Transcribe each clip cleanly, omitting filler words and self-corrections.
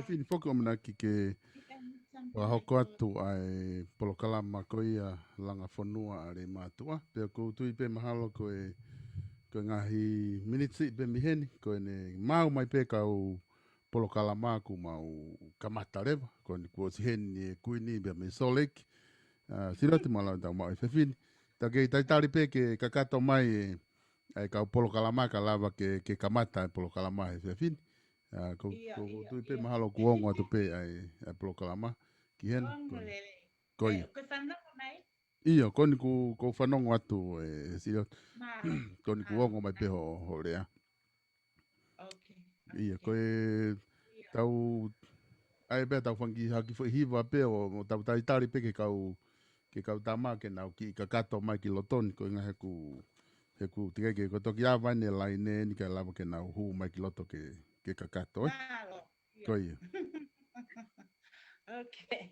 Fini foka mana ki ke wa hoko atu ai polokalama ko ia langa fonua ale matua pe ko tui pe mahalo ko e ko ngahi minitsi pe miheni ko ne mau mai pe kau polo kalamaku mau kamata leva ko ni ko si heni kuini be me solek sira te mala da mai fefin ta ke tai tari pe ke kakato mai ai kau polo kalamaka lava ke kamata polo kalama fefin ko tu pe mahalo kuongo tu pe ai polo kalama ki hen ko Iyo, koni ku whanongo atu sio koni ku ongo mai pe ho rea. Iya, koe tau ai be tau whangi haki hiwa pe o tau taitari pe ke kau tama ke nau ki ka kato mai ki lotoni ko inga heku tige ko toki a vane lai ne ni ka lava ke nau hu mai ki loto ke ka kato. Ko iya. Okay.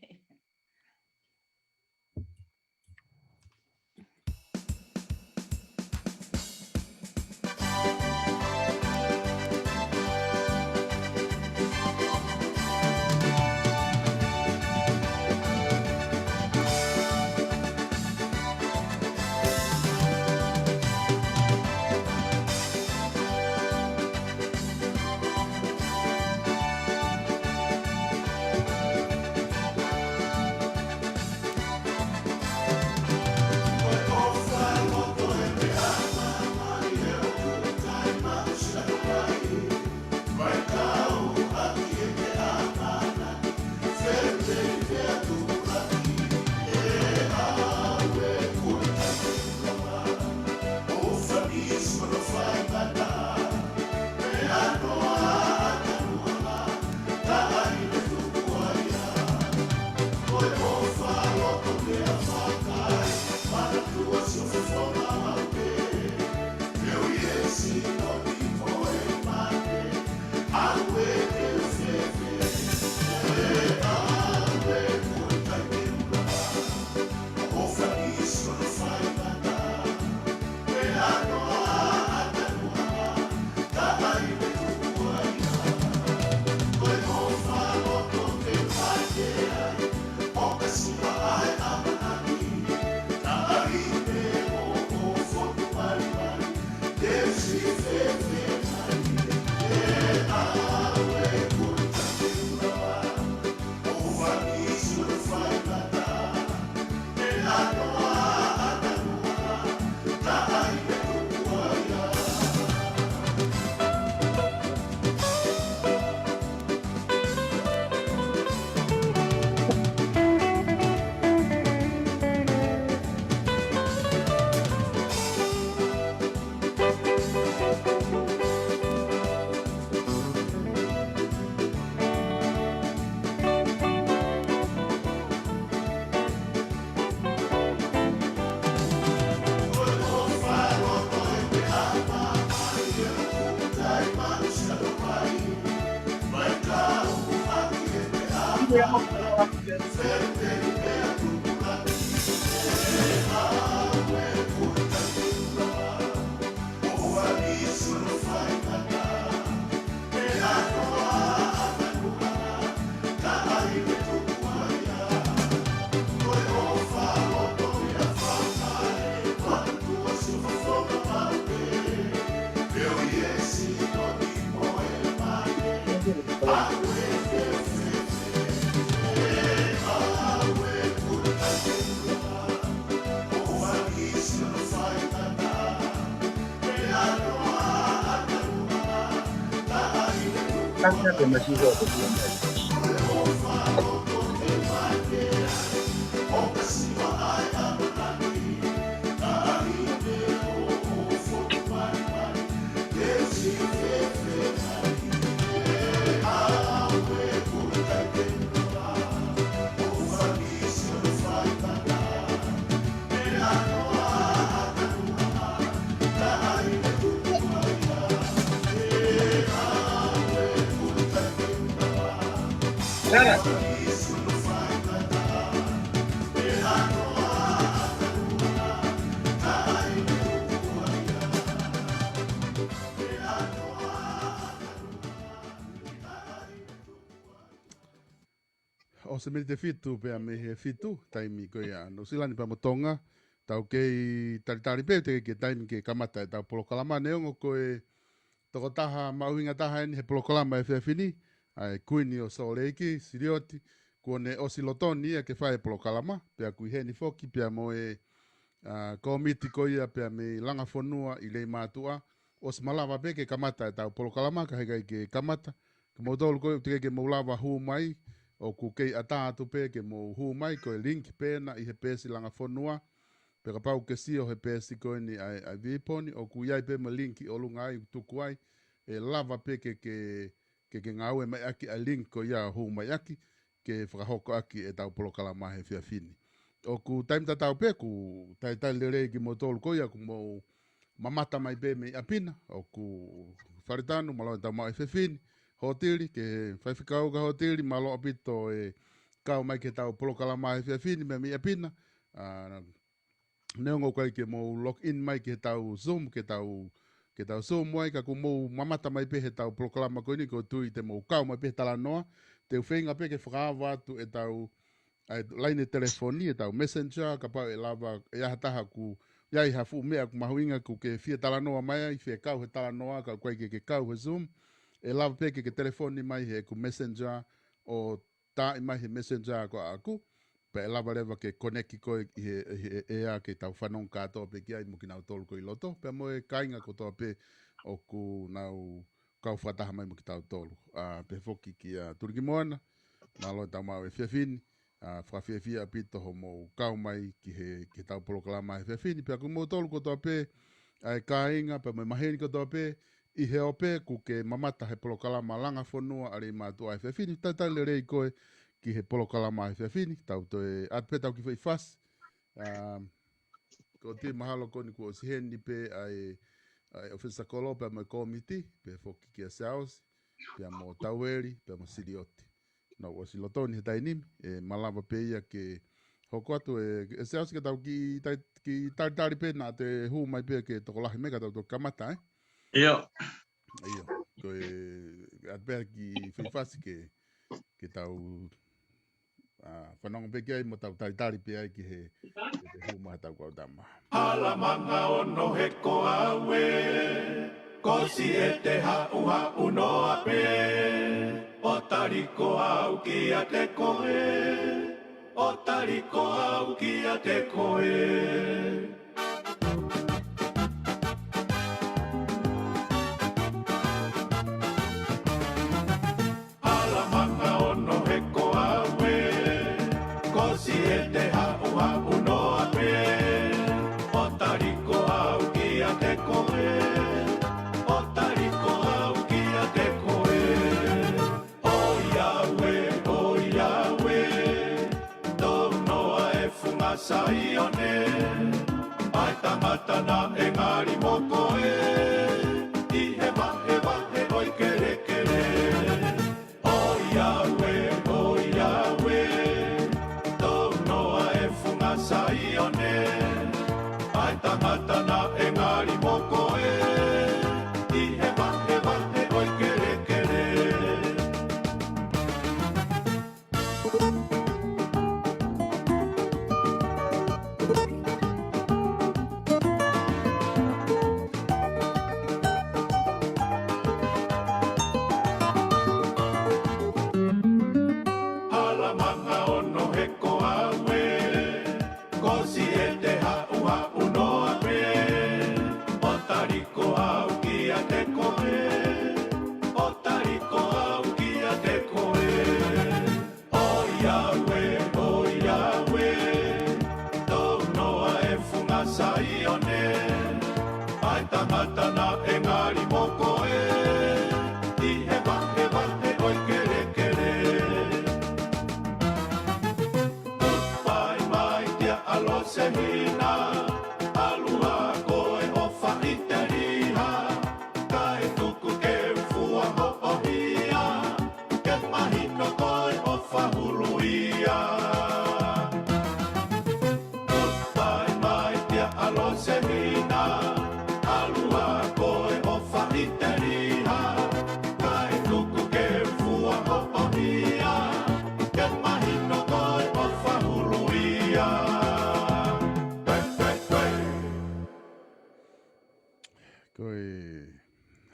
O se mele te fitu pe a me he fitu taimi ko ia no silani pa motonga tau kei taritari pe te ke taimi ke kamata e tau polokalama neongo ko e toko taha mauinga taha eni he polokalama e whiawhini ai kuini o Soleiki, Sirioti, kuone Osilotoni ia ke whae polokalama, pia kui heni foki, pia mo e komiti ko ia pia me langa whanua i lei mātua, o se malawa pe ke kamata e tau polokalama, ka hei ke kamata, ke mo tolu ko te ke mo lawa huu mai, o ku kei atatu pe ke mo huu mai, ko e link pena i he pesi langa whanua, pe ka pau ke si o he pesi ko ni ai viponi, o ku iai pe ma linki o lunga ai tuku ai, e lava pe ke ngau e mai aki a link ko ia huu mai aki, ke whakahoko aki e tau polokalama he whiawhini. O ku taim tatau pe ku tai lere ki mo tolu ko ia ku mo mamata mai pe me apina, o ku wharitanu malo e tau mai whiawhini, hoteli, ke whaiwhikau ka hoteli, malo apito e kau mai ke tau polokalama he whiawhini me me apina, neongo kai ke mo lock in mai ke tau Zoom, ke tau Zoom mai, ka ku mo mamata mai pe he tau polokalama ko ni ko tui te mo kau mai pe tala noa, te whenga pe ke whakawa atu e tau line telefoni, e tau messenger, ka pau e lava e ahataha ku iai hafu mea ku mahuinga ku ke fia tala noa mai ai, fia kau he tala noa, ka kai ke kau he Zoom, e lava pe ke telefoni mai he ku messenger, o ta i mai he messenger ko aku, pe e lava lewa ke koneki ko e a ke tau whanong katoa pe ki ai mo ki nau tolu ko i loto, pe mo e kainga ko toa pe o ku nau kau whataha mai mo ki tau tolu. Pe foki ki a turiki moana, malo e tau mau e whiawhini, whawhiawhia pito ho mo kau mai ki he tau polokalama e whiawhini, pe aku mo tolu ko toa pe, ai kainga, pe mo maheni ko toa pe, i he ope ku ke mamata he polokalama langa whanua ari mātua e whiawhini, tai le rei koe, ki he polokalama e whiawhini, tau to e atpe tau ki whai whas. Ko te mahalo koni kua siheni pe ai ofisa kolo pe mai komiti, pe foki ki a Saosi, pe mo Taueri, pe mo Sirioti. No, o si lotoni he tainimi, e malava pe ia ke hoko atu e Saosi ke tau ki tari pe na te huu mai pe ke toko lahi mega tau to kamata, Iyo. Iyo, ko e atpe ki whai whas ke tau whanonga pe kia i mo tau taritari pe ai ki he huu maha tau kau dama. Alamanga ono he ko awe, kosi e te hau hau noa pe, o tariko au ki a te koe, o tariko au ki a te koe. Saione, ai tangata na engari moko e, i he mahe oi kere kere. O Yahweh, tau noa e funga saione, ai tangata na engari moko e, i he mahe oi kere kere.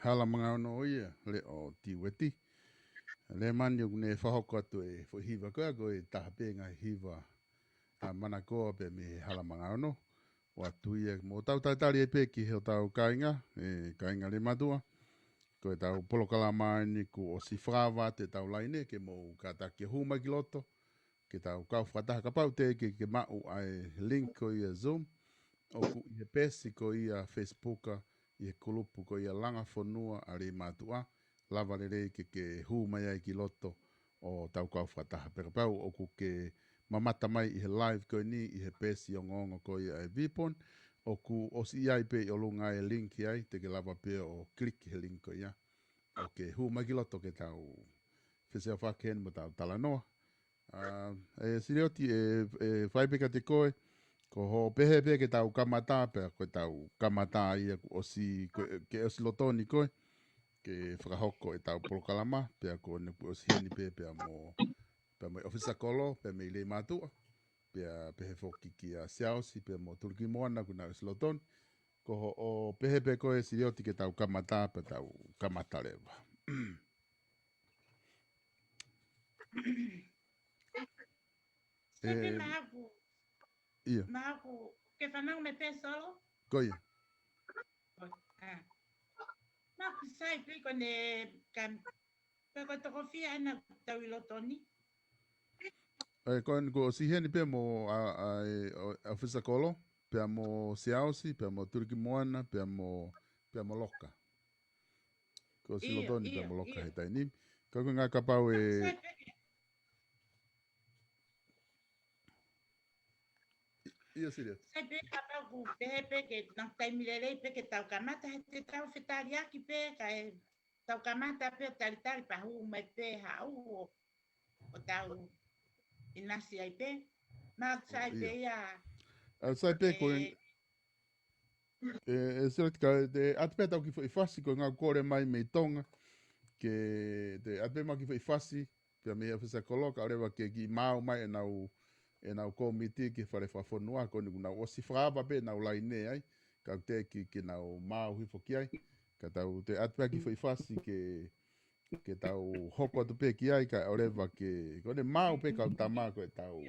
hala mga ono ia le o tiweti. Le mani o ne whahoko atu e hiva koe ko e tahape ngai hiva a mana koa pe me hala mga ono. O atu ia mo tau taitari e peki he o tau kainga, kainga le matua. Ko e tau polokalama ni ku o sifrawa te tau laine ke mo kata ke huma ki loto. Ke tau kau whataha ka pau te ke mau ai link ko ia Zoom. O ku i he pesi ko ia Facebooka. I he kulupu ko ia langa whanua a re matua. Lava le rei ke huma ia ki loto o tau kau whataha. Pera pau o ku ke mamata mai i he live ko ni i he pesi o ngongo ko ia e vipon. O ku o si iai pe o lunga e link iai te ke lava pe o klik he link ko ia. O ke huma ki loto ke tau whesea whaken mo tau talanoa. Sirioti e whaipeka te koe. Ko ho pehe pehe ke tau kamata pe ko tau kamata ia osi ke osi lotoni koe ke whakahoko e tau polokalama pe ko ne osi heni pe mo ofisa kolo pe me le matua pe pehe foki ki a siaosi pe mo turki moana kuna osi lotoni ko ho o pehe pehe koe sirioti ke tau kamata pe tau kamata leva. Sempre mago. Ia. Mago. Que whanau me pē solo? Koia. Mago sai pe kone kam pe ko toko fia ana tau I lotoni. Kon ko si heni pe mo a fisa kolo pe mo siausi pe mo turki moana pe mo loka. Ko si lotoni pe mo loka he tai ni. Ko ngā kapau e ia siria. Sai pe kapau ku pe ke nang taimilelei pe ke tau kamata he te tau whetariaki pe ka e tau kamata pe taritari pa hu mai pe hau o tau inasi ai pe. Mago sai pe ia. Sai pe ko siria ka te atpe tau ki whasi ko ngā kore mai me tonga ke te atpe mai ki whasi pe me a fisa koloka arewa ke ki mau mai e nau komiti ki whare whawhanua ko ni kuna osi whaaba pe nau laine ai ka te ki nau mau hifo ki ai ka tau te atpea ki whasi ke tau hoko atu pe ki ai ka arewa ke kone mau pe ka utama ko e tau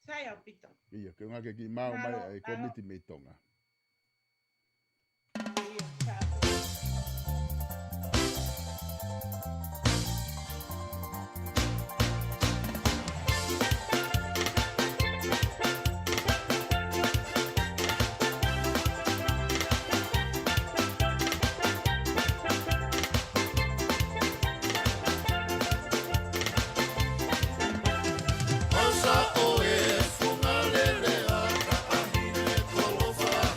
Sai au pito. Ia, ke ngā ke ki mau mai ai komiti me tonga. Osa o e funga lele a ka ahine kolofa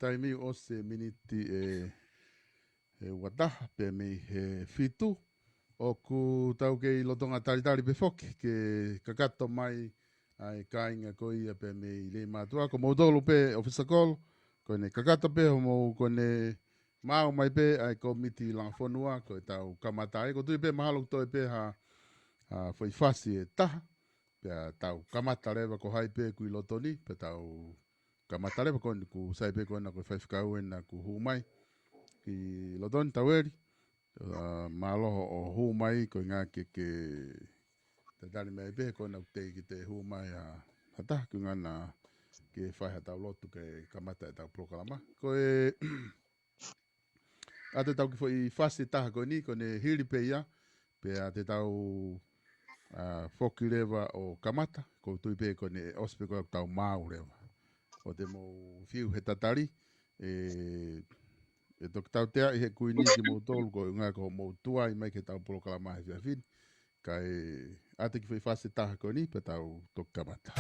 taimi o se miniti wataha pe me fitu o ku tau ke i lotonga taritari pe foki ke kakato mai ai kainga ko ia pe me i le matua ko modolo pe ofisakol ko ne kakato pe mo ko ne mau mai pe ai komiti langfonua ko tau kamatai ko tu pe mahalo to pe ha foi fasi e taha Pea tau kamata rewa ko hai pe kui lotoni, pe tau kamata rewa ko ku sai pe ko na ko whaifkau na ku humai. Ki lotoni tau eri, maloho o humai ko ngā ke te tari mei pe ko na te ki te humai a hata ku ngana ke whai tau lotu ke kamata e tau prokalama. Ko e a te tau ki fo i whasi taha ko ni, ko ne hiri pe ia, pe a te tau whoki rewa o kamata, ko tui pe ko ne ospe ko tau mau rewa. O te mo whiu he tatari, e tok tau tea i he kui ni ki mou tolu, ko ngā ko mou tua i mai ke tau prokalama he whiawhini, ka e a te ki fo i whasi taha ko ni, pe tau tok kamata.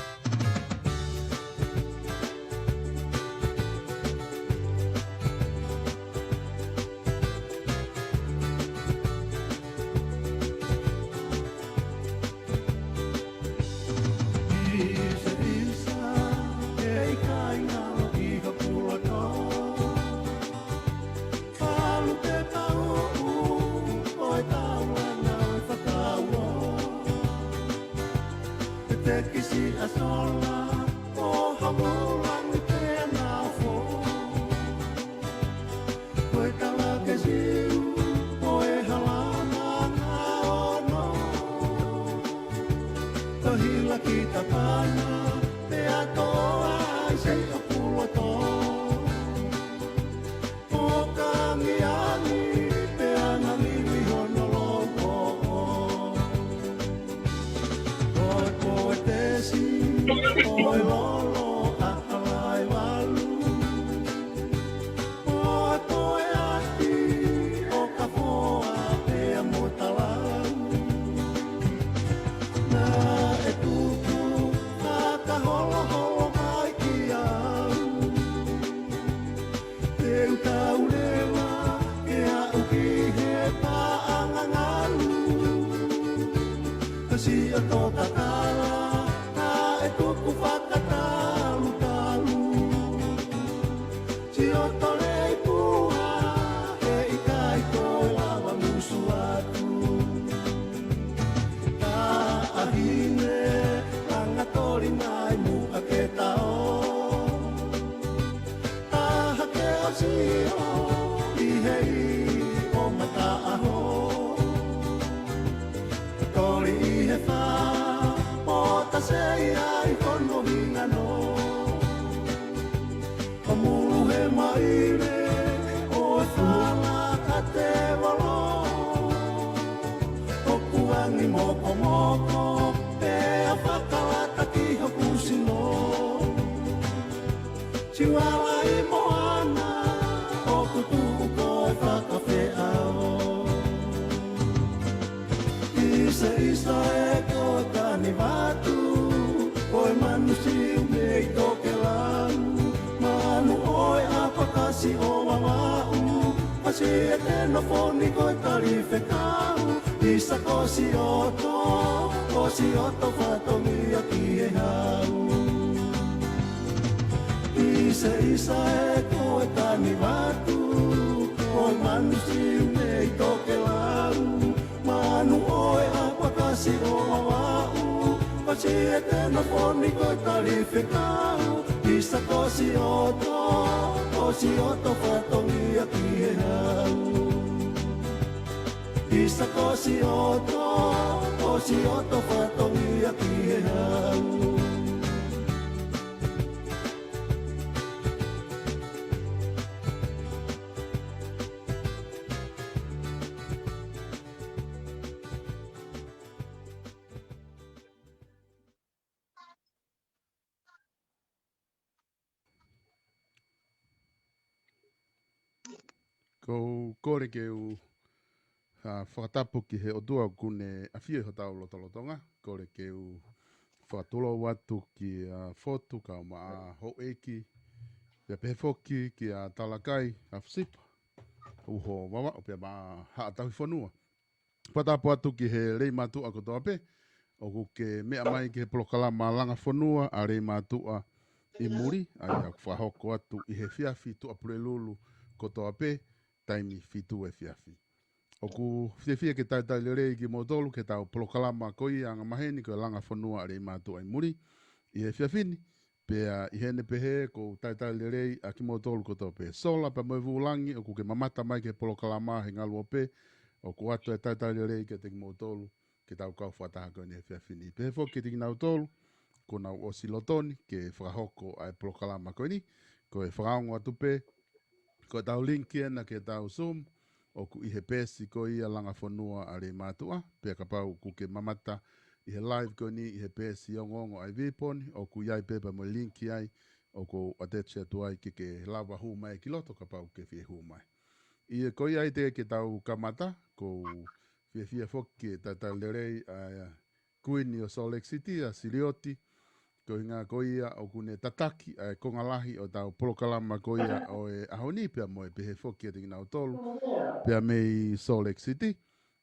Ko kore ke u whakatapu ki he otua kune a whio ho tau lotolotonga. Kore ke u whakatulo watu ki whotu ka maa ho eki. Pea pehe whoki ki a talakai a whasipa. Uho wawa o pea maa haatawi whanua. Whakatapu atu ki he rei matua kotoa pe. O kuke mea mai ki he polokalama langa whanua a rei matua i muri. Ai a whahoko atu i he whiawhi tua pure lulu kotoa pe. Taimi fitu e whiawhi. O ku fia ke tai le rei ki motolu ke tau polokalama koi anga maheni ko langa whanua re mātu ai muri. I he fia fini. Pea i hene pehe ko tai le rei a ki motolu ko tau pe sola pa mo vulangi o ku ke mamata mai ke polokalama he ngalua pe. O ku atu e tai le rei ke te ki motolu ke tau kau whataha ko ni he fia fini. Pehe fo ke te ki nau tolu ko nau o silotoni ke whakahoko ai polokalama ko ni. Ko e whakaongo atu pe. Ko tau linki ena ke tau Zoom. O ku i he pesi ko ia langa whanua a re mātua. Pea ka pau ku ke mamata i he live ko ni i he pesi ongongo ai viponi. O ku iai pepa mo linki ai. O ku ateche atu ai ke lava hu mai ki loto ka pau ke fie hu mai. I e ko iai te ke tau kamata. Ko fie foki e tau lerei a kuini o Salt Lake City a Sirioti. Ko hinga ko ia o kune tataki a kongalahi o tau polokalama ko ia o e ahoni pia mo e pehe foki e te ngina o tolu. Pea mei Salt Lake City,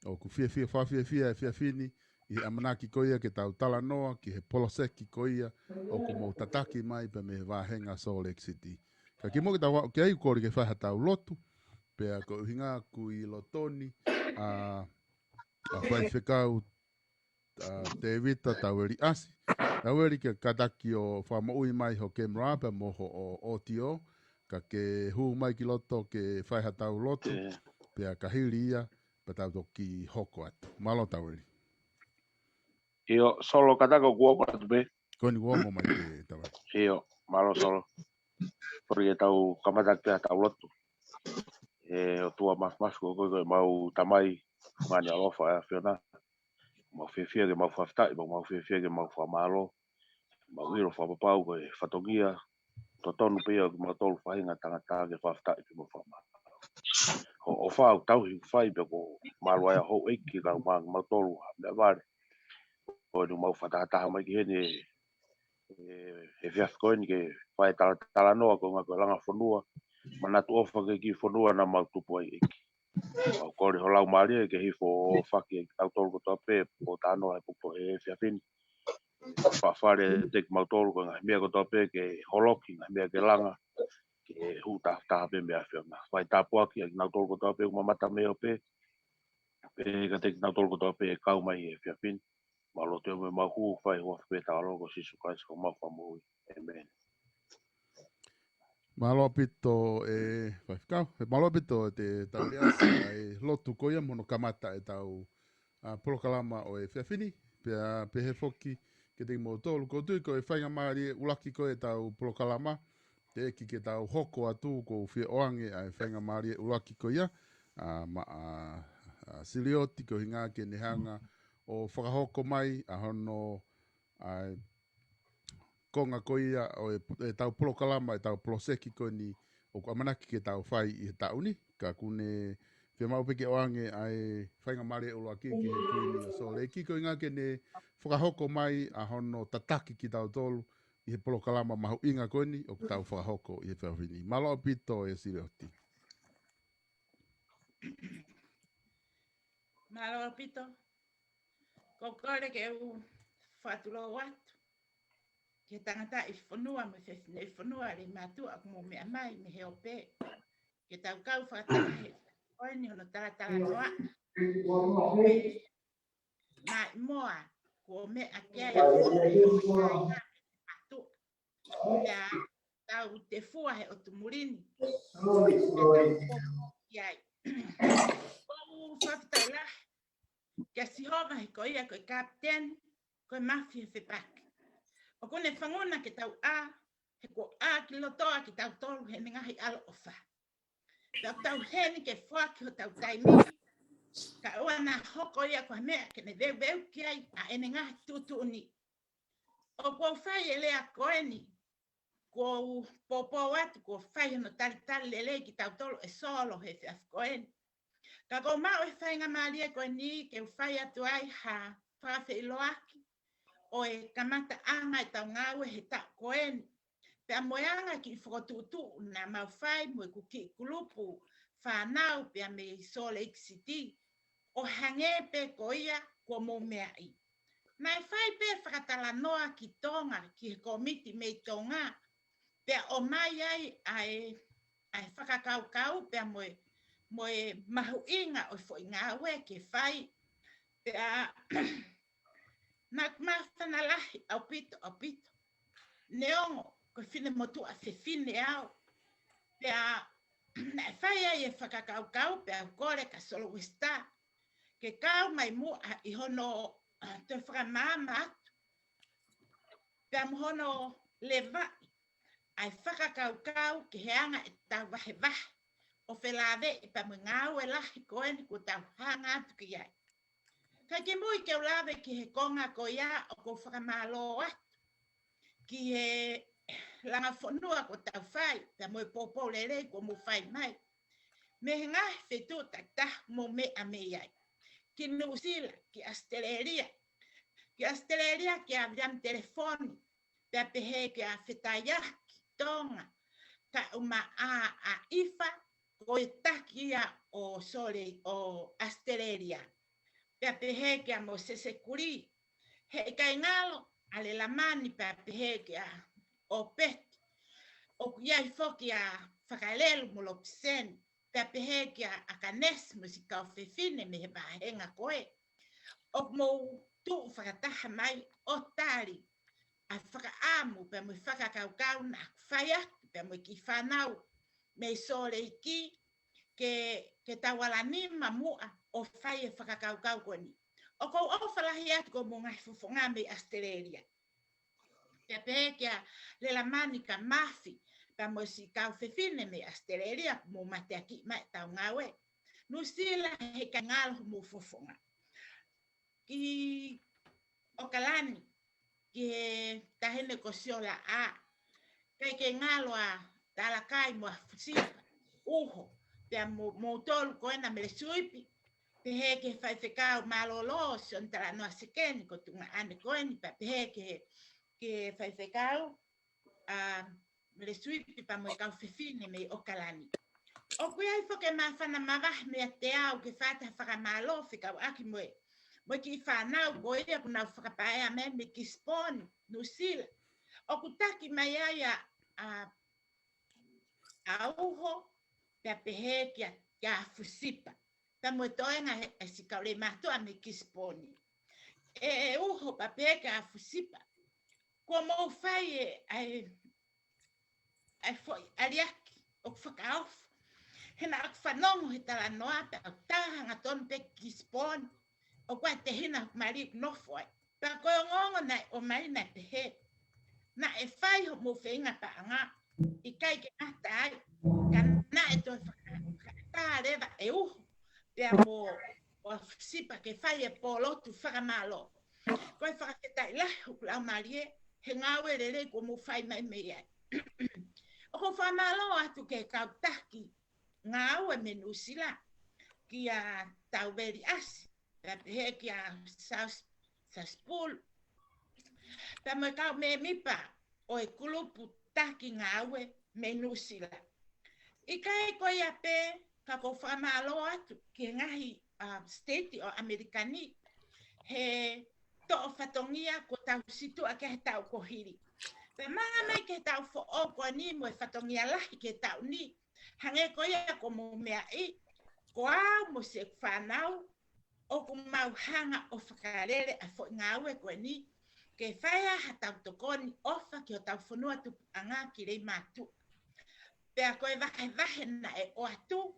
o ku fia fini, i amanaki koia ke tau tala noa, ki he poloseki koia, o ku mou tataki mai pea me wāhenga Salt Lake City. Ka ki mo ki tau ke ai kori ke whaha tau lotu, pea ko hinga ku i lotoni, a whai whekau te vita tau eri asi. Tau eri ke kataki o whamaui mai ho ke mrapa moho o OTO, ka ke hu mai ki loto ke whaiha tau lotu, pea ka hiri ia, pa tau toki hoko atu. Malo tau eri. Io solo katako kuoko atu pe. Koni uomo mai te tau eri. Io malo solo. Pori e tau kamatak pea tau lotu. E o tua mas ko mau tamai mani alofa e whiona. Mau whiawhia ke mau whaftai, mau whiawhia ke mau whamalo. Mau hiro whapapau ko e whatongia. To tonu pia ke mau tolu whahinga tangata ke whaftai ke mau whamalo. O whau tauhi whai pe ko malo aia hou eiki ka mau tolu mea vare. O ni mau whatahataha mai ki hene e whiafkoini ke whai tala noa ko ngā langa whanua. Manatu ofa ke ki whanua na mau tupu ai eiki. Mau kori ho lau maria ke hifo o whaki e tau tolu ko tope po tānoa e pupo e whiawhini. Whare te ki mau tolu ko ngā mea ko tope ke holoki, ngā mea ke langa ke huta tape mea whiona. Whai tāpuaki e nau tolu ko tope ko mamata mea pe. Pe ka te ki nau tolu ko tope e kau mai e whiawhini. Mau loto me mau hu whai hoa whapeta alo ko sisu kaisi ko mau whamui. Amen. Malo pito e whaifkau. Malo pito te tau reasi ai lotu koia mono kamata e tau polokalama o e whiawhini. Pea pehe foki ke te mo tolu ko tui ko e whainga maari e ulaki ko e tau polokalama. Te eki ke tau hoko atu ko whia oange ai whainga maari e ulaki ko ia. Sirioti ko hinga ke nehanga o whakahoko mai a hono konga koia o e tau polokalama e tau poloseki ko ni o ku amanaki ke tau whai i he tauni. Ka kune whia mau peke oange ai whainga maari e ulaki ki he kuini o Salt Lake. Ko hinga ke ne whakahoko mai a hono tataki ki tau tolu i he polokalama mahu inga ko ni o ku tau whakahoko i he whiawhini. Malo pito e Sirioti. Malo pito. Ko kore ke u whatulo watu. Ke tangata i whanua me whewhine i whanua re mātua aku mō mea mai me heo pē. Ke tau kau whakatahe koe ni ono taratara noa. Me mai moa ko mea kia e whai ngā mātua. Mea tau te fua he o tumurini. Me tau popo kiai. Kou whaftai la. Kia sihoma he ko ia koe kapten, koe mafia whepaki. O kone whangona ke tau he ko ki lotoa ki tau tolu he ngahi alo o wha. Tau heni ke whaki ho tau taimi, ka ua nā hoko ia koe mea ke ne veu ki ai a ene ngahi tutu ni. O ko whai e lea koe ni, ko popo watu ko whai no tari lele ki tau tolu e solo he whiaf koe ni. Ka ko mao e whai ngā maria koe ni ke whai atu ai ha whawhi iloaki. O e kamata anga e tau ngawe he ta koeni. Pea moeanga ki whakotutu na mau whai mo e kuki kulupu whanau pea me Salt Lake City. O hangepe ko ia ko mo mea i. Nai whai pe whakatala noa ki tonga ki he komiti me tonga. Pea o mai ai ai whakakau pea mo e mo e mahuinga o foi ngā ue ke whai pea nak mawhana lahi au pito. Neongo, ko whine motu a whine au. Pea na whai ai e whakakaukau pea kore ka solo wista. Ke kau mai mua I hono te whakamama atu. Pea mhono le vai. Ai whakakaukau ke heanga e tau wahe. O whelave I pa mngau e lahi koeni ko tau hanga atu ki ai. Ka ke mui ke ulawe ki he konga ko ia o ko whakamalo atu. Ki he langa whanua ko tau whai. Pea mui popo lere ko mu whai mai. Me he ngai whetu tata mo me a me iai. Ki New Zealand, ki Australia. Ki Australia ki aviam telefoni. Pea pehe ki a whetaiaki tonga. Ka uma a ifa. Ko e takia o sole o Australia. Pea pehe kia mo sesekuri. He kai ngalo ale la mani pea pehe kia o peti. O iai foki a whakalelu mo lo pisen. Pea pehe kia a kanes musika o whewhine me he pahenga koe. O mo tu whakataha mai o tari. A whakaamu pea mo whakakaukau na whaiaki pea mo ki whanau. Me sole iki ke tawalani mamua o whai e whakakaukau koni. O kou o whalahi atu ko mo ngai fufonga me Australia. Pea pehe kia lela mani ka mafi. Pea mo si kau whewhine me Australia mo mate aki mai tau ngawe. Nusila he ka ngalo mo fufonga. Ki o kalani ki he tahene ko siola a. Kai ke ngalo a talakai mo a fusipa. Uho. Pea mo tolu koena me le suipi. Pehe ke whai whekau malolo son tala noa sekeni ko tunga ane koeni. Pehe ke whai whekau me le suipi pa mo e kau whiwhine me o kalani. O kui ai whoke mawhana mawah me a te au ke whata whakamalo whikau aki moe. Mo ki whanau koe aku nau whakapaea me ki sponi, nusila. O kutaki mai ai a uho. Pea pehe kia fusipa. Pea mo toenga e sikau le matua me kisponi. E uho pa pehe kia fusipa. Kua mo whai ai foi aliaki o whakaofu. Hena aku whanongo he tala noa pea au tahanga tonu pe kisponi. O kua te hina mari nofo ai. Pea koe o ngongo nai o mai na pehe. Na e whai ho mo whenga pa anga. I kai ke ngata ai. Na e toi whakatareva e uho. Pea mo sipa ke whai e polotu whakamalo. Koe whakaketai lahi huku lau marie. He ngawe rere ko mo whai mai mei ai. O ko whamalo atu ke kautaki. Ngawe me nusila. Ki a tauberi asi. Pea pehe ki a saspulu. Pea mo kau me mipa. O e kulupu taki ngawe me nusila. I kai koe a pe, ka ko whamalo atu, ki ngahi state o Amerikani, he to'o whatongia ko tau situ a ke he tau kohiri. Pe manga mai ke tau fo'o ko ni mo e whatongia lahi ke tau ni. Hange koe a ko mo mea I, ko au mo se whanau, o ko mau hanga o whakarere a fo ngawe ko ni, ke whaia ha tau tokoni ofa ki o tau whanua tu anga ki rei mātu. Pea koe wahe na e o atu,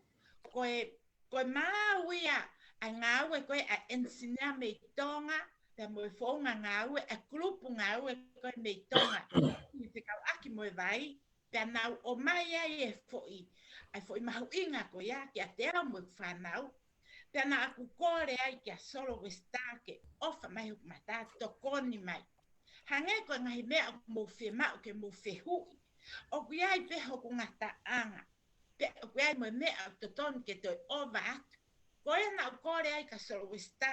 koe mauia a ngawe koe a ensinia mei tonga, pea moe whaunga ngawe, a klupu ngawe koe mei tonga. I te kau aki moe vai, pea nau o mai ai e foi mahu inga koe ia, ki a te au moe whanau, pea na aku kore ai ki a solo westake, ofa mai huku mata, tokoni mai. Hange koe ngahi mea mo whe mau ke mo whe hui. O kuiai peho ku ngata anga. O kuiai mo mea to ton ke toi ova atu. Koe na o kore ai ka solo wista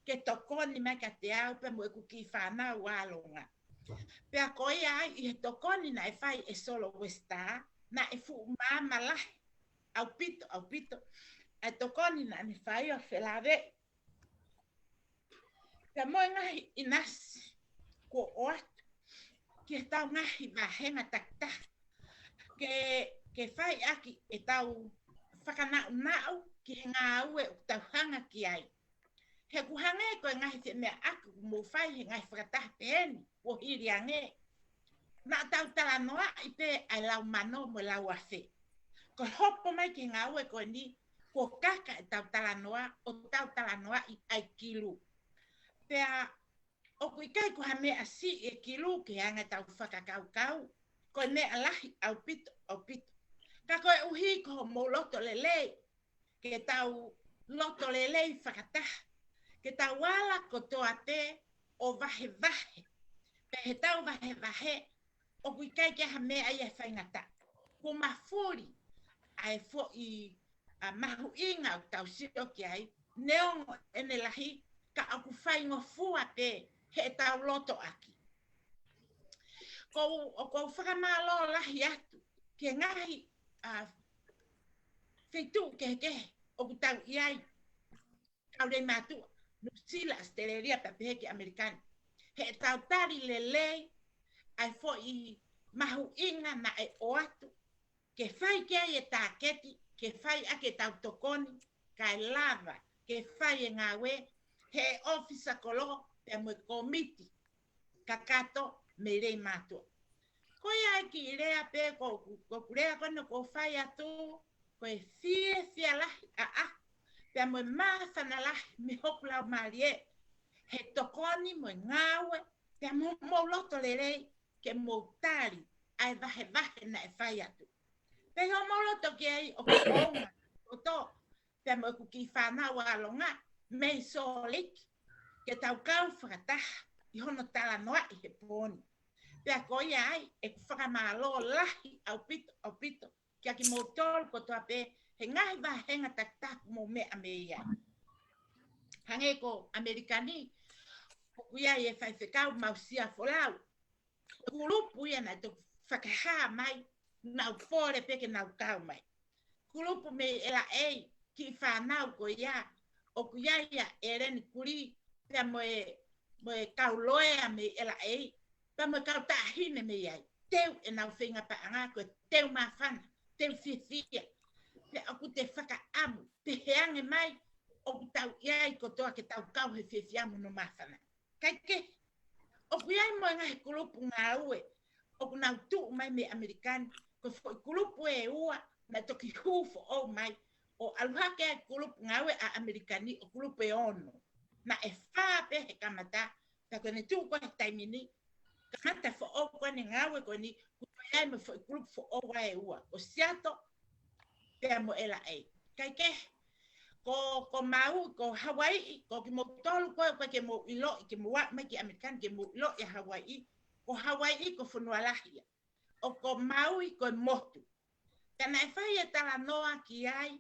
ke tokoni mai ka te au pe mo e kuki whanau walonga. Pea koe ai I he tokoni na e whai e solo wista na e fu mama lahi. Au pito. E tokoni na ni whai o whelave. Pea mo ngahi inasi ko o atu. Ki e tau ngahi wahenga takta. Ke whai aki e tau whakanau ki he ngā aue o tauhanga ki ai. He kuhange ko e ngahi te mea aku mō whai he ngahi whakataha peeni o hiri ange. Nā tau tala noa i pe ai lau mano mo lau awhi. Ko hopo mai ki ngā aue ko ni ko kaka e tau tala noa o tau tala noa i ai kilu. Pea o kui kai ko ha mea si e kilu ki anga tau whakakau-kau. Ko mea lahi au pito au pito. Ka koe uhi ko mō loto lelei. Ke tau loto lelei whakataha. Ke tau wala ko toa te o vahe vahe. Pe he tau vahe vahe o kui kai ke ha mea ia whaingata. Ko mafuri ai fo i mahu inga o tau sio ki ai. Neongo ene lahi ka aku whaingo fua te he tau loto aki. Ko whakamalo lahi atu. Ke ngahi whetu kehe o ku tau iai. Kau rei mātua. Nusila Asteleria Papeheki Amerikani. He tau tari lelei ai fo i mahu inga na e o atu. Ke whai kia e tāketi, ke whai ake tau tokoni, kai lava, ke whai e ngāwe, he ofisa kolo, te mui komiti, kakato me rei mātua. Ko ia ki rea pe, ko kurea kono ko whai atu, ko e fie lahi a. Pea mo māwhana lahi me hoplau marie, he tokoni mo ngāwe, pea mo loto lerei, ke mo tari, ai vahe na e whai atu. Pea ho mo loto ki ai o kuonga, o to, pea mo kuki whanau alonga, mei so liki, ke tau kau whakataha, i hono tala noa i he pōni. Pea ko ia ai, e whakamalo lahi au pito, kia ki mo tolu ko toa pe, he ngahi wahenga taktaku mo mea me ia. Hange ko Amerikani, kuia e whaiwhekau mausia wholau. Kulupu ia na tu whakaha mai, nau pōre peke nau kau mai. Kulupu me ela ei, ki whanau ko ia, o kuia ia e reni kuri, pia mo e kau loea me ela ei, pia mo e kau tahine me iai. Teu e nau whinga paanga, ko teu mawhana, teu whiwhia. Pe aku te whakaamu, te heange mai, o tau iai ko toa ke tau kau he whiwhiamu no mawhana. Kai ke, o iai mo ngahe kulupu ngā ue, o nau tuu mai me Amerikani, ko fwoi kulupu e ua, na toki hufo o mai, o aluhake ai kulupu ngā ue a Amerikani, o kulupu e ono. Na e whāpe he kamata, ta kone tuu ko he taimini, kamata fo o kone ngā ue koni, ko iai mo fwoi kulupu fo o wa e ua. O siato, pea mo ela ei. Kai ke, ko mau, ko Hawaii, ko ki mo tolu koe ke mo ilo, ke mo wak mai ki Amerikani, ke mo ilo i Hawaii, ko Hawaii ko whanua lahia. O ko Maui ko motu. Tana e whai e tala noa ki ai,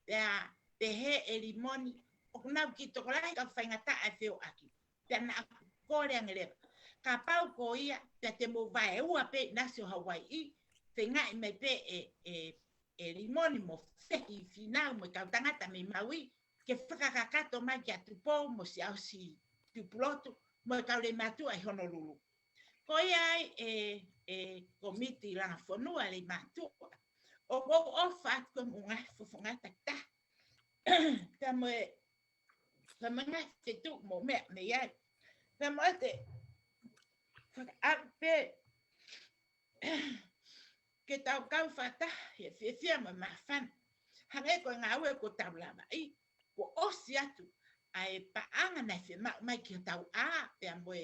pea te he e limoni, o kunau ki toko lahi ka whaingata ai whio aki. Tana a kore angerewa. Ka pau ko ia, pea te mo vai ua pe nasi o Hawaii, whenga i mai pe e limoni mo whehi whinau mo kau tangata me Maui, ke whakakakato mai ki a tupo mo si au si tupulotu, mo kau re matua i Honolulu. Ko ia komiti langa whanua le matua. O ko ofa ko mga whawhangata ta. Ka mo mga whetu mo mea me iai. Ka mo te whakaape ke tau kau whata he whiwhia mo mawhana. Hange ko ngā ue ko tau lama i. Ko osi atu ai paanga nei whi mai ki tau a pea mo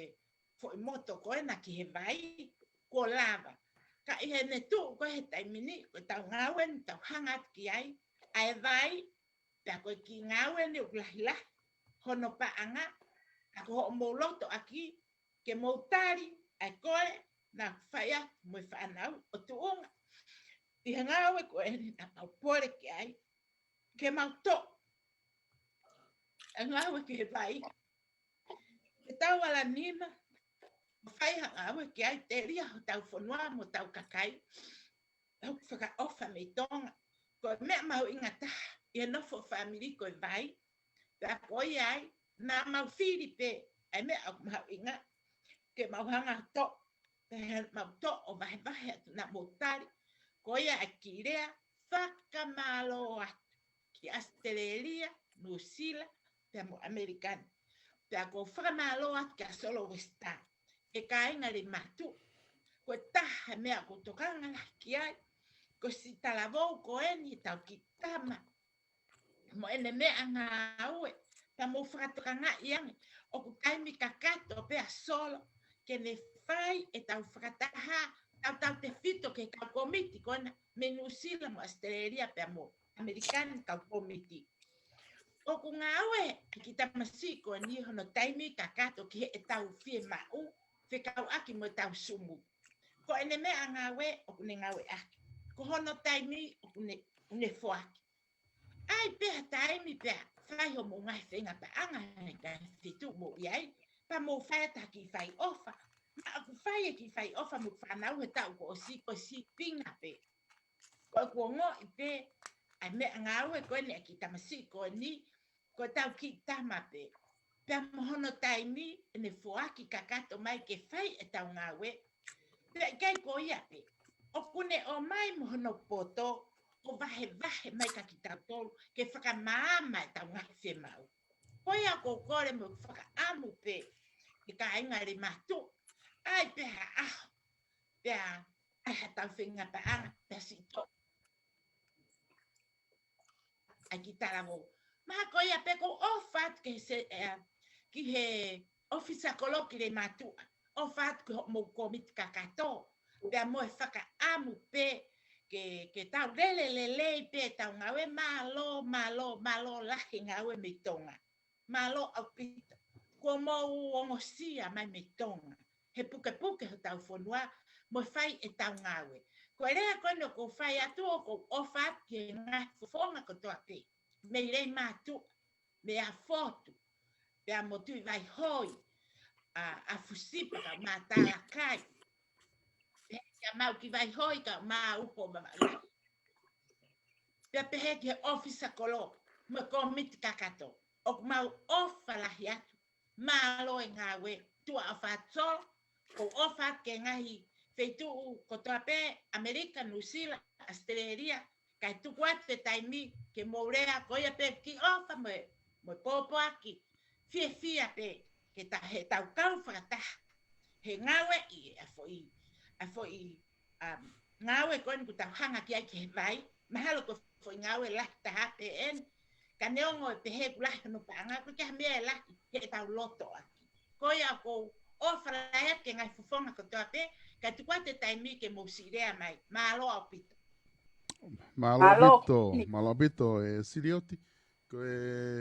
foi moto ko na ki he vai ko lava. Ka i he ne tu ko he taimini ko tau ngawen tau hangat ki ai vai pea ko ki ngawen u lahilahi hono paanga a ko ho mo loto aki ke mo tari ai koe na whaia mo whanau o tuonga. I he ngawe ko e na mau pore ki ai ke mau to. A ngawe ki he vai. Ke tau ala nima whai hangawe ki ai te ria ho tau whanua mo tau kakai. Tau whaka ofa me tonga. Ko mea mau ingata i nofo family ko vai. Pea ko i ai na mau whiri pe ai mea au mau inga. Ke mau hanga to. Pe mau to o vahe atu na mo tari. Ko ia a ki rea whakamalo atu ki Australia, New Zealand, pia mo Amerikani. Pia ko whakamalo atu ki a solo westa. E ka inga le matu. Ko taha mea ko tokanga la ki ai. Ko si talavou ko eni tau ki tama. Mo ene mea ngā aue. Pia mo whakatokanga iangi. O ku taimi kakato pia solo. Ke ne whai e tau whakataha. Tau te fito ke kau komiti kona. Me New Zealand mo Australia pia mo Amerikani kau komiti. O ku ngā aue, ki ta masiko ni hono taimi kakato ki e tau fie mau, fe kau aki mo tau sumu. Ko ene mea ngā aue, o ku ne ngā aue aki. Ko hono taimi, o ku ne fuaki. Ai pēha taimi pēha, whai ho mo ngai whenga pa anga, ka fitu mo iai, pa mo whai ta ki whai ofa. Ma aku whai e ki whai ofa mo whanau he tau ko o si pinga pē. Ko ko ngō i pē, ai mea ngā aue ko ene ki ta masiko ni, ko tau ki tama pe. Pea mohono taimi, ene fuaki kakato mai ke whai e tau ngāwe. Pea kai ko ia pe. O kune o mai mohono poto, o vahe mai ka ki tau tolu, ke whakamaama e tau ngāwe whe mau. Ko ia ko kore mo whakaamu pe, ke ka ingari matu. Ai pea aho, pea ai ha tau whenga pa anga, pea si to. Ai ki taramo. Maha ko ia pe ko ofat ke se ki he ofisa koloki le matua. Ofat ko mo komit kakato. Pea mo e whaka amu pe ke tau lele pe tau ngawe malo lahi ngawe me tonga. Malo au pita. Ko mo ongosia mai me tonga. He puke ho tau whanua mo whai e tau ngawe. Ko rea kono ko whai atu o ko ofat ke ngā fufonga ko toa pe. Me rei mātu, me a fotu, me a motu i vai hoi, a fusipa ka mā tāla kai, me a mau ki vai hoi ka mā upo mamai. Pea pehe ki he ofisa kolo, me komiti kakato, o mau ofa lahi atu, mā loe ngā we, tua a whātso, o ofa ke ngahi, feitu kotoa pe, Amerika, New Zealand, Australia, kai tuku ate taimi ke mourea koia pe ki ofa mo popo aki fia pe ke ta he tau kau whakataha. He ngawe i a foi ngawe koin ku tau hanga ki ai ke he vai, mahalo ko foi ngawe lahi taha pe en, ka neongo e pe he kulahi no pa anga, ko ke hamea e lahi he tau loto aki. Koia ko ofa lahi ke ngai fufonga kotoa pe, kai tuku ate taimi ke mousirea mai, malo au pito. Malobito e sirioti.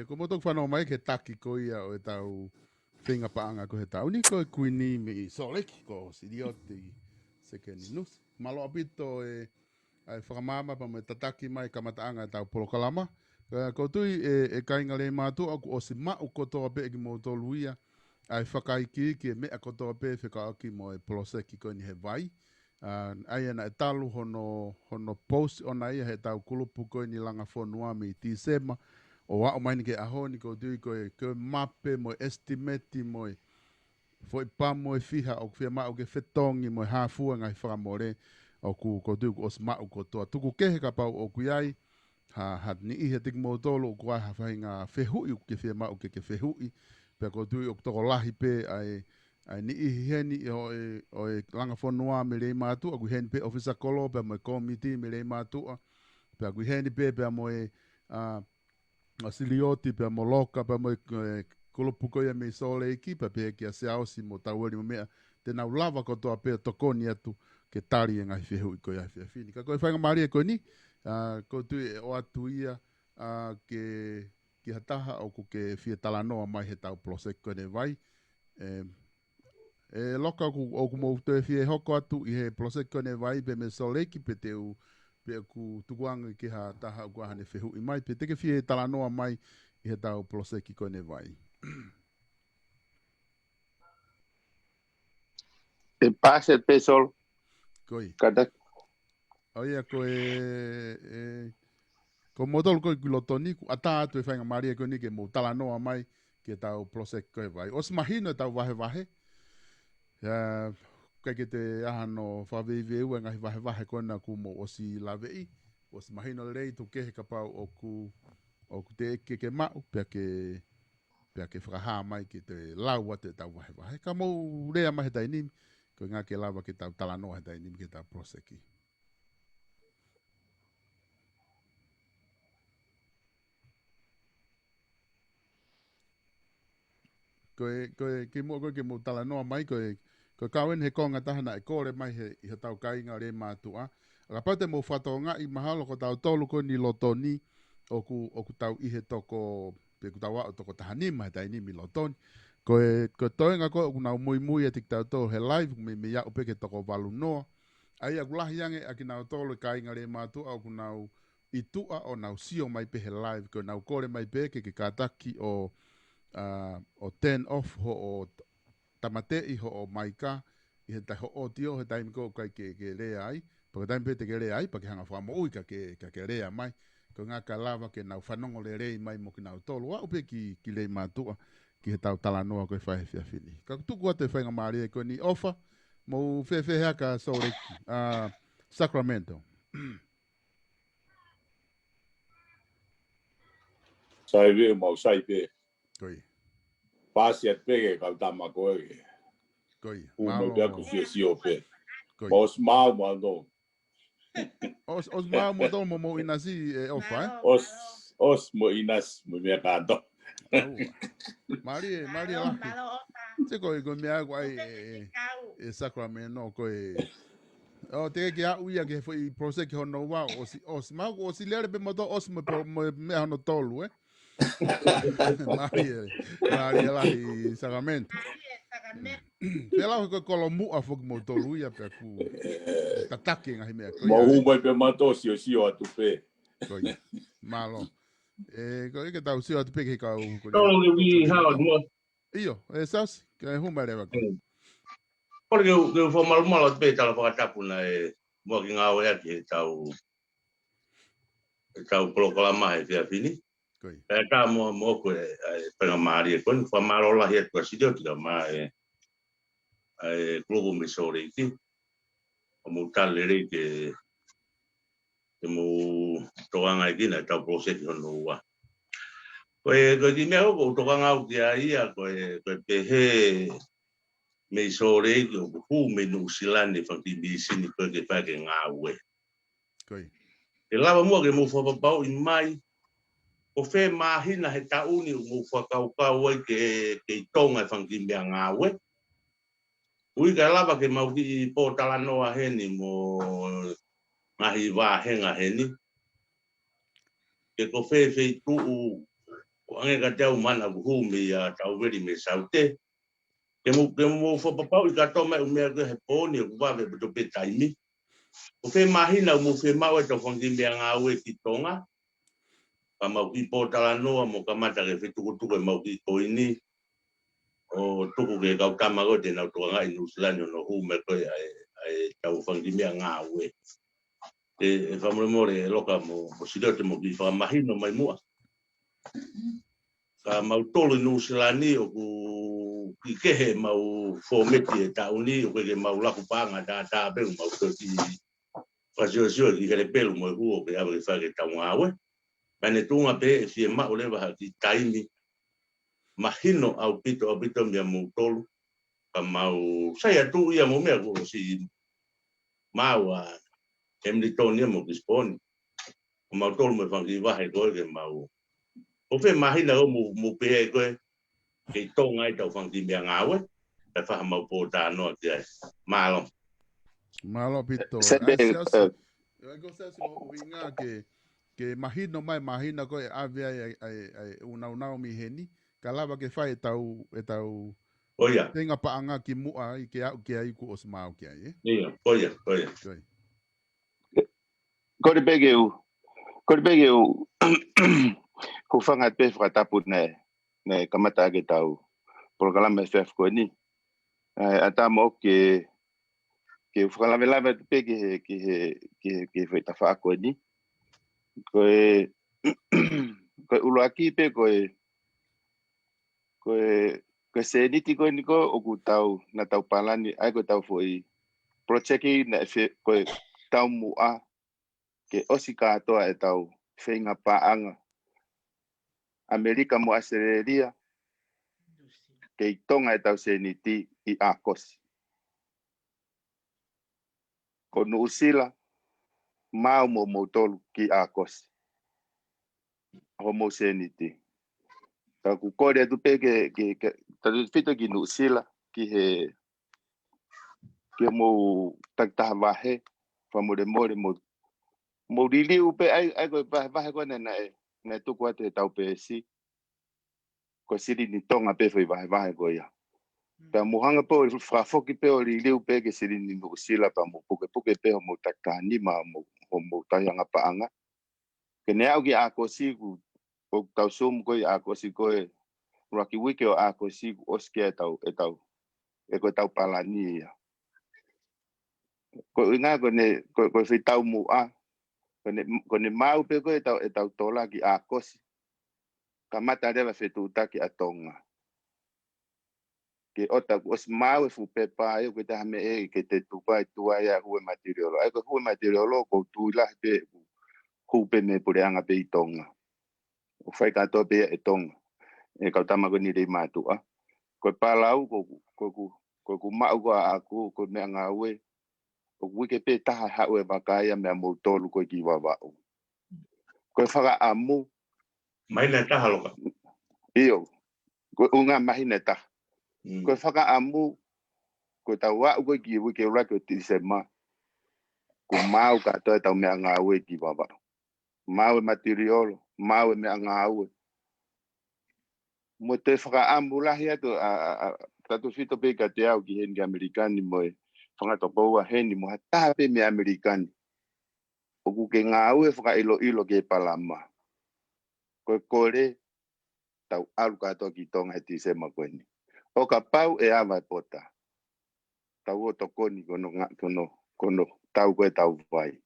Ko moto whanau mai ke taki ko ia o e tau whinga paanga ko he tau ni ko e kuini me soleki ko sirioti sekeni nusi. Malobito e whakamama pa me tataki mai kamataanga e tau polokalama. Ko tui e kainga le mātu aku o si mau kotoa pe ki mo tolu ia ai whakaiki ki e mea kotoa pe whikaaki mo e poloseki ko ni he vai. Ai ana e talu hono post ona ia he tau kulupu koe ni langa whanua me i tisema o wao maini ke ahoni ko tui koe mape mo estimate mo e foi pa mo e fiha o fia ma o ke fetongi mo e hafua ngai whakamore o ko tui ko osma o ko toa tuku kehe ka pau o kuiai ha ni i he tik mo tolo o kuai ha whainga whehui ke fia ma o ke whehui pe ko tui o toko lahi pe ai ni i heni o e langa whanua me rei mātua, aku heni pe ofisa kolo, pe mo e komiti me rei mātua, pe aku heni pe mo e silioti, pe mo loka, pe mo e kolopukoia me sole iki, pe ki a seaosi mo taueri mo mea, te nau lava kotoa pe tokoni atu, ke tari e ngai whehu i koe ai whiawhini. Ka koe whainga maari e koe ni, ko tu e o atu ia ki hataha o ko ke whia talanoa mai he tau plosek koe ne vai, e loka o ku mo te fie hoko atu i he proseko ne vai pe me soleki pe te u pe ku tukuanga ki ha taha ku hane whehu i mai pe te ke fie talanoa mai i he tau proseki ko ne vai. Te pase pe sol. Koi. Kata. Oia ko ko modol ko lotoni ku ata atu e whainga maria ko ni ke mo talanoa mai ki tau proseko e vai. Os mahino tau vahe. Kai ke te ahano whaweiweu e ngahi wahe kona ku mo osi lawei. o se mahino le rei tu ke ka pau o ku te ke mau pe ke whakaha mai ki te laua te tau wahe wahe. Ka mou rea mai he tainimi, ko ngā ke lawa ki tau talanoa he tainimi ki tau proseki. Ke mo talanoa mai, ko kawen he konga tahana e kore mai he tau kainga re mātua. Ka pate mo whatonga i mahalo ko tau tolu ko ni lotoni o ku tau ihe toko pe ku tau wao toko tahanima he tainimi lotoni. Ko toenga ko nau mui e tik tau tō he live me ia upe ke toko walu noa. Ai aku lahi ange aki nau tōlu ka inga re mātua au ku nau i tua o nau sio mai pe he live ko nau kore mai pe ke kātaki o 10 off ho o tamatei ho o maika i he tai ho o tio he taimi ko kai ke rea ai. Paka taimi pe te ke rea ai pa ke hanga whamo ui ka ke rea mai. Ko ngā ka lava ke nau whanongo le rei mai mo ki nau tōlu a upe ki rei mātua. Ki he tau talanoa koe whae whia whini. Ka tuku ate whainga maari e koe ni ofa, mo whewhea ka Soureki, Sacramento. Sai ve mau sai pe. Koi. Pasi at pe ke kau tama koe ke. Koi. Ume pe aku fia si o pe. Koi. Os mau mo ando. Os mau mo tō mo inasi e ofa, eh? Os mo inas mo mea kanto. Mari la. Te koe mea koe e Sacramento koe. O te ke a uia ke foi proseki hono wa os mau o si lere pe moto os mo me hono tolu, eh? Mari la i Sacramento. Pela ko kolomu a fok mo tolu ia pe ku tataki nga himea. Mo humai pe mato si atu pe. Koe. Malo. Koe ke tau sio atu pe ke kau. Tolo le wi hao mo. Iyo, sas, ke humai rewa ko. Por que fo mal pe tala pa tapu na e mo ki ngau e ki tau proclama e fia fini. Koe. E ka mo ko e pena mari e kon fa marola he ko si dio tika ma e globo misore ki. O mo tale re ke mo toanga ki na tau prosesi hono wa. Ko di me o toanga o ki ai ko pe he me sore ki o ku me no silani fa ki bi sini ko ke pa ke ngawe. Koi. E lava mua ke mo fa pau i mai o fe mahina he tauni mo fa kau ai ke tonga fa ki me ngawe. Ui ka lava ke mau ki po talanoa heni mo ngahi wa henga heni. Ke ko fe tu o ange ka tau mana ku me ya tau veri me saute. Ke mo fa pau i ka toma me he poni ku va ve to pe taimi. O fe mahina mo fe mau e to fongi me ngawe ki tonga. Pa mau ki po talanoa mo ka mata ke fe tuku e mau ki koini. O tuku ke kau tamago te na tonga i Nusilani no me ko ai tau fongi me ngawe. E famole loka mo sidote mo ki fa mahino mai mua. Ka mau tolo i Nusilani o ku ki kehe mau fometi e tauni o ke mau laku panga ta be mau ki fasio ki kare pelu mo hu ke ave fa ke taungawe pane tunga pe si ma ole va ki taimi mahino au pito me mo tolo ka mau sai atu ia mo me ko si mau Hamiltonia mo dispone o mau tolo me fa ki va he ko ke mau o fe mahina o mo pe ko ke tonga i tau fa ki me ngawe e fa mau po ta no ke malo pito. Sebe, Eu gosto o vinga que imagina ko ave ai una mi heni kalava ke fai tau oia tenga pa anga ki mua i ke ai ku os mau ke ai. ia oia kore bege u ku fanga pe fra tapu ne kamata ke tau programa FF ko ni ata mo ke fra la vela pe ke foi ta fa ko ni ko ulo aki pe ko se niti ko ni ko o ku tau na tau palani ai ko tau foi project na fe ko tau mua ke osi katoa e tau whenga paanga. Amerika mo Australia, ke i tonga e tau seniti i Akosi. Ko Nuusila, mau mo motolu ki Akosi. Homo seniti. Ta ku kore tu pe ke tatu fito ki Nuusila ki he ke mo takta wahe fa mo mo riliu pe ai ko wahe ko na tu ko te tau pe si ko siri ni tonga pe foi wahe ko ia. Pa mohanga po fra foki pe o riliu pe ke siri ni Nuusila pa mo puke pe mo takta ni ma mo tayanga paanga. Ke ne au ki Akosi ku o tau sum ko i Akosi ko e Rocky Wiki o Akosi ku oske e ko tau palani ia. Ko inga ko fi tau mu a ko ne mau pe ko e tau tola ki Akosi. Kamata rewa fetu utaki atonga. Ke ota ku os mau e fu pepa e ko te hame e ke te tupa e tua ia hue materiolo. Ai ko hue materiolo ko tuila pe hupe me pureanga pe i tonga. O fai katoa pe e tonga. E kau tamako ni rei matua. Ko palau ko ku mau ko aku ko me anga ue. O wike pe taha hau e wakaya mea moutolu ko ki wawau. Ko whaka amu. Mahina taha loka. Iyo. Ko unga mahina taha. Ko whaka amu. Ko tau wau ko ki wike rako tisema. Ko mau katoa tau mea anga ue ki wawau. Mau e materiolo. Mau e mea anga ue. Mo te whakaamu lahi atu tatu fito pe ka te au ki heni Amerikani mo e whangatopoua heni mo hataha pe me Amerikani. O ku ke ngā ue whakailo ke palama. Koe kore tau alu katoa ki tonga he tisema koeni. O ka pau e awa pota. Tau o tokoni kono tau koe tau vai.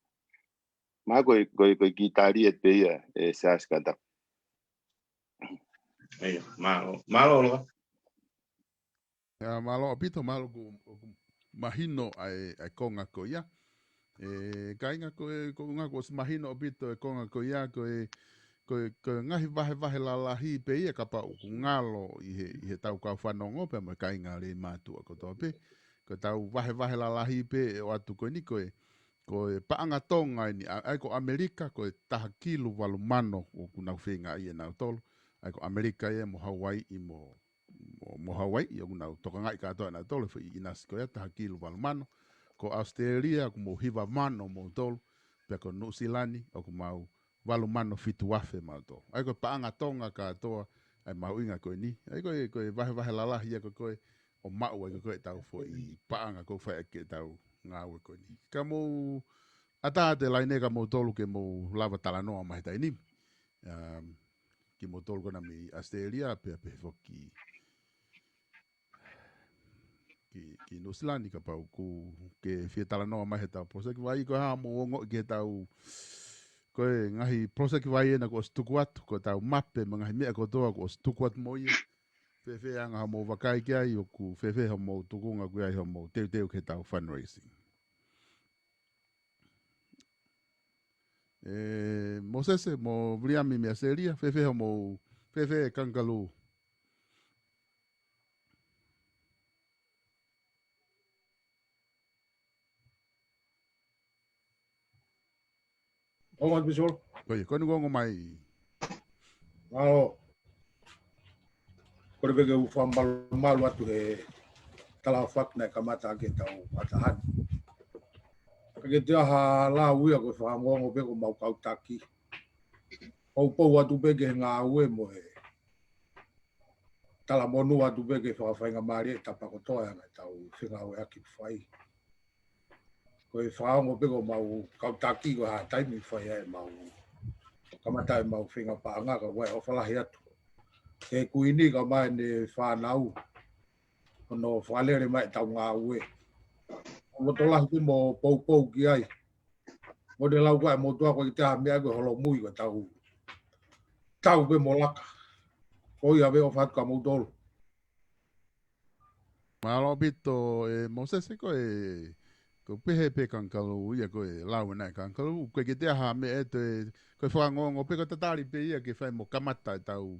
Maa koe kitari e te ia e saskata. Eia, malo loka. Malo apito malo ku mahino ai konga ko ia. Kainga ko nga ko mahino apito e konga ko ia ko ngahi vahe la lahi pe ia kapa ku ngalo i he tau ka whanongo pe ma kainga le matua ko tope. Ko tau vahe la lahi pe o atu ko ni ko paanga tonga ni ai ko Amerika ko taha kilu walu mano o kuna whenga ia na tolu. Ai ko Amerika ia mo Hawaii i mo Hawaii i kuna toka ngai katoa na tolu fu i nasi ko ia taha kilu walu mano. Ko Australia ko mo hiva mano mo tolu. Pe ko New Zealand o ko mau walu mano fitu wafe mau tolu. Ai ko paanga tonga katoa ai mau inga ko ni. Ai ko vahe lalahi ia ko o mau ai ko tau fo i paanga ko fai ake tau ngāwe ko ni. Ka mo ata te laine ka mo tolu ke mo lava talanoa mai tai ni. Ki mo tolu kona mi Australia pe foki ki New Zealand ka pau ku ke fie talanoa mai tau prosek vai ko ha mo ngo ke tau ko ngahi prosek vai na ko stuku atu ko tau mappe ngahi me ko toa ko stuku atu mo ia. Fefe anga mo wakai ki ai o ku fefe ho mo tukunga ku ai ho mo teu ke tau fundraising. Mosese mo vriami me seria fefe ho mo fefe kangalu. Onga bisol. Kono gongo mai. Ao. Kore bege u malu atu he tala fak na kamata ke tau atahan. Ke te aha la uia ko whangongo beko mau kautaki. Pou atu bege ngā ue mo he. Tala monu atu bege whawhainga maari e tapakotoa ngai tau whinga ue aki whai. Ko e whangongo beko mau kautaki ko ha taimi whai e mau kamata e mau whinga paanga ka wai o whalahi atu. Ke kuini ka mai ne whanau. Kono whalere mai tau ngā ue. Mo tola ki mo pou ki ai. Mo de lau kai mo tua ko te ha mea ko holo mui ko tau be mo laka. Ko ia be o fat ka mo tolu. Malo bito Mosese ko Ko pehe pe kankalu ia ko e lau nai kankalu. Ko ke te aha me e te ko whangongo pe ko tatari pe ia ke whai mo kamata e tau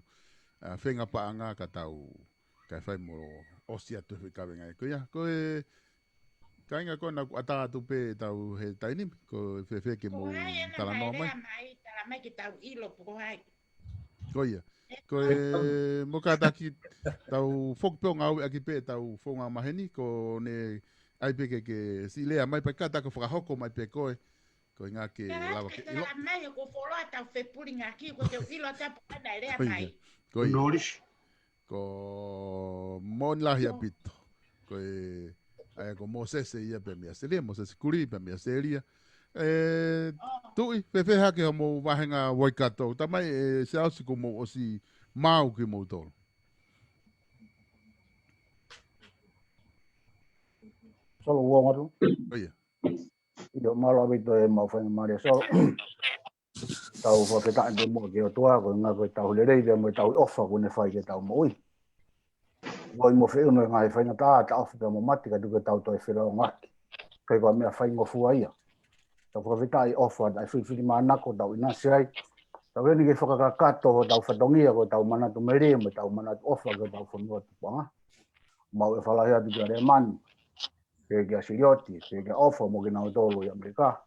whenga paanga ka tau ka whai mo osia tu whikawe ngai. Ko ia ko e ka inga kona ata tu pe tau he taini ko whewhe ke mo tala noa mai. Tala mai ki tau ilo po hai. Ko ia. Ko e mo ka taki tau whokpeo ngau aki pe tau whonga maheni ko ne ai pe ke si lea mai pa kata ko whakahoko mai pe koe ko inga ke lawa ke ilo. Tala mai ko wholoa tau whepuri ngaki ko te ilo tapu kana lea mai. Ko ia. Ko mon lahi apito. Ko e ai ko Moses ia pe mia selia Moses kuri pe mia selia. Tui pepe hake ho mo wahenga waikato. Tamai e se ausi ko mo osi mau ki mo tolo. Solo uongo tu. Oh ia. Ido malo abito e mau whainga maria solo. Tau whaketa ande mo ke o toa ko ngā koe tau lerei vea mo tau ofa ko ne whai ke tau mo ui. Ngoi mo whi uno ngai whainga tā ta ofa ke mo mati ka tuke tau toi whira o ngaki. Kei koa mea whaingo fua ia. Tau whaketa i ofa ai whiwhiri mānako tau inasi ai. Tau reni ke whakakato ho tau whatongia ko tau manatu meri mo tau manatu ofa ko tau whanua tupanga. Mau e whalahi atu kia rea mani. Ke kia sirioti, ke kia ofa mo kina o tolo i Amerika.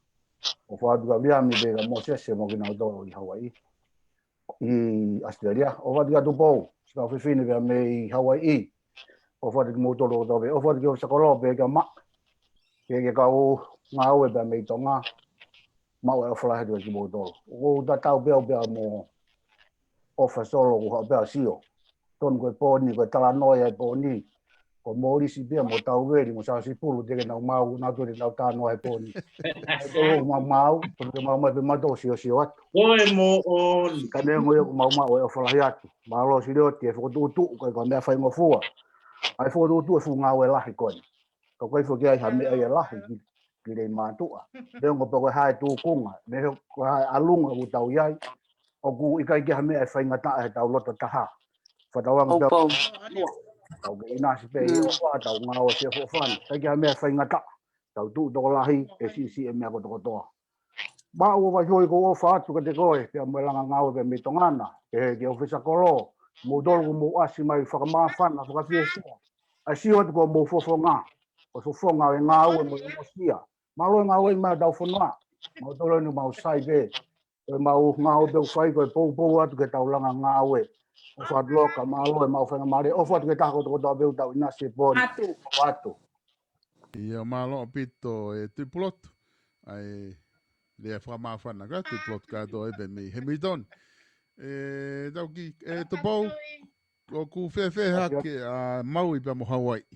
O whaatu ka viami pe ka Mosese mo kina o tolo i Hawaii. I Australia. O whaatu ka tupou. Sika whiwhine pia me i Hawaii. O whaatu ki mo tolo o tobe. O whaatu ki o sakolo pe ka ma. Ke kia ka o ngā ue pia me i tonga. Mau e o whalahi atu ki mo tolo. O ta tau pia mo ofa solo ko pia sio. Tonu koe pōni, koe tala noia e pōni. Ko morisi pia mo tau veri mo sa si pulu teke nau mau na tu nau ta no ai poni to mau porque mau mai pe mato si atu Koe mo on. ka ne ngo mau mau e fola hiatu malo si ro te fo tu ko me fa ngo fua ai fo tu fu nga we la ko ko ko fo ke ai ha me ai la ki le ma tu a de ngo po ko hai tu kunga me ko alunga u tau yai o ku i kai ke ha me ai fa nga ta e tau loto ta ha fa tau ang pe tau ke ina si pe o wa tau nga o se fo fan ta ke me fa nga ta tau tu do lahi e si e me ko to ba o va joi ko o fa tu ke te koe pe mo langa nga o pe me tongana ke ofisa kolo mo dol mo asi mai fa ma fan na fa fiesta a si o ko mo fo nga o fo nga e nga o mo sia ma lo nga o ma dau fo na mo dolo no mau sai be e mau nga o be fai ko po atu ke tau langa nga o o fa bloka ma lo e mau fa mare o fa ke ta ko to be tau ina se bon atu Ia malo pito e tu plot ai le fra ma fa na ga tu plot ka do e be mi hemidon dau ki to pau o ku fe ha ke a Maui pe mo Hawaii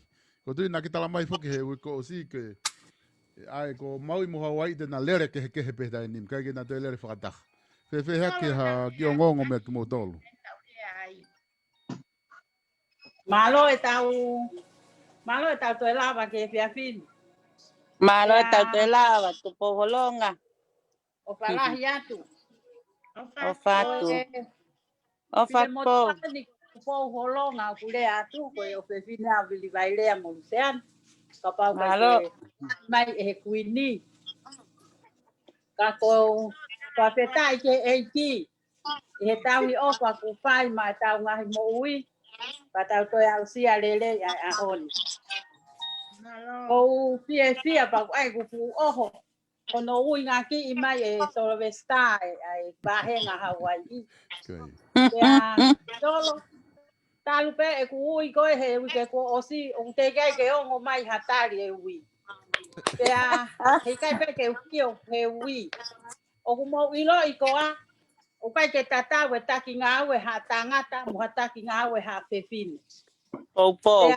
ko tu na ki tala mai fo ke he ko si ke ai ko Maui mo Hawaii de na lere ke he pe da nim ka ke na te lere fa ta fe ha ke ha ki o ngongo me mo tolo Malo e tau to lava ke fia fin. Malo e tau to lava tu poholonga. O falahi atu. O fatu. O fatu. Ni po holonga ku le atu ko o fe fina vili vai le mo sean. Ka pau ka mai e kuini. Ka ko pa feta ke eiti. E tau i ofa ku fai ma tau ngahi mo ui. Patau to au sia lele ya ahon. O fia pa ai ku oho. Ono ui ngaki i mai e Solvesta ai bahenga Hawaii. Ya solo talu pe e ku ui ko he ui ke ko osi o te ke o mai hatari e ui. Ya he kai pe ke kio he ui. O ku mo ilo i ko a o kai ke tata we taki nga we ha tangata mo hataki nga we ha pefin. Popo.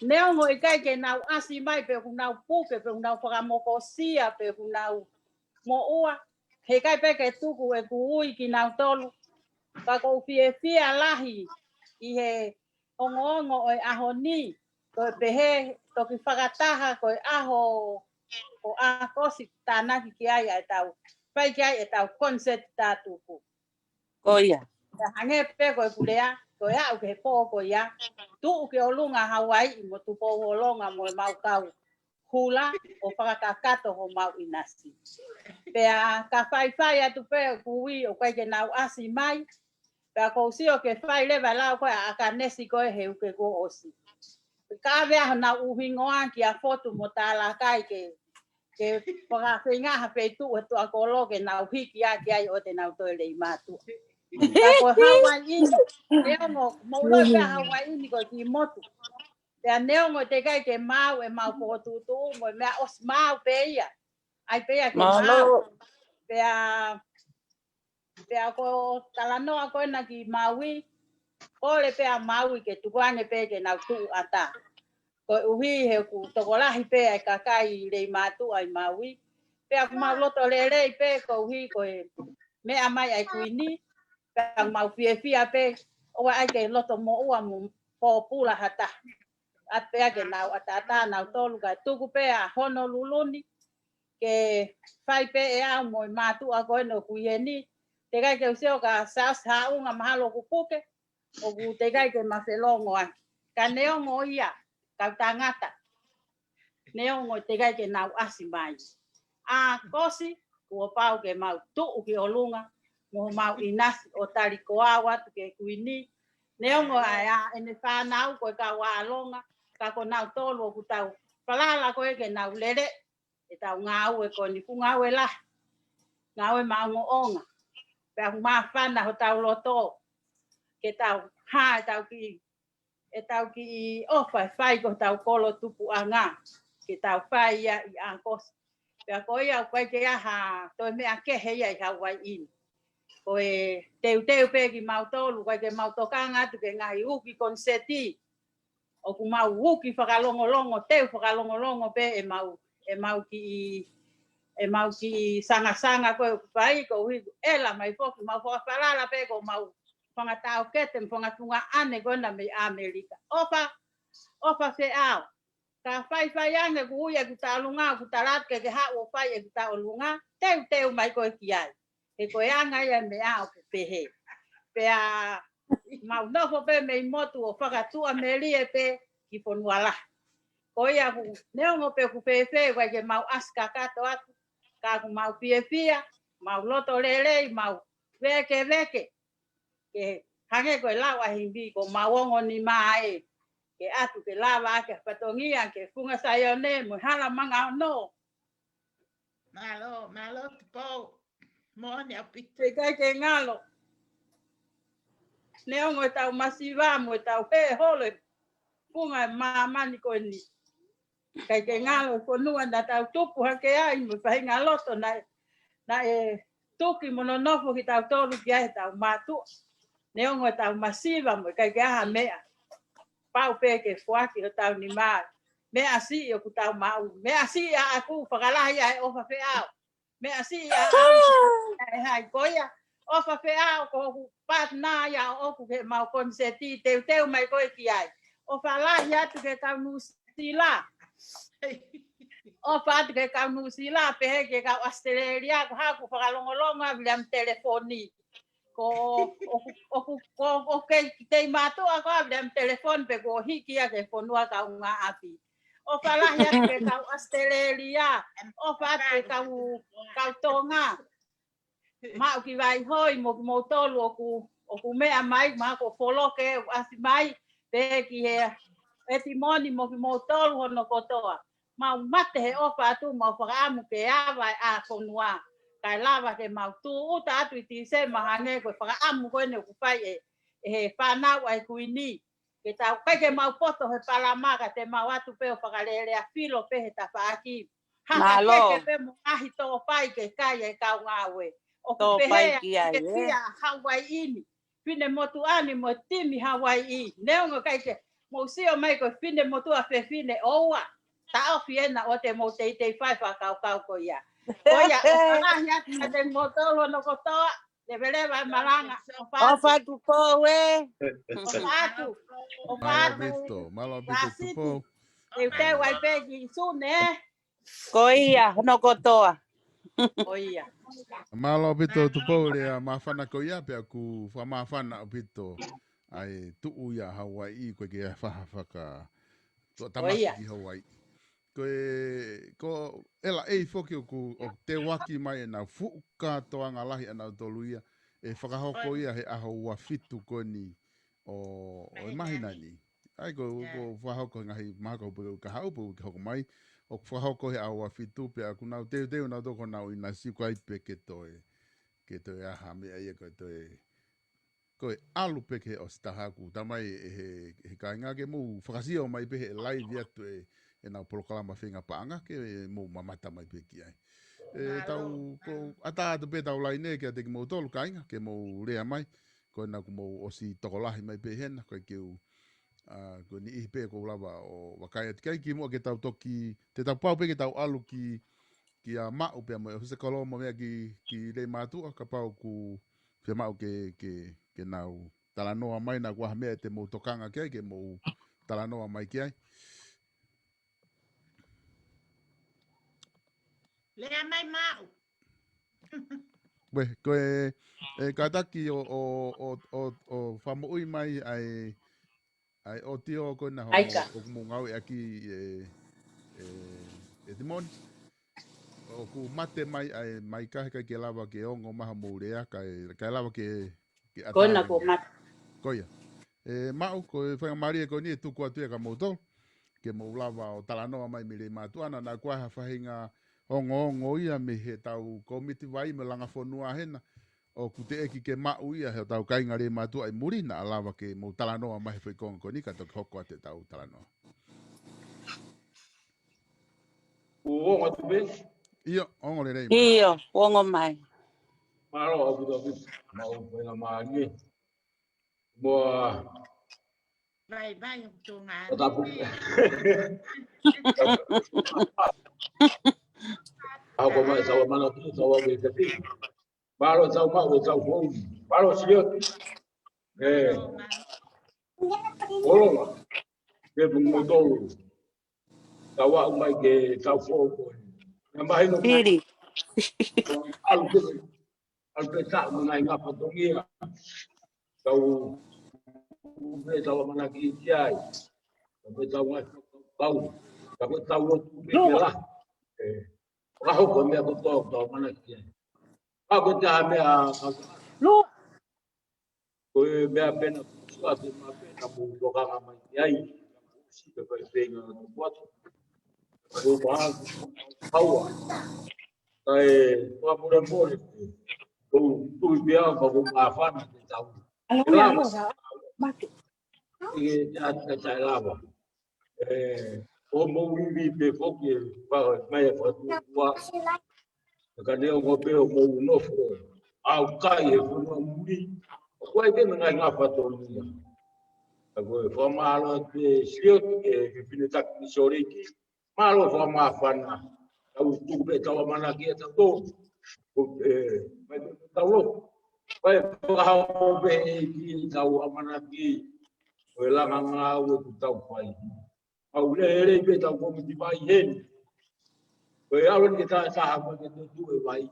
Neo mo i kai ke nau asi mai pe ku nau puke pe ku nau whakamokosia pe ku nau mo ua. He kai pe ke tuku e ku ui ki nau tolu. Ka ko fia lahi i he ongo o aho ni. Ko pehe toki whakataha ko aho o a kosi tānaki ki ai e tau. Pai ki ai e tau concept tātuku. Koia. Hange pe ko kulea ko ya o ke po ko ya tu ke olunga Hawaii mo tu po olonga mo mau kau kula o whakakakato ho mau inasi. Pea ka whai atu pea kui o kai ke nau asi mai. Pea kou si o ke whai lewa lau koe a ka nesi koe he uke ko osi. Ka vea na uhingoa ki a fotu mo tāla kai ke whakawhingaha pe tu e tu a kolo ke nau hiki a ki ai o te nau toi lei mātua. Ka koe Hawaii ini, neongo, mauloi pea Hawaii ini koe ki motu. Pea neongo te kai ke mau e mau potutu, mo mea os mau pe ia. Ai pe ia ke mau. Pea ko talanoa koe na ki maui, kole pea maui ke tukuane pe ke nau tuu ata. Ko uhi he ku tokolahi pe ai kakai lei matu ai maui. Pea ku mau loto lelei pe ko uhi ko mea mai ai kuini. Pea mau fia pe o ai ke loto mo ua mo popula hata. At pea ke nau atata nau tolu kai tuku pea Honoluluni. Ke fai pe e au mo matu a koe no kuieni. Te kai ke useo ka saas haunga mahalo kupuke. O ku te kai ke maselongo ai. Ka neongo ia. Kau tangata. Neongo te kai ke nau asi mai. A kosi, kua pau ke mau tuu ki olunga. Mo mau inasi o tari koa watu ke kuini. Neongo ai a ene whanau koe ka waalonga. Ka ko nau tolu o ku tau. Palala koe ke nau lere. E tau ngau e ko ni ku ngau e lah. Ngau e maungo onga. Pea ku maa whana ho tau loto. Ke tau ha e tau ki whai ko tau kolo tupu a ngā. Ke tau whai ia i angkos. Pea ko ia o koe ke aha toi mea kehe ia i Hawaii ini. Ko e teu pe ki mau tolu, koe ke mau tokanga atu ke ngai uki konseti. O ku mau uki whakalongolongo, teu whakalongolongo pe e mau ki sanga koe whai ko hui ela mai foki mau whakawhalala pe ko mau whangatau kete whangatunga ane kona me Amerika. Ofa se au. Ka whai ange ku hui e ku tālunga, ku tarat ke hao o whai e ku tālunga, teu mai koe ki ai. E koe anga ia me au ke pehe. Pea mau nofo pe me motu o whakatua me lie pe ki ponuala. Ko ia ku neongo pe ku pehe koe ke mau aska kato atu. Ka ku mau fia, mau loto lelei, mau veke. Ke hange koe lawa himbi ko mawongo ni mai ke atu ke lawa ke patongia ke funga sayone mo hala manga no malo po mo ne apite ke ngalo neo mo tau masiva mo tau pe hole funga mama ni ko ni ke ngalo ko nua na tau tupu hake ai mo fa ngaloto na e tuki mono nofo ki tau tolu ki ai tau matu neo mo tau masiva mo ke ha mea pau pe ke fuaki o tau ni mai me asi o ku tau mau me asi a aku whakalahi ai o fa au me asi a ai koia o fa au ko pat na ya o ku ke mau konseti teu mai koe ki ai o whalahi atu ke tau nusila o fa ke kau nusila pe ke kau Australia ko ha ku whakalongolonga bilam telefoni ko ke te mato ako abdam telefon pe ko hiki a ke fonua ka unga api o fala ya ke ka Australia o fa ke ka tonga ma ki vai hoi mo tolu o ku me mai ma ko folo ke asi mai pe ki e timoni mo tolu no kotoa ma mate he o fa tu mo fa amu ke ava a fonua kai lava ke mau tu uta atu ti se mahane ko fa amu ko ne ku fai e fa na ai kuini ke ta kai ke mau poto he palama ka te mau atu pe o fa lele a filo pe he ta fa aki ha ke pe mo ahi to fai ke kai e ka ngawe o ku pe he ke tia Hawaii ini fine motu ani mo timi Hawaii neongo kai ke mo sio mai ko fine motu a fe fine oa ta o fiena o te mo te fai fa ka ko ya Oya, ya te motor no kotoa, de beleva malanga. O fatu po we. O fatu. Malo bito tupo. Eu te wai pegi sune. Koia no kotoa. Oia. Malo bito tupo le mafana ko ia pe ku fa mafana bito ai tu ya Hawaii ko ke fa ka to tamaki Hawaii. ko ela ei foki o te waki mai e nau fuka toanga lahi e nau toluia e whakahoko ia he aho ua fitu koni o mahina ni. Ai ko whahoko ngahi mahako upe ka haupu ke hoko mai o whahoko he aho ua fitu pe aku nau teu nau toko nau ina siku ai pe ke toe aha me ai ko toe koe alu peke o stahaku tamai he kainga ke mu whakasio mai pe he live atu e nau polokalama whinga paanga ke mu mamata mai peki ai. Tau ko ata atu pe tau lai ne ke te ki mo tolu kainga ke mo rea mai ko na ku mo osi tokolahi mai pe hena ko ke ko ni ihi pe ko lava o wakai atu kai ki mo ke tau toki te tau pau pe ke tau alu ki a mau pe mo se kolomo mea ki le matu ka pau ku pe mau ke nau talanoa mai na kua mea te mo tokanga kia ke mo talanoa mai kia. Lea mai mau. We, koe kataki o whamuui mai ai o tio koe na ho o mungau e aki e timoni. O ku mate mai ai mai kahe kai ke lava ke ongo maha mourea kai lava ke atari. Koe na ko mate. Koia. Mau koe whanga maria koe ni e tuku atu e ka moutou. Ke mou lava o talanoa mai mire matuana na kua whahinga ongo ia me he tau komiti vai me langa whanua hena. O kute eki ke mau ia he tau kainga re matua ai muri na alava ke mou talanoa mai whai konga koni ka toki hoko ate tau talanoa. Uongo tu be? Iyo, ongo le rei. Iyo, uongo mai. Maro abu da bis. Mau whainga maari. Mua... Vai, tu ngā. Tapu. Ako mai sawa mana tu sawa we kati. Maro sawa ma we sawa fo. Maro sio. Olo. Ke moto. Tawa mai ke sawa fo. Na mai no. Piri. Al sa mga nga patongia. Tau me tawa mana ki tiai. Tau tawa tau. Tau tawa tu me la. Raho ko me ko to mana ki. Ako ta me a Lu. ko me a pena sua te ma pena mo ko ga mai ai. Si pe pe penga no boto. Ko ba hawa. Ai ko mo mo tu bia ko ma fana te tau. Mate. Ya ta lava. O mo vi pe foki pa mai fa tua. Ka ne o pe o mo no fo. Au kai e fo no muri. Ko ai te nga nga fa to ni. Ko fo ma lo te sio e fine tak ni soreki. Ma lo fo ma fana. Au tu pe ta mana ki ta to. Mai ta lo. Pai ko be ki ta mana ki. O la nga o tu ta pai. Au le pe ta ko mi vai hen. Ko ya lo ni ta sa ko ke tu e vai.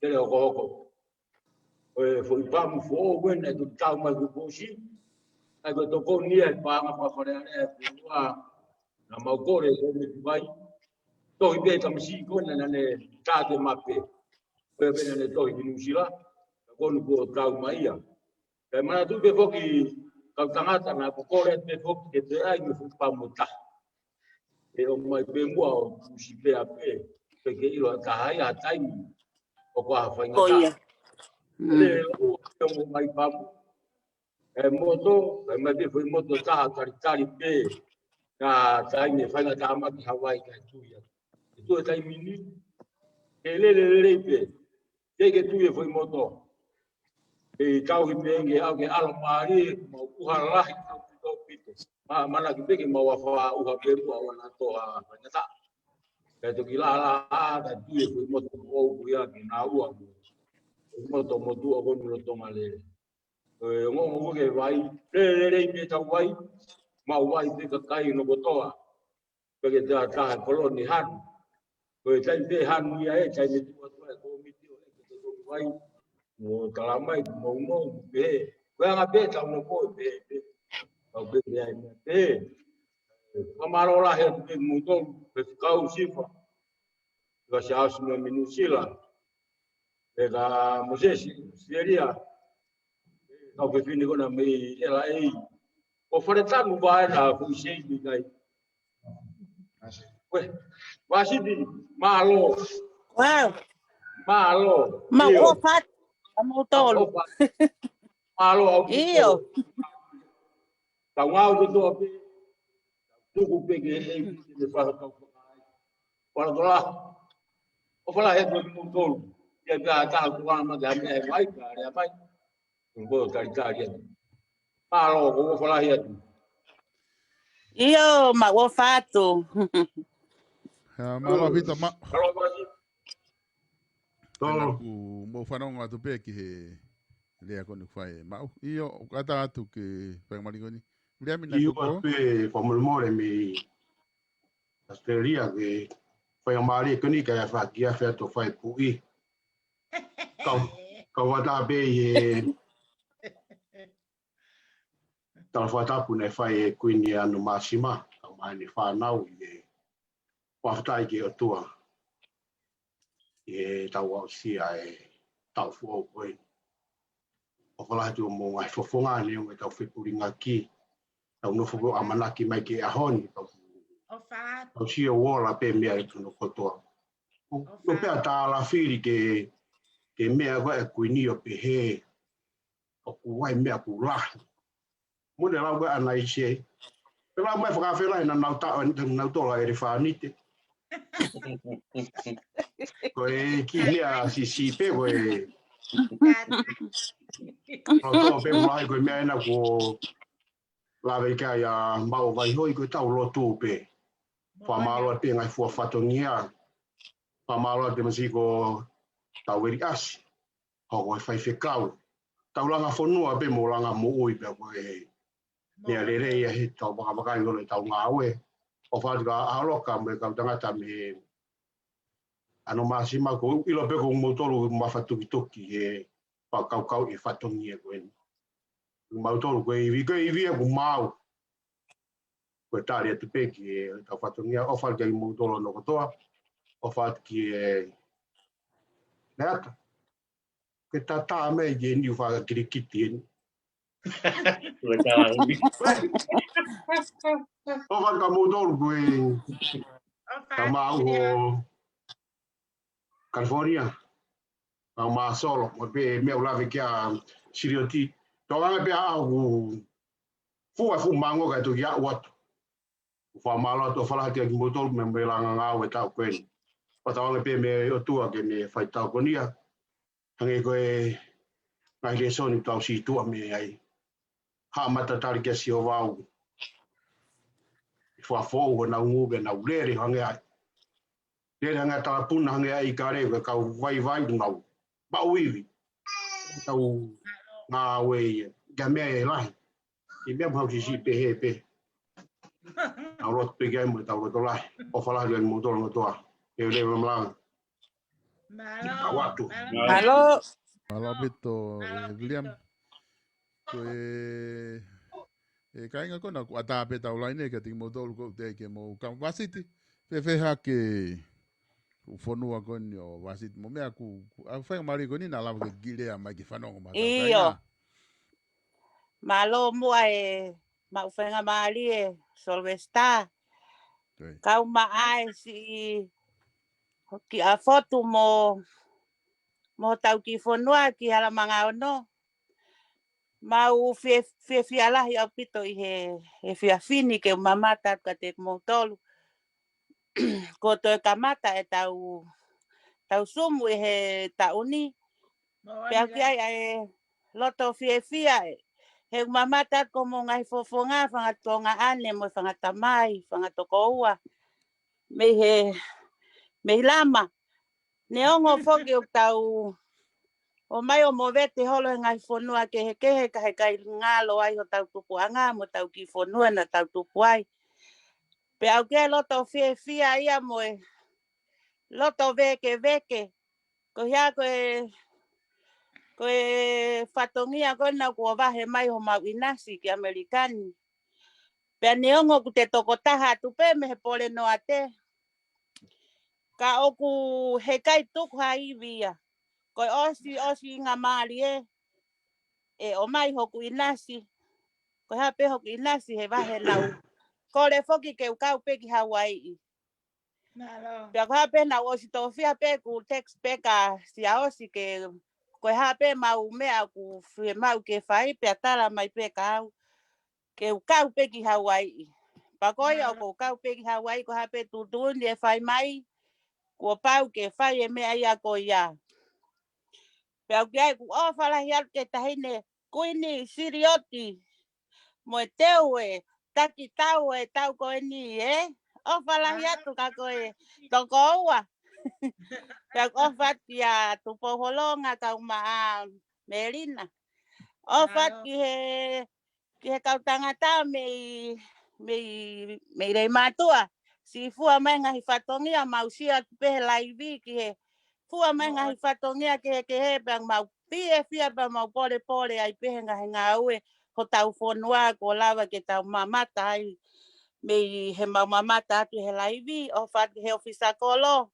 Te le ko. Foi pa mu fo wen e tu ta ma ku si. Ai ko to ko ni e pa ma pa fore e wa na ma ko re ko mi vai. To i be ta mi si ko na ne ta de ma pe. Ko be ne to i ni sila. Ko nu ko ta ma ia. Pe ma tu be fo ki ka tangata na ko re pe fo ke te ai fu pa mu ta. E o mai pe mua o si pe a pe. Pe ke ilo ta hai a tai. O kwa whainga ta. Le o mo mai pa mu. E moto, e mai pe foi moto ta tari pe. Na tai me whainga ta ama ki Hawaii ka tuia. E tu e tai mini. E le pe. Te ke tuia foi moto. E tau ki penge au ke ala maari. Ma uha lahi tau pito. Mana ki peke ma wafa uha peru a wana toa whainga ta. E toki la ka tuia foi moto o kuia ki na ua. Moto motu o konu lo tonga le. Ngo ke vai. Le pe tau vai. Ma vai pe ka kai no botoa. Peke ta koloni han. Ko tai pe han ia e tai me tua tua ko mi tio e ke ko vai. Mo talamai mo mo pe. Ko nga pe tau no ko pe. Au pe ai pe. Amarola he te muto pe kau sifa. Ka sias me minusila. E ka Moses Syria. Ka pe fini kona me ela ei. O fare tanu vai na ku sei di kai. We, wasidi malo, Wow. malo. Mau Io, ofat. Mau tolo. malo au Iyo. tawau de do pe. Tuku pe ke ei de fa ka. Para dola. O fala he do mundo. Ya ga ta ku ma ga me vai ka ya vai. Ngo ka ka ya. Malo ko fala he. Iyo, mau ofatu. Malo pita ma. Kalau masih Ana ku mo whanonga tu pe ki he lea konu whae mau. Iyo, kata atu ke whaingamarikoni. Lea mina Iu koko. pe whamulmore me Australia ke whaingamari kuni ka whakia whea to whai pui. Ka wata pe e tala whatapu nei whai e kuini anu Masima. Ka mai ni whanau i e whaftai ke o tua. E tau au sia e tau fuau koe. O whalatu mo ngai whafonga ni o tau whipuringa ki. Tau no whuko amanaki mai ke ahoni. Tau sia wola pe mea e tuno kotoa. O pea tā la whiri ke mea koe e kuini o pe he. O kuwai mea ku lahi. Mune lau koe anai se. Pe lau mai whakawhela ina nau tola e re whanite. Koe ki mea si pe koe. Nau toa pe ulai koe mea ina ko lawe kia ia mau vai hoi koe tau lotu pe. Whamaloa pe ngai fua whatongia. Whamaloa te masiko tau eri asi. Hoko e whai whekau. Tau langa whanua pe mo langa mo ui pe koe. Nea rere ia he tau whakawakai ngole tau ngā ue. O whātika ahaloka me kau tangata me ano Masima ko ilo pe ko motoru mawhatuki toki he kau e whatongia koe. Motoru koe iwi e ko mau. Koe tāre atu pe ki e tau whatongia. O whātika i motoru no kotoa. O whātiki e neata. Ke tā mei ke ni whakakirikiti e ni. O whaka motoru koe ka mau ho California. Ka maa solo. Mo pe mea ulawe kia sirioti. Tōanga pe au fua mango ka tu ya watu. Fa malo to fala te ki motor me me langa nga we ta kwen. Pa ta pe me o tua ke me fai ta konia. Hange ko e ngai le soni tau si tua me ai. Ha mata tari ke si o wau. Fa fo na ngu na urere hange ai. Le hanga ta puna hange ai kare ka vai na ba wiwi. Tau nga we ga me lai. I me mau si pe he pe. Au lot pe game mo tau to lai. O fala le motor no toa. E le mlang. Awatu. Halo. Halo pito William. Koe e kainga kona ku ata pe tau laine ke ting motor ko te ke mo kam wasiti. Fe ha ke u fonua koni o wasiti mo mea ku a fa mari koni na lava ke gile a mai ke fanongo ma. Iyo. Malo mua e mau whenga maari e Solvesta. Kau maai si ki a fotu mo tau ki whanua ki halamanga ono. Mau whiawhialahi au pito i he whiawhini ke mamata ka te motolu. Ko to e kamata e tau sumu e he tauni. Pea ki ai e loto whiawhia e. He mamata ko mo ngai fofonga whangatonga ane mo whangatamai, whangatoko me lama. Ne ongo whoki o tau o mai o mo vete holo ngai whanua ke he kai ngalo ai o tau tupuanga mo tau ki whanua na tau tupuai. Pe au ke loto whiawhia ia mo e loto veke. Ko hea koe whatongia kona kua wahe mai ho mau inasi ki Amerikani. Pe Pea neongo ku te toko taha tu pe me he pole no ate. Ka oku he kai tuku haivia. Koi osi ngā maari e o mai hoku inasi. Koi hape hoku inasi he wahe nau. Kore foki ke ukau peki Hawaii. Pea ko hape nau osi tofia pe ku text peka si a osi ke koi hape mau mea ku fue mau ke whai pea tara mai peka au. Ke ukau peki Hawaii. Pakoia o ko ukau peki Hawaii ko hape tutuni e whai mai. Kua pau ke whai e mea ia ko ia. Pea kia ku o whalahi atu ke tahine kuini sirioti. Mo e teu e taki tau e tau koe ni o whalahi atu ka koe toko ua. Pea o whati a tupo holonga kau maa Melina. O whati ki he kau tangata mei rei mātua. Si fua mai ngahi whatongia mausia pehe laivi ki he fua mai ngahi whatongia ke he peang mau pie fia pa mau pore ai pehe ngahi ngā ue ho tau whonua ko lawa ke tau mamata ai mei he mau mamata atu he laivi o whati he ofisa kolo.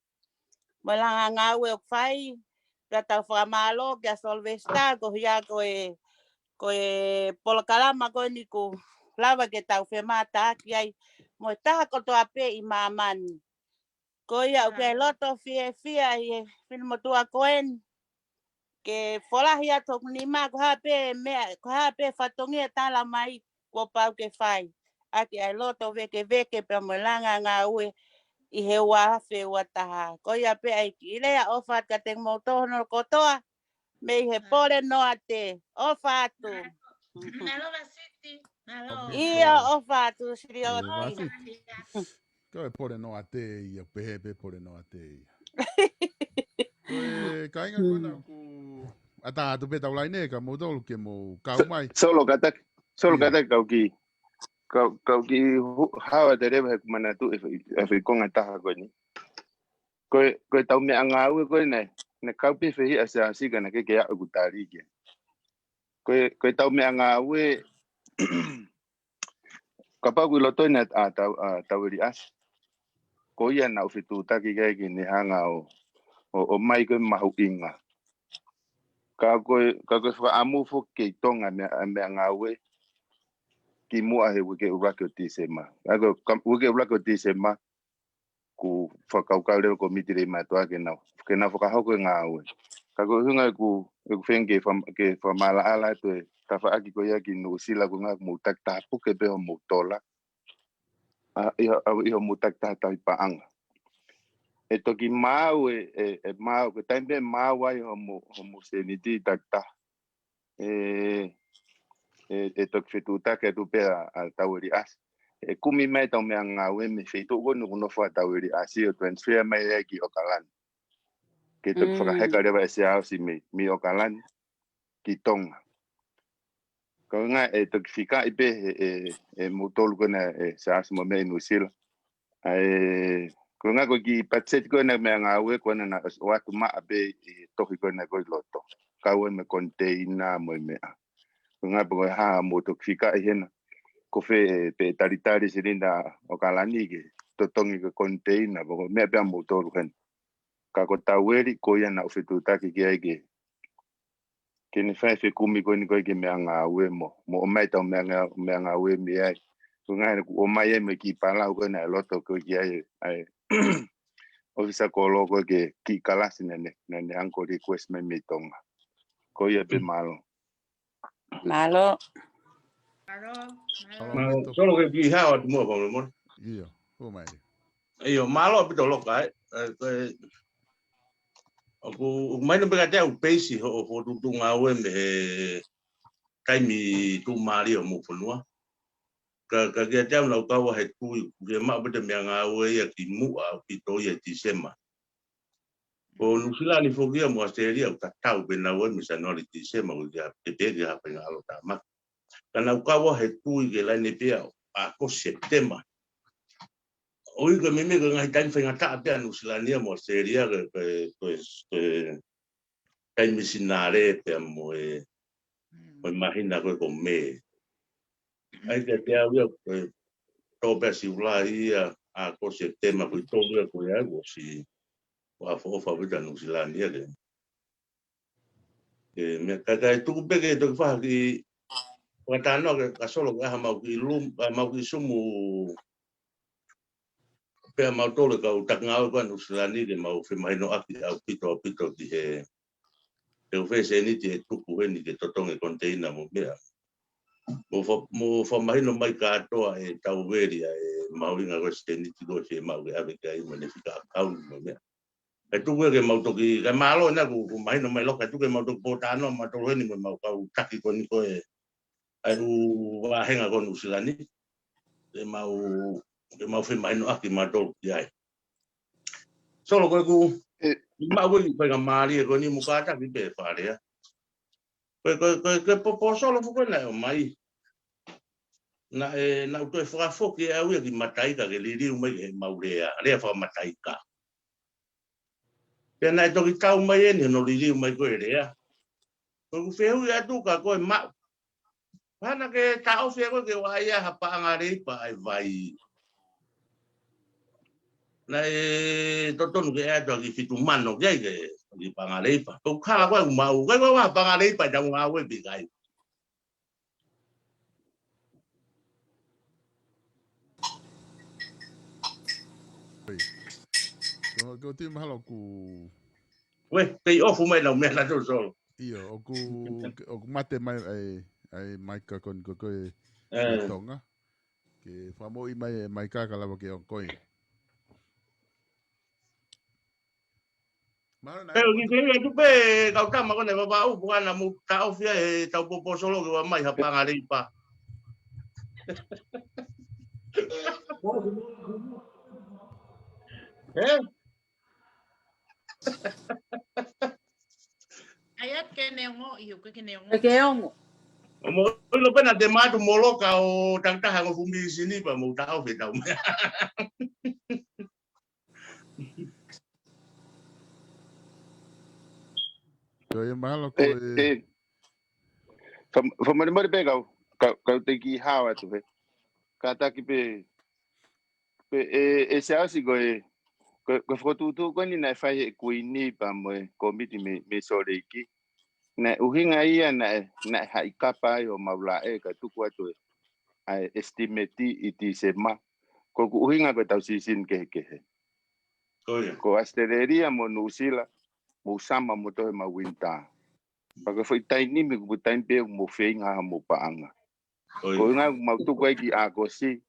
Mo langa ngā ue o whai pia tau whakamalo kia Solvesta ko hia koe polokalama koe ni ku lawa ke tau whemata aki ai mo taha koto ape i mamani. Ko ia o ke loto fie i whinumotua koen. Ke wholahi atok ni mā ko hape whatongia tala mai ko pau ke whai. Aki ai loto veke pe mo langa ngā ue i he wahawhi ua taha. Ko ia pe ai ki ilea o what ka te motohono kotoa. Me he pole noa te o whātu. Naloa City. Ia o whātu siri o ti. Ko e pole no ate ia pehe pe pole no ate ia. Ko e kainga kona ku ata atu pe tau laine ka mo tolu ke mo kau mai. Solo kata kau ki hawa te rewa he kumana tu e whikonga taha koe ni. Koe tau mea ngā ue koe nei. Ne kau pe whihi a sea sika na ke a uku tāri ke. Koe tau mea ngā ue kapa kui loto ina tau eri as. Ko ia na uwhitu taki kai ki ni hanga o mai koe mahu inga. Ka koe whaamu fo ke tonga mea ngā ue. Ki mua he wike urake o tisema. Ako wike urake o tisema ku whakaukau reo ko mitire matua ke na whakahoko ngā ue. Ka koe hunga ku whenge ke whamala ala to e tawha aki ko ia ki nusila ku ngā mu tak tapu ke peho mu tola. Iho mu tak tapu paanga. E toki mau mau ke taimpe mau ai ho mu seniti tak ta. E toki whituta ke tu pea a taueri as. E kumi mai tau mea ngā ue me whitu konu kuno wha taueri asi o transfer mai ea ki Okalani. Ke toki whakaheka rewa e se ausi mi Okalani ki Tonga. Kau ngā e toki whika i pe e mutolu kona e se ausi mo mea Nusila. Ko ngā koe ki patseti kona mea ngā ue kona na watu maa pe i toki kona koi loto. Kau e me konteina mo i mea. Ngā pako haa mo to whika i hena. Ko whe pe taritari sirinda o Kalani ke totongi ke konteina. Pako mea pia mo toru hena. Ka ko taueri ko ia na uwhitu taki ki aike. Ke ni whai kumi ko ni koe ke mea ngā ue mo. Mo o mai tau mea ngā ue mi ai. Ko ngā hena o mai e me ki palau koe na loto koe ki ai. Ofisa kolo koe ke ki kalasi nene anko request me me Tonga. Ko ia pe malo. Malo. Solo ke ki hawa tu mua pamle mon. Ia, o mai. Iyo, malo pito loka Aku mai no pega te au peisi ho tu ngā ue me he kaimi tu mari o mo fonua. Ka kia te au nau kawa he tui, ke maa pita mea ngā ue ia ki mua ki toi e tisema. O Nusila ni fokia mo Australia o tatau pe na ue me sanori tisema o kia te pege hapa ngā alo tamaki. Ka nau kawa he tui ke laine pia a ko September. Oi ka meme ka ngai tan whainga taa pia Nusila mo Australia ke kai misinare pia mo mahina koe ko me. Ai te te au ia tō pēr si ula ia a ko se tema ko tō lua ko ia ko si wa fofa wita New Zealand ia ke. Me kai tuku peke toki wha ki wakatano ke kasolo ka mau ki mau ki sumu pea mau tole ka utakngau ka New Zealand ke mau whemaino aki au pito ki he whese ni te tuku he ni ke totonge container mo mea. Mo whamahino mai ka atoa e tau veri e mauringa ko se ni tiko se mau ke ave ka ima ne whika account mo mea. E tuku ke mau toki, ke malo na ku mahino mai loka, tuku ke mau toki potano, mau tolo heni mo mau kau taki ko ni ko e ai u wahenga ko New Zealand ni. Ke mau whemaino aki mau tolo ki ai. Solo koe ku, mau koe ki whainga maari e ko ni mukata ki pe wharea. Koe popo solo fuko na o mai. Na utoe whakafoki e au ia ki mataika ke liriu mai e maurea, rea whamataika. Pena e toki tau mai eni no liriu mai koe rea. Koe ku whehu ia tuka koe mau. Hana ke tau whea koe ke waia hapa angareipa ai vai. Na e totonu ke ea toa ki fitu mano kia ke pangareipa. Koe kala koe mau, koe koe waa pangareipa i tamu awe pikai. Ko ti mahalo ku we pei ofu mai na mena to solo. Iyo oku mate mai ai mai ka kon ko tonga. Ke famo i mai ka kala ke o koi. Pero ki te tu pe kau tama ko ne baba u buana mu ta ofia e tau popo solo ke wa mai hapa ngareipa. Ayat ke neongo iyo ke neongo. Ke ongo. Mo lo pena te matu moloka o tangta hango fumi sini pa mo ta ofi tau. Yo malo ko Famari pe kau te ki hawa tu he. Kata ki pe se asi ko fotutu ko ni na fai ku ni pa mo komiti me sore ki. Na uhinga ia na haikapa yo maula ka tuku atu ai estimate iti sema ko uhinga ko tau sisin ke he. Ko astereria mo nusila mo sama mo to ma winta. Pag foi tai ni mi ku tai pe mo feinga mo paanga. Ko nga mo tu ko ki agosi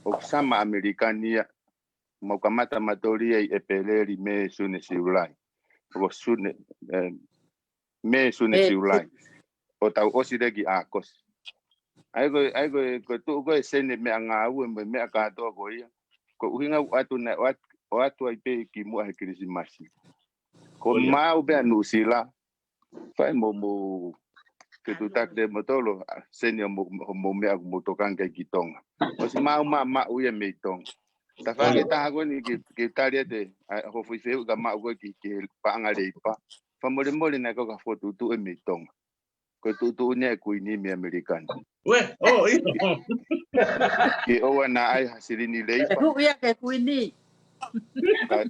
o sama amerikania mo kamata matoria e peleri me sune siulai. Ko sune me sune siulai. O tau osire ki agos. Ai ko tu ko sene me anga u me ka to ko ia. Ko uhinga atu na o atu ai pe ki mo ai krisimasi. Ko mau be nusila. Fai mo ke tu tak de motolo senior mo me mo tokan ke kitong. O si mau ma u ye me tong. Ta fa ke ta go ni ke taria de ho fui feu ga ma go ki pa ngale pa. Fa mo na ko ka foto tu e me tong. Ko tu ne ku ni me american. We, Ke o na ai hasirini leipa. Tu ia ke kuini. Ka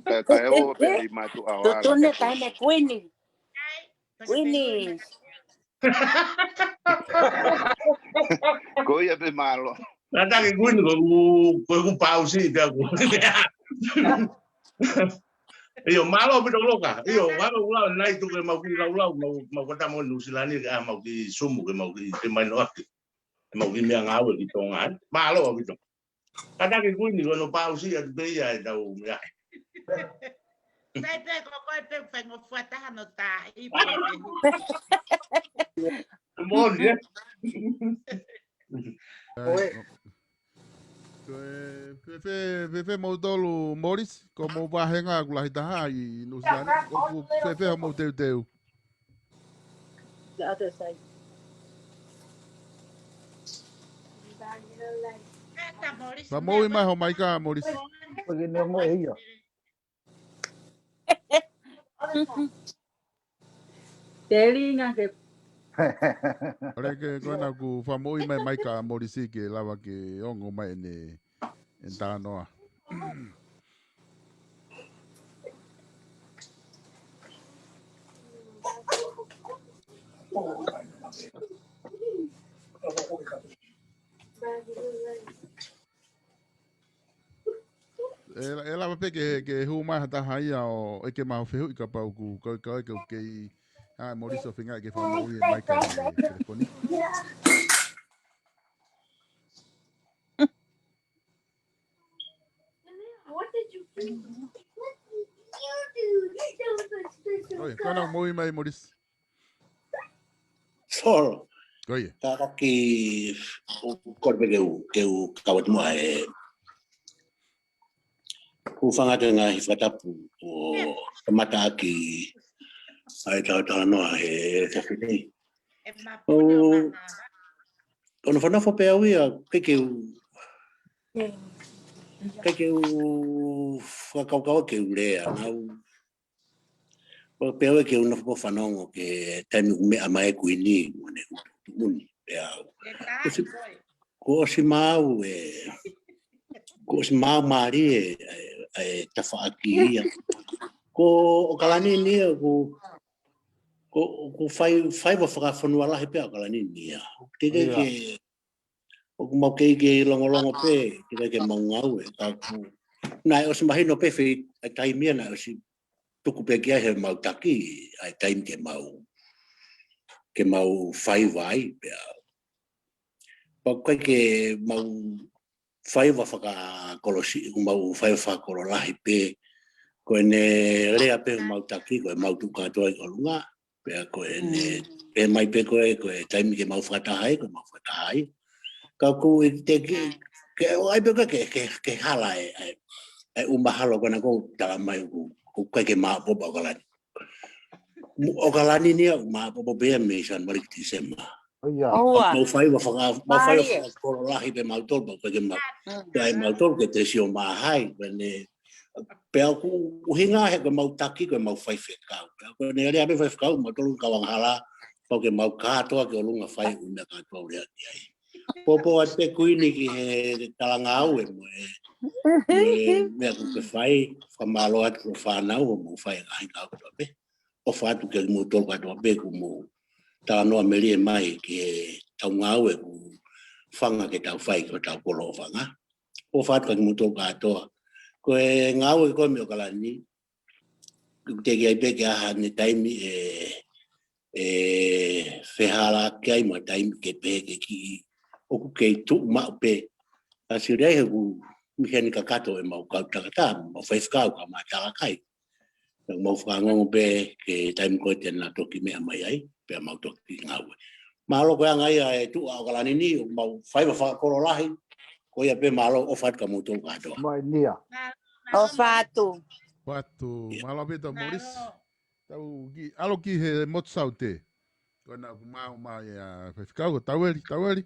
o pe di matu awala. Tu ne ta me kuini. Kuini. Ko ia pe malo. Nada que kuini ko pausi da ko. Iyo malo pero loka. Iyo walo ula nai tu ke mau ki ula mau kota mo nusilani ka mau ki sumu ke mau ki te mai no aki. Mau ki mea ngawe ki tonga. Malo gitu. Kada ke kuini ko no pausi at beia e tau ya. Sai pe ko pe fengo fuata no ta i Mon ya. Fe mo tolu Morris como vahenga ku lahi taha i New Zealand o fe mo teu. Da te sai. Pa mo i mai ho mai ka Morris. Porque não mo ia. Telinga ke Ore ke kona ku fa mo i mai ka Morris ke lava ke ongo mai ne En Talanoa. Ela vai que hu mai ta hai o e que mau fehu ka pau ku que Mauricio finga que fa mo i mai ka telefoni. What did you do? Oye, kana mo i mai Mauricio. Solo. Oye. Kaka ki korbe ke u kawat mo ai ku fanga nga hifatapu o kamata ki ai ta no e te fini. O ono fana fo pe wi ke u fa kau ke u le na o pe ke uno fo fanongo ke tanu me amae kuini ne un pe ko si mau ko si mau mari ta fa aki ko o kalani ni ko fai va fa fonu ala he pe kalani ni te ke o mo ke longo pe te ke mau ngau ka ku na o si mahino pe fe tai mia na o si tuku pe kia he mau taki ai time ke mau fai vai pe pa ke mau fai va fa kolosi mau fai fa kololahi pe ko ne rea pe mau taki ko mau tu ka to ko lunga pe ko ne pe mai pe ko time ke mau fa ta hai ko mau fa ta hai ka ku te ke ai pe ke hala ai umahalo ko na ko tala mai ko ke ma po ba kalani o kalani ni ma po be me san mari ti sema mau fai va ko lahi be mal tol ba ke ma ai mal tol ke te sio ma hai bene pe ku hinga he ko mau taki ko mau fai fe ka ko ne ria be fai ka ma tol ka wang hala ko ke mau ka to ke lunga fai una ka to ria ai popo ate kuini ki he talangau me ku fai fa malo at ku fa na o mo fai ai ka to be o fa tu ke mo to ka to be ku mo ta no meli mai ke ta ngau ku fanga ke ta fai ko ta ko lo fanga o fa tu ke mo to ka to ko ngau ko mi kala ni te ke be ke ha ni time fe hala ke ai ma time ke pe ke ki o ku ke tu ma pe asire he ku miheni kakato e mau kau takata mau whaifkau ka ma talakai mau whangongo pe ke time ko tena toki mea mai ai pe mau toki ngawe malo ko ngai ai tu au kalani ni mau whaiva whakoro lahi ko ia pe malo o fat ka mutu ka to mai nia o fatu malo pe to moris tau ki alo ki he motsaute ko na ma ya whaifkau taweli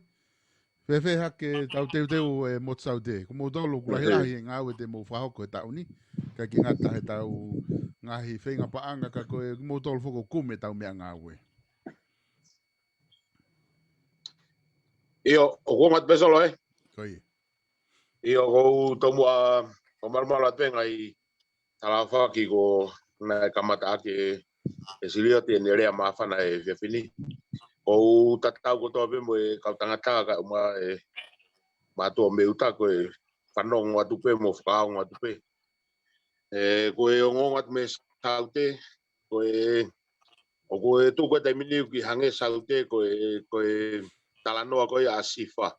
Fefe hake tau teu e motsaute. Ko mo dolo kulahilahi ngā ue te mo whahoko e tau ni. Ka ki ngata he tau ngahi whenga paanga ka koe mo dolo whoko kume tau mea ngā ue. Io, o kongat besolo e? Koi. Io, ko tomua o marmala tenga I talafa ki ko na kamata ake e sirio te nerea mawhana e whiawhini. O tatau ko toa mo e kau tangata ka uma e matua me uta ko e whanong atu pe mo whakaong atu pe. Ko e ongo atu me saute, ko e tuko e taimini ki hange saute ko e talanoa ko e asifa.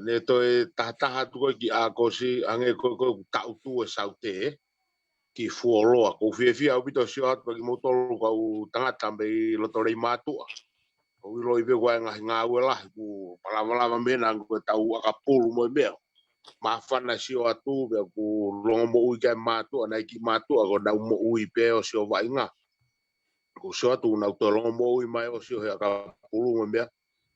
Ne to e tahataha tuko ki a kosi hange ko tautu e saute ki fuoloa. Ko whiawhia au pito sio atu ki motolu kau tangata me lotorei matua. O ilo ibe kwa ngā ue lahi ku palawalawa mena ko tau akapulu mo mea. Mawhana sio atu bea ku longo mo ui kai mātua na iki mātua ko nau mo ui pe o sio vai ngā. Ko sio atu nau to longo mo ui mai o sio he akapulu mo mea.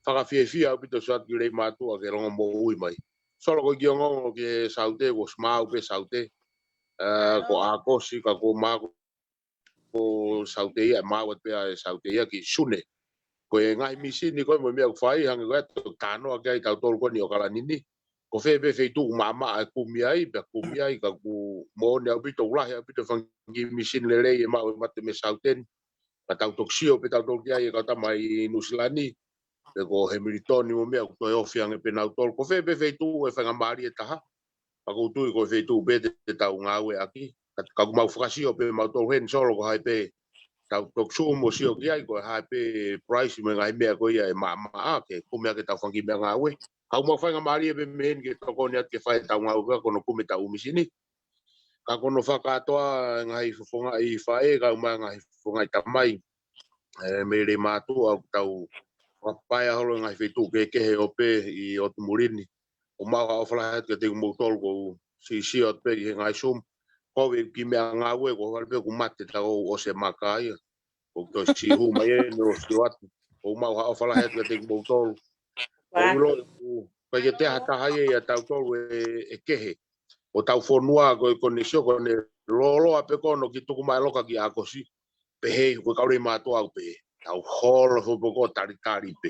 Whakawhiawhia au pito sio atu ki rei mātua ke longo mo ui mai. Solo ko ki o ngongo ke saute ko smau pe saute. Ko akosi ka ko mako ko saute ia mawat pe a saute ia ki sune. Ko e ngai misi ni ko mo mea whai hangi ko e tano a kai tau tolu ko ni o kala nini. ko fe be fe tu mama a kumiai pe kumiai ka ku mo ne bito la ya bito fangi misin lele e ma mate me sauten ka tau toksio pe tau tokia e ka tamai nuslani pe ko Hamilton mo me ko e ofiang pe na tol ko fe be fe tu e fanga mari e taha pa ko tu ko fe tu be te tau ngawe aki ka ku mau frasio pe mau tol hen solo ko hai pe tau toksu mo sio kia ko hai pe price me ngai me ko ia e mama ke ku me ke tau fangi me ngawe kau mau fanga mari be men ke toko ni ke fai tau ngau ka kono kume tau misini ka kono whakatoa ngai fonga i fai ka uma ngai fonga i tamai me le matu au tau papai holo ngai fitu ke he ope i o tumurini o mau ka ofla het ke te motol ko si ot pe ngai sum ko we ki me ngawe ko wal pe ku mate tau o se makai o to si hu mai no si wat o mau ka ofla het ke te motol o ulo ko ye te hata hai e tau tolu e kehe o tau fonua ko konisio ko ne lolo ape kono ki tuku mai loka ki akosi pe he ko kaure mato au pe tau holo fo ko tari pe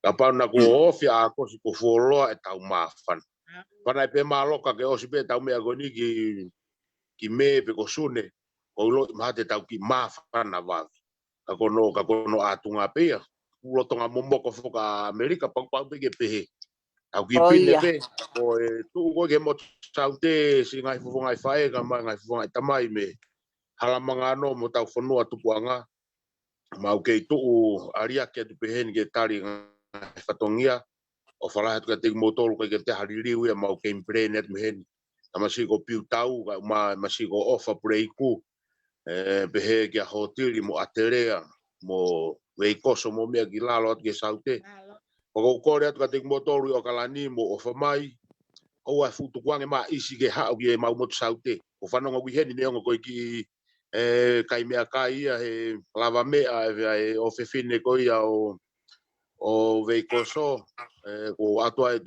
ka pa na ko ofi akosi ko folo e tau mafan pana pe maloka ke osi pe tau me agoni ki me pe ko sune o lo mate tau ki mafan na va ka kono atunga pe ulo tonga momoko foka Amerika pa pa pe pe au ki pine pe o tu ko ke mo saute si ngai fu ngai fai ka mai ngai fu ngai tamai me hala manga no mo tau fonua tu puanga mau ke tu aria ke tu pehen ke tari ngai fatongia o fala tu ke te motor ko ke te hariri u mau ke imprenet mehen tamasi ko piu tau ka masi ko ofa preiku behe ke hotel mo aterea mo veikoso mo me gilalo ke saute o ko rea ka te motor o kalani mo o famai o a futu kwange ma isi ke ha o ye ma mo saute o fano ngo heni ne ngo ko ki kai me kai e lava me o fefine ko ia o veikoso o atua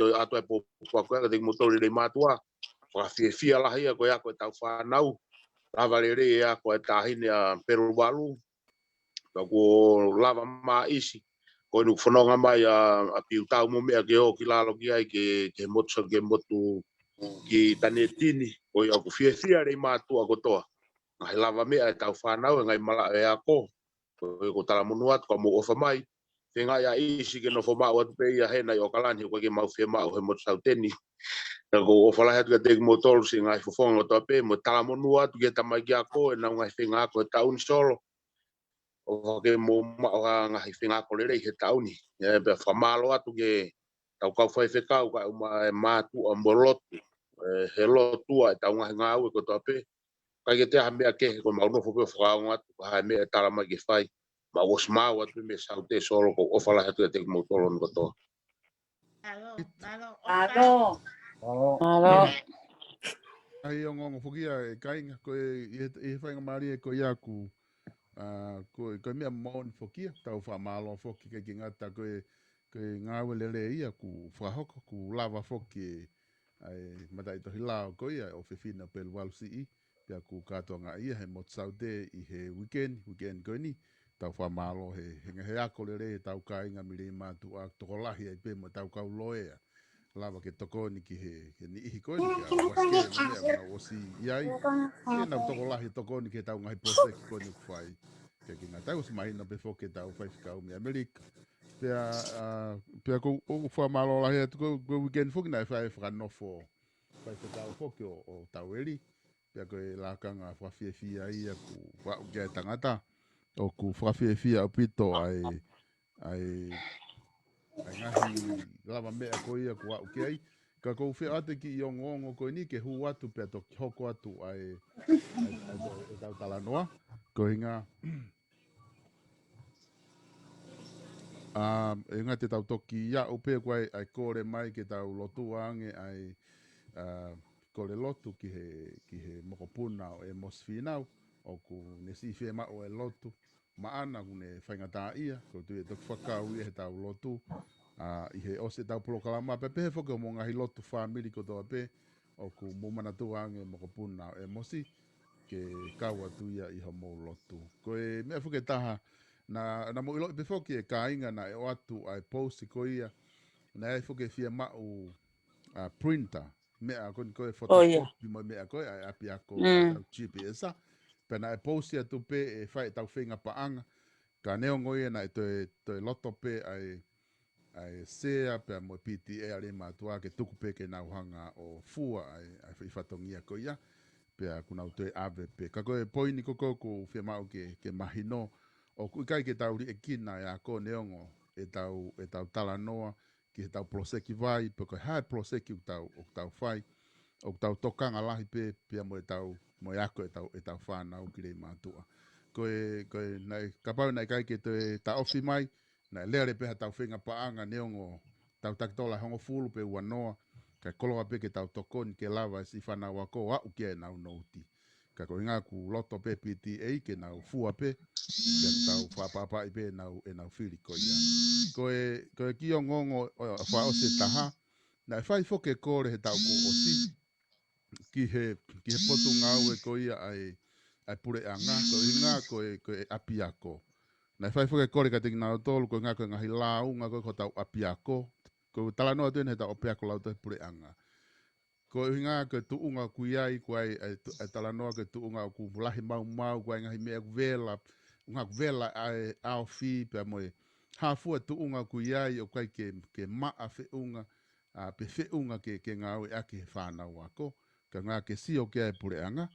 po kwa te motor le matua o fia la ia ko ya ko tau fa nau lava le re ya ko ta hine a peru balu ko lava ma isi ko nu fononga mai a piu tau mo me ke o ki lalo ki ai ke motso ke motu ki tanetini o ia ku fia re matu a kotoa ngai lava me ai tau whanau ngai mala e ako ko tala munuat ko mo ofa mai tenga ia isi ke no foma o pe ia hena i o kalani ko ke mau fema o he motso teni ko ofa la het ke te motor si ngai fofonga to pe mo tala munuat ke tamai ki ako na ngai tenga ko taun solo o ke mo ma o nga hifinga ko le he tauni e be famalo atu ke tau ka fai fe kau ka ma tu ambolotu he lo tu ai tau nga u ko tope ka ke te hambe ke ko ma no fo fa nga tu ha me tala ma ke fai ma os ma wa tu me saute solo ko o fala hatu te mo tolon ko to Alo. Alo. ai o ngongo fukia e kainga ko e fai ngari ko ia ku ko mea mon fokia tau fa malo foki ke ngata ko ngawe lele ia ku frahoko ku lava foki ai matai to hilao ko ia o fefina pel walsi ia ku katonga ia he mot saude i he weekend ko ni tau fa malo he ako lele tau kainga mire matu a tokolahi ai pe mo tau kau loea lava ke toko ni ki he ni i ko ni ka waske mo mea osi iai ke na tokolahi toko ni ke tau ngai protect ko ni fai ke nga tau mai na before ke tau fai ka mi America pia ko o fa malo la he ko weekend fo na fai fra no fo fai tau fo ke o tau eli pia ko la kanga fa fia ia ku wa ke tangata o ku fa fia o pito ai ngahi lava mea ko ia ku au ke ai ka ko fe ate ki i ongongo ko ni ke hu atu pe to hoko atu ai tau talanoa ko hinga e ngā te tau toki ia upe koe ai kore mai ke tau lotu ange ai kore lotu ki he mokopuna o e mosfinau o ku nesi whee ma o e lotu maana ku ne whaingatā ia ko tu e tok whakau ia he tau lotu i he ose tau polokalama pe pehe whaka mo ngahi lotu whamiri ko toa pe o ku mumana tu ange mokopuna o e mosi ke kaua tu ia i homo lotu ko e mea whuke taha na mo ilo before ke kainga na e atu ai post ko ia na e foke fia mau printer mea kon ko Oh, yeah. photocopy mo mea ko ai api ako GPS pena e post ia tu pe e fai tau finga paanga ka neo ngoi na to loto pe ai sea pe mo PTA ale matua ke tuku pe ke na hanga o fua ai fatongia ko ia pe kuna o te ave pe ka ko e poini ko fe mau ke mahino o ku kai ke tau ri kina ya ko neongo e tau tala noa ki tau proseki vai pe ko ha proseki tau fai o tau tokanga lahi pe mo mo yako e tau fa na o kire matua ko nai kapau nai kai ke te ta ofi mai na lere pe tau finga paanga neongo tau taktola hongo fulu pe wanoa ka koloa pe ke tau tokon ke lava si fana wako a uke na unouti ka ko inga ku loto pe PTA ke na fua pe ke tau fa papa pe na e fili ko ia ko ki ngongo fa o se taha na fai fo ke kore he tau ko osi ki he potu ngau e ko ia ai pure anga ko inga ko apiako na fai fo ke kore ka tingna tolu ko inga ko ngahi lau nga ko tau apiako ko tala no tene ta opiako lau te pure anga ko inga ke tu unga kuiai ko ai tala no ke tu unga ku lahi mau ko ngahi me vela ai au fi pe mo ha fu tu unga kuiai o kai ke ma afe unga a pe fe unga ke ngau e ake fana wako ka nga ke si o ke pure anga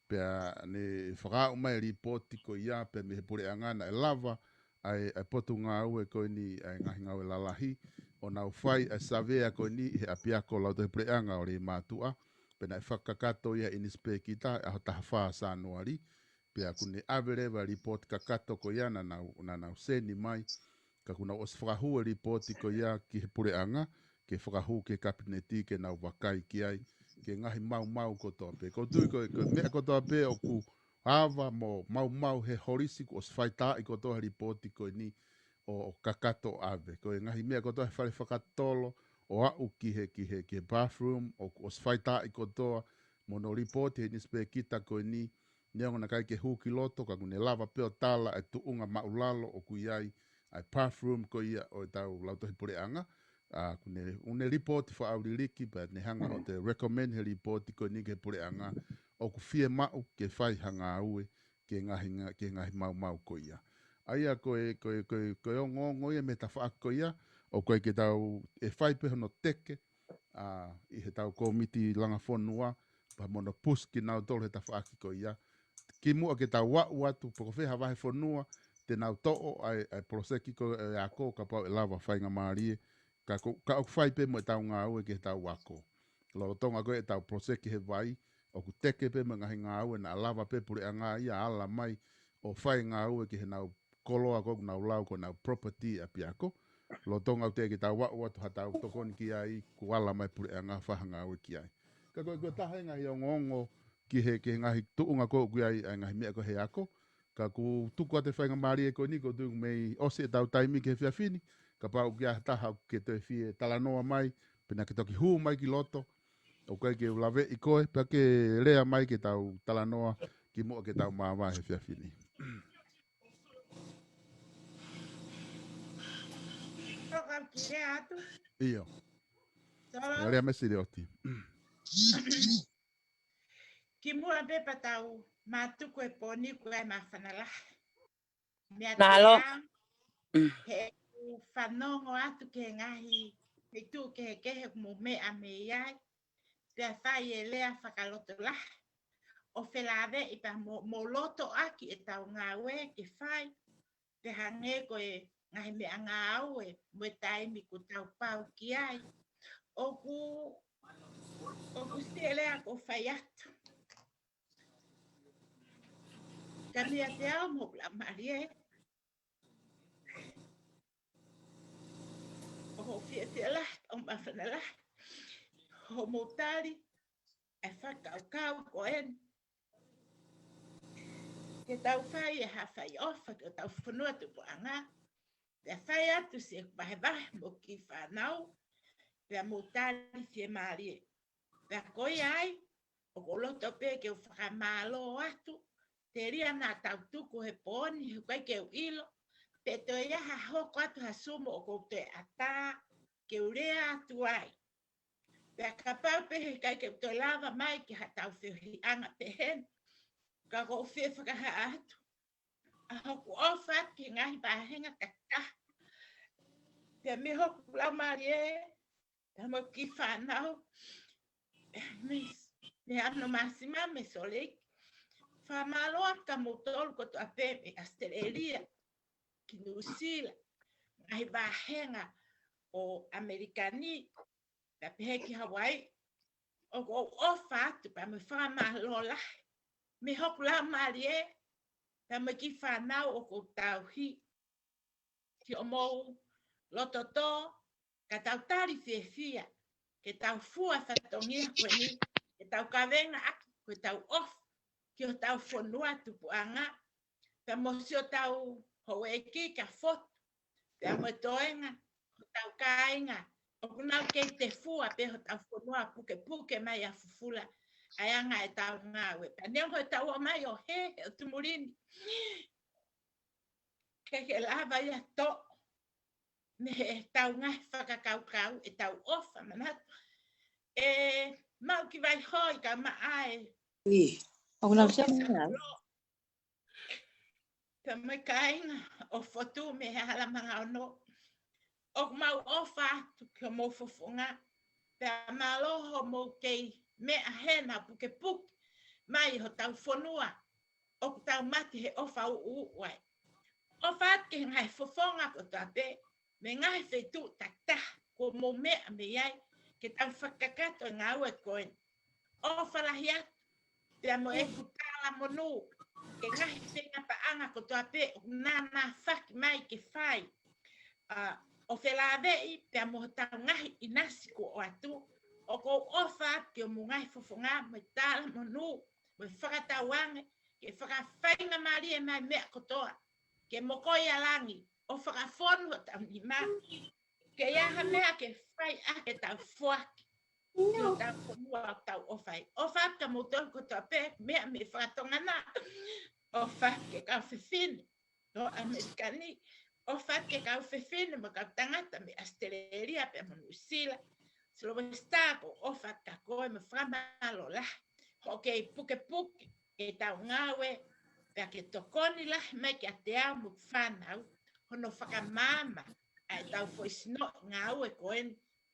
pe ne fra mai report ko ia pe me pure anga na lava ai potu ngau e ko ni ai ngahi ngau e lalahi o nau fai a savea ko ni he apia ko lau te preanga o re matua pe na whakakato ia inispe kita a ta wha sa noari pe a kune avereva report kakato ko ia na nau seni mai ka kuna os whakahu e report ko ia ki he preanga ke whakahu ke kabineti ke nau wakai ki ai ke ngahi mau ko toa pe ko tui ko mea ko toa pe o ku hava mo mau he horisi ko os whaita i ko toa report ko ni o kakato ave ko ngahi mea ko to fale fakatolo o au ki he bathroom o os faita i ko to mono report he nispe kita ko ni nyango na kai ke huki loto ka kune lava pe o tala e tu unga maulalo o kuiai ai bathroom ko ia o tau lauto he pure anga a kune une report fa au liki pa ne hanga o te recommend he report ko ni ke pure anga o ku fie mau ke fai hanga aue ke ngahi mau ko ia aia koe o ngongo ia me ta whaako ia, o koe ke tau e whai pe hono teke, i he tau komiti langa whonua, pa mono puski nau tolu he ta whaaki ko ia. Ki mua ke tau wau atu, poko wheha wahe whonua, te nau to'o ai proseki ko e ako, ka pau e lava whainga maarie, ka au whai pe mo e tau ngā ue ke tau wako. Lolo tonga koe e tau proseki he vai, o ku teke pe mo ngahi ngā ue, na lava pe pure a ngā ia ala mai, o whai ngā ue ke he nau koloa ko na ulau ko na property a piako lo tonga te ki ta wa tu hata to kon ki ai ku ala mai pure anga whahanga o ki ai ka ko taha nga i ngongo ki he nga hi tu unga ko ki ai nga hi me ko he ako ka ku tu ko te whainga mari e ko ni ko tu mei o se tau taimi ke fia fini ka pa ki a taha ke te fie tala noa mai pena ke toki hu mai ki loto o kai ke lave i koe pa ke rea mai ke tau tala noa ki mo ke tau mawa he fia fini Io. Rea mesi de oti. Ki mua be patau matu koe poni koe ma whanala. Mea Nalo. he whanongo atu ke ngahi he tu ke he mo me a me iai. Pea whai e lea whakaloto lah. O whelave i pa mo loto aki e tau ngā ue ke whai. Te hange koe ngahi mea ngā au e mo taimi ko tau pau ki ai. O ku stelea ko whai atu. Ka mea te au mo la marie. O ho fia la, o mawhana la. Ho mo tari, e whakau ko en. Ke tau whai e ha whai ofa, ke tau whanua tu po anga. Te whai atu se wahe mo ki whanau. Pea mo tari fie marie. Pea koi ai, o ko loto pe ke whakamalo atu. Te ria nā tau tuku he poni, he kai ke ilo. Pe to ia ha hoko atu ha sumo o ko te ata, ke urea atu ai. Pea ka pau pehe kai ke to lava mai ki hatau whiwhi anga te hen. Ka ko whiwhi whakaha atu. A hoku ofa ki ngahi pahenga kata. Pea mi hoku lau mari e. Pea mo ki whanau. Me ano masima me soleki. Whamaloa ka motolu ko to ape me Australia. Ki New Zealand. Ngahi pahenga o Amerikani. Pea pehe ki Hawaii. O ko ofa atu pa me whamaloa. Me hoku lau mari e. Pea me ki whanau o ko tauhi. Ki o mou lototo. Ka tau tari whiwhia. Ke tau fua whatongia koe ni. Ke tau kawenga aki. Koe tau off. Ki o tau whanua tupu anga. Pea mo si o tau hoeki ka fotu. Pea mo toenga. Ko tau kainga. O kunau kei te fua pe ho tau whanua puke puke mai a fufula. Ayanga e tau ngawe. Pea neongo e tau o mai o he o tumurini. Ke lava ia to. Me e tau ngai whakakau e tau ofa manatu. Mau ki vai hoi ka maae. O kuna sia mea. Ka mai kainga o fotu me hala manga ono. O mau ofa tu ke mo fofonga. Pea maloho mo kei me a hena puke puke. Mai ho tau fonua. O tau mati he ofa uai. Ofa ke ngai fofonga ko tape. Me ngai whetu tata. Ko mo mea me iai. Ke tau whakakato ngā ue koen. Ofa lahi atu. Pea mo e kutala monu. Ke ngahi whenga pa anga ko tape. Nana whaki mai ke whai. O whelawei. Pea mo tau ngahi inasi ko o atu. O ko ofa ke o mo ngai fofonga. Me tala monu. Me whakatawange. Ke whakawhainga mari e mai mea kotoa. Ke mokoi alangi. O whakafonu o tau ni ma. Ke iaha mea ke whai ake tau whuaki. Ke o tau whanua o tau ofai. Ofa ka motor ko tau pe. Mea me whakatongana. Ofa ke kau whiwhine. O Amerikani. Ofa ke kau whiwhine mo kau tangata me Australia pe mo New Zealand. Slovesta ko ofa ka koe me whamalo lah. Ho ke puke puke. Ke tau ngawe. Pea ke tokoni lah mai ke atea mo whanau. Hono whakamama. Ai tau whoisno ngā ue koen.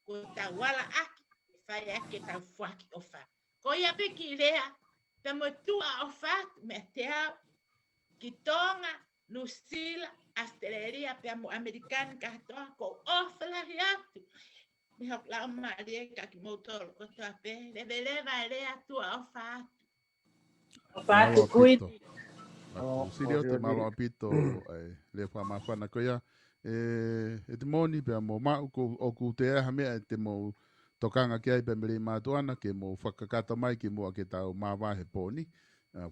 Ko tau wala aki. Whai ake tau whaki ofa. Ko ia peki rea. Pea mo tua ofa me atea. Ki tonga. New Zealand. Australia. Pea mo Amerikani kahatoa. Ko ofa lahi atu. Me hok lau maria ka ki motoro. Ko tua pe. Leva rea tua ofa atu. Ofa atu kuit. Sirio te malo apito le whamawhana koia. E te moni pia mo mau o ku te eha mea te mo tokanga ki ai pe meri mātuana ke mo whakakata mai ki mua ke tau māwahe pōni.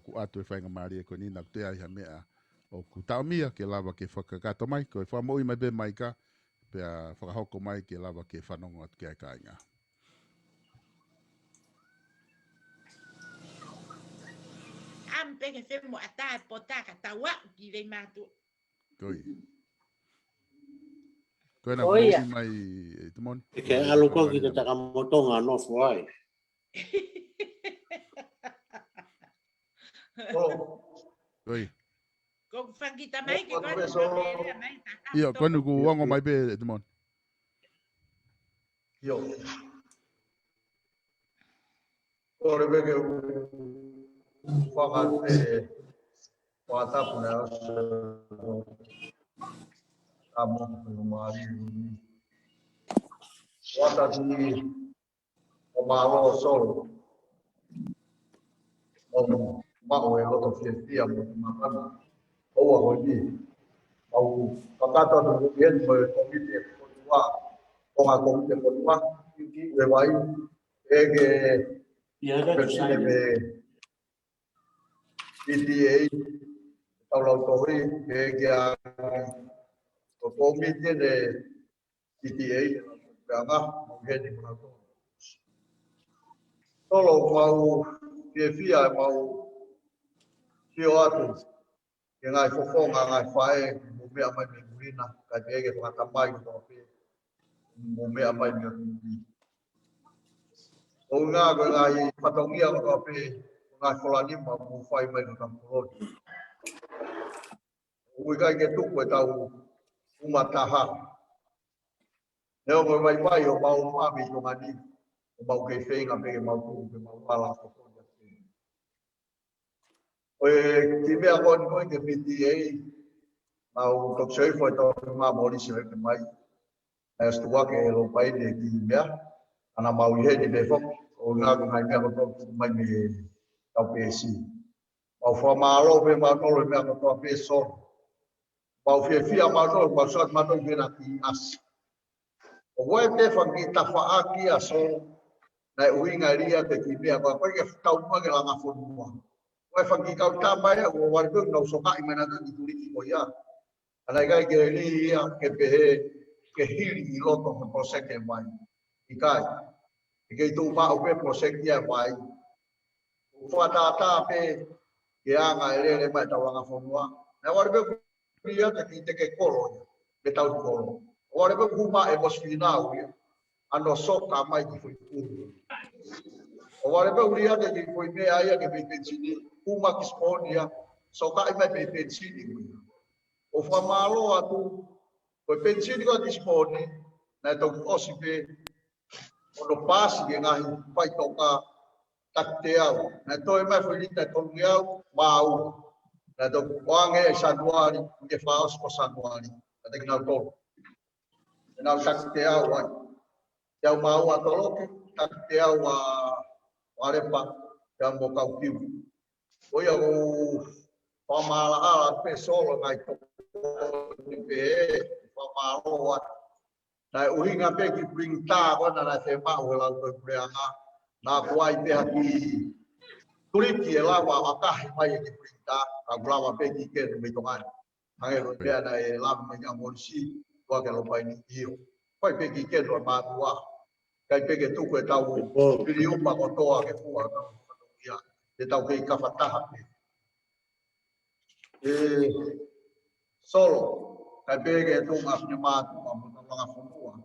Ku atu e whainga maari e ko nina ku te ai ha mea o ku tau mia ke lava ke whakakata mai. Ko e whamoi mai be mai ka pia whakahoko mai ke lava ke whanongo atu ki ai kāinga. Ampe ke whemu ata e potaka tawa ki rei mātu. Koi. Koe na mōi mai te moni. E ke alo ko ki te takamotonga no fuai. Koi. Ko whangita mai ke koe ni mai taka. Ia, koe nuku wango mai be te moni. Yo. Ore bege whakate wātapuna amo mari. Wātati o mālo solo. O mao e loto whiawhia mo mamana. Oua hoi. Au whakata no yen mo e komite e konua. O ngā komite e konua. E wai. Ege persine me PTA. Taulau tohi. Ege a o komite de PTA. Peanga. Mungeni muna tohi. Tolo mau whiawhia e mau whio atu. Ke ngai whofonga ngai whae mo mea mai me murina. Ka te ege whakatamai ki tō pe. Mo mea mai me murina. O ngā koe ngai whatongia o ka pe ngai wholanima mo whai mai no Tampoloni. Ui kai ke tuku e tau umataha. Neo koe mai mai o mau mami to ngani. O mau kei whenga peke mau tuku ke mau wala o tonia. Oe ki mea koni koe ke PTA mau toksei foi tau ngā mori se ke mai. E stua ke lo pai de ki mea. Ana mau ihe ni me fok. O ngā ko ngai mea ko tau mai me tau PSC. Mau whamaro pe mau tolo mea ko tau PSO. Mau fia mau tolo mau sot mau tolo kena ki as. O wai pe whangi ta whaaki a so nai uinga ria te ki mea ko koe ke tau mua ke langa whanua. Wai whangi kau tamai o waripu nau soka i mana tani turiki ko ia. Anai kai ke li ia ke pehe ke hiri i loto ke proseke mai. I kai. I kei tū pāu pe proseke ia mai. Whatata pe ke anga e rere mai tau langa whanua. Nai waripu ria te ki te ke koro me tau koro. Waripu kuma e mosfinau ia. Ano soka mai ki fui kuru. O waripu ria te ki fui mea ia ke pepensini. Kuma ki sponia. Soka i mai pepensini ia. O whamalo atu, koe pensini koe disponi, nai tau osi pe, ono pasi ke ngahi whai toka takte au. Nai toi mai whirita tongi au, mau. Nai tau wange e sanuari, ke whaos ko sanuari. Nai te kinau tolu. Nau takte au ai. Iau mau a toloke, takte au a warepa, iau mo kau kiu. Oia o whamala ala pe solo ngai toka. Pamaroa. Nai uhinga pe ki printa ko na na se ma o la ko preanga. Na kuai pe aki. Turiki e lawa aka mai ki printa, ka lawa pe ki ke me tongan. Hange ro pe na e la me ka morsi, ko ke lo pai ni io. Pai pe ki ke ro ma tua. Kai pe ke tu ko tau pili upa ko toa ke fu ana. Ya, te tau ke ka fataha. Solo. Kai pege tu ngaf ni matu ma mga fonua.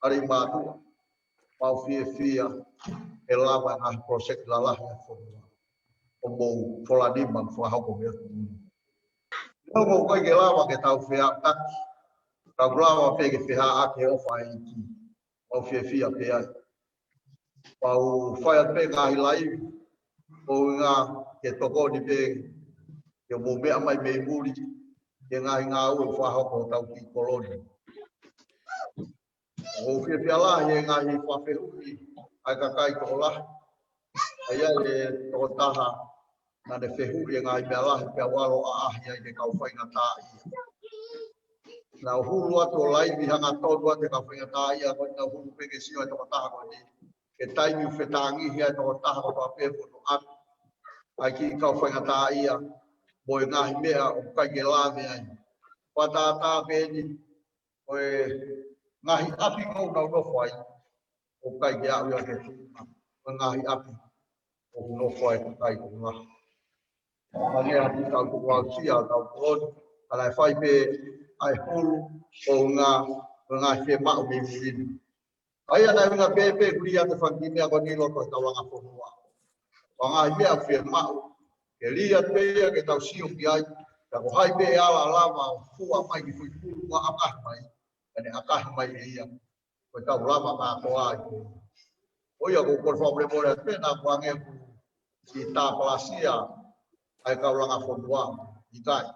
Ari matu mau fia e lava na project la la fonua. O mo foladi man fo ha ko me. No mo ko ke lava ke tau fia tak. Ta grava pege fia a ke o fa iki. O fia pe ai. Pau fa pe ga hilai. O nga ke toko ni pe ke mo me mai me muri. Ke ngā ua whahoko tau ki koloni. O ke piala he ngāhi whawhewhi ai ka kai kola. Ai e toko taha na ne whewhi e ngāhi mea lahi pia waro a ahi ai ke kau whainga tā ia. Nā huru atu o laivi hanga tōrua te kau whainga tā ia koi nā huru peke sio ai toko taha koi ni. Ke taimi whetangi hi ai toko taha koi pēpo no atu. Ai ki kau whainga tā ia. Moi ngahi mea o kai ke lāme ai. Patata peni oe ngahi api ko na no fai. O kai ke au ya ke ngahi api. O no fai kai ko nga. Mane ati tau ko wa sia tau ko ala fai pe ai hulu o nga fe ma o me murin. Ai ana nga pepe kuria te fangine ko ni lo ko tau nga fonua. Wanga ia fe ma ke lia pe ke tau sio ki ai. Ta ko hai pe ala lava fua mai ki fui fua akah mai. Ane akah mai ia. Ko tau lava ka ko ai. Oia ko por favor more pe na wange ku si ta plasia ai ka langa fonua. Ikai.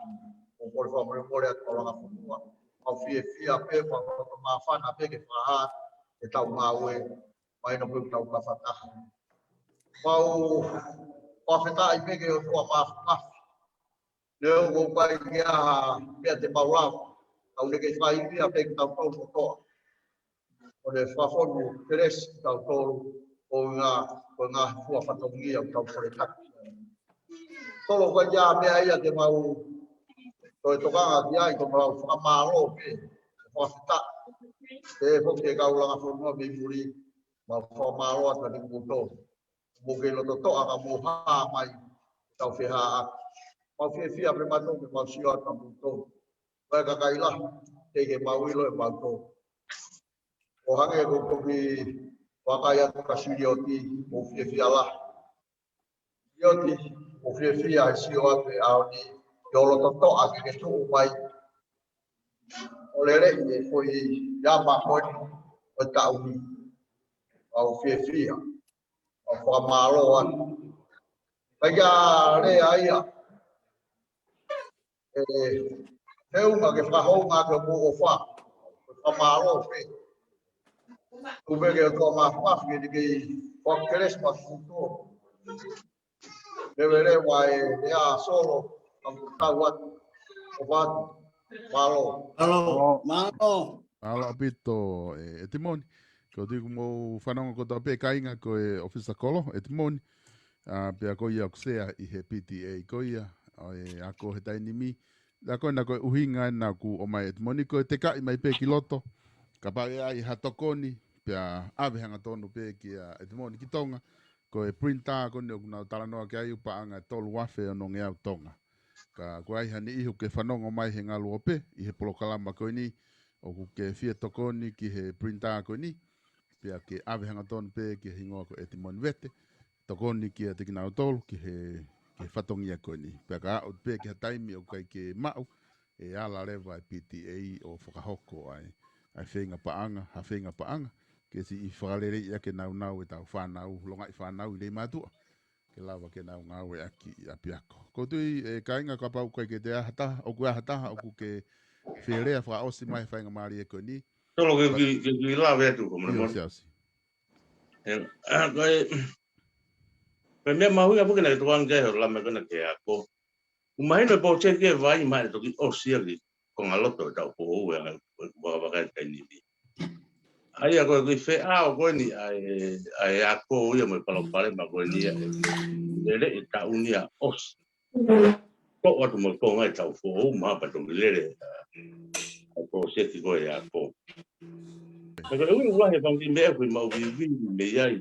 Ko por favor more ka langa fonua. Au fia pe ko ma fa na pe ke fa e tau ngawe mai no pe tau ka fatah. Mau o feta ai pe ke o tua ma Leo ko pai kia pia te paurau. Tau neke whai pia pe tau tau kotoa. O le whawhonu teres tau tolu o ngā hua whatongia o tau kore taki. Tolo kwa ia mea ia te mau toi tokanga ki ai ko mau whakamaro pe. Whawhita. Te hoki e kauranga whanua me muri. Mau whakamaro ata ni kuto. Moke loto toa ka moha mai tau wheha aki. Mau fia pre matou ke mau sio ata mutou. Vai ka kaila te ke mau ilo e matou. O hange ko ki Wakaya kasilioti ofia la. Yoti ofia sio ape audi yolo toto ake tu mai. Olere ye foi ya ma moi o tauni au fia o fa malo an. Kaya le aia unga ke fa ho nga ke mo fa malo fe. Ubege to ma fa ke for Christmas futo. Devere wai ya solo tawat obat malo. Malo, malo. Alo apito e timoni. Ko tu mo whanonga ko tau pe kainga ko e ofisa kolo e timoni. Pea ko ia kusea i he PTA ko ia. E ako he taini mi. Da koe na koe uhinga na ku o mai e timoni ko e te kai mai pe ki loto. Ka pare ai hatokoni. Pea ave hanga tonu pe ki e timoni ki tonga. Ko e printa ko ne kuna talanoa ki ai upaanga tolu wafe o nonge au tonga. Ka kuai hani ihu ke whanonga mai he ngā luope i he polokalama koe ni. O ku ke fia tokoni ki he printa ko ni. Pea ke ave hanga tonu pe ki he hingoa ko e timoni vete. Tokoni ki a te kina tolu ki he whatongia ko ni. Pea ka au pe ki ha taimi o kai ke mau. E ala rewa e PTA o whakahoko ai. Ai whenga paanga, ha whenga paanga. Ke si i whakarere i ake nau nau e tau whanau, longa i whanau i rei mātua. Ke lawa ke nau ngau e aki i apiako. Ko tui e kainga ka pau kai ke te ahataha, o ku ahataha, o ku ke whirea wha osi mai whainga maari e koe ni. Tolo ke lawa e tu ko mwana mwana. Koe mea mahuinga puke na ke tuang kei horo lama kona ke ako. Umahino e pō teke vai mai toki osia ki ko ngā loto e tau po ue a wakawakai kai niwi. Ai a koe kui whe ao koe ni ai ako uia mo i palopare ma koe ni lere i ta unia os. Ko atu mo ko ngai tau po o ma pa toki lere a ko seki koe e ako. Koe ui wahe pangi mea kui mau vivi me iai.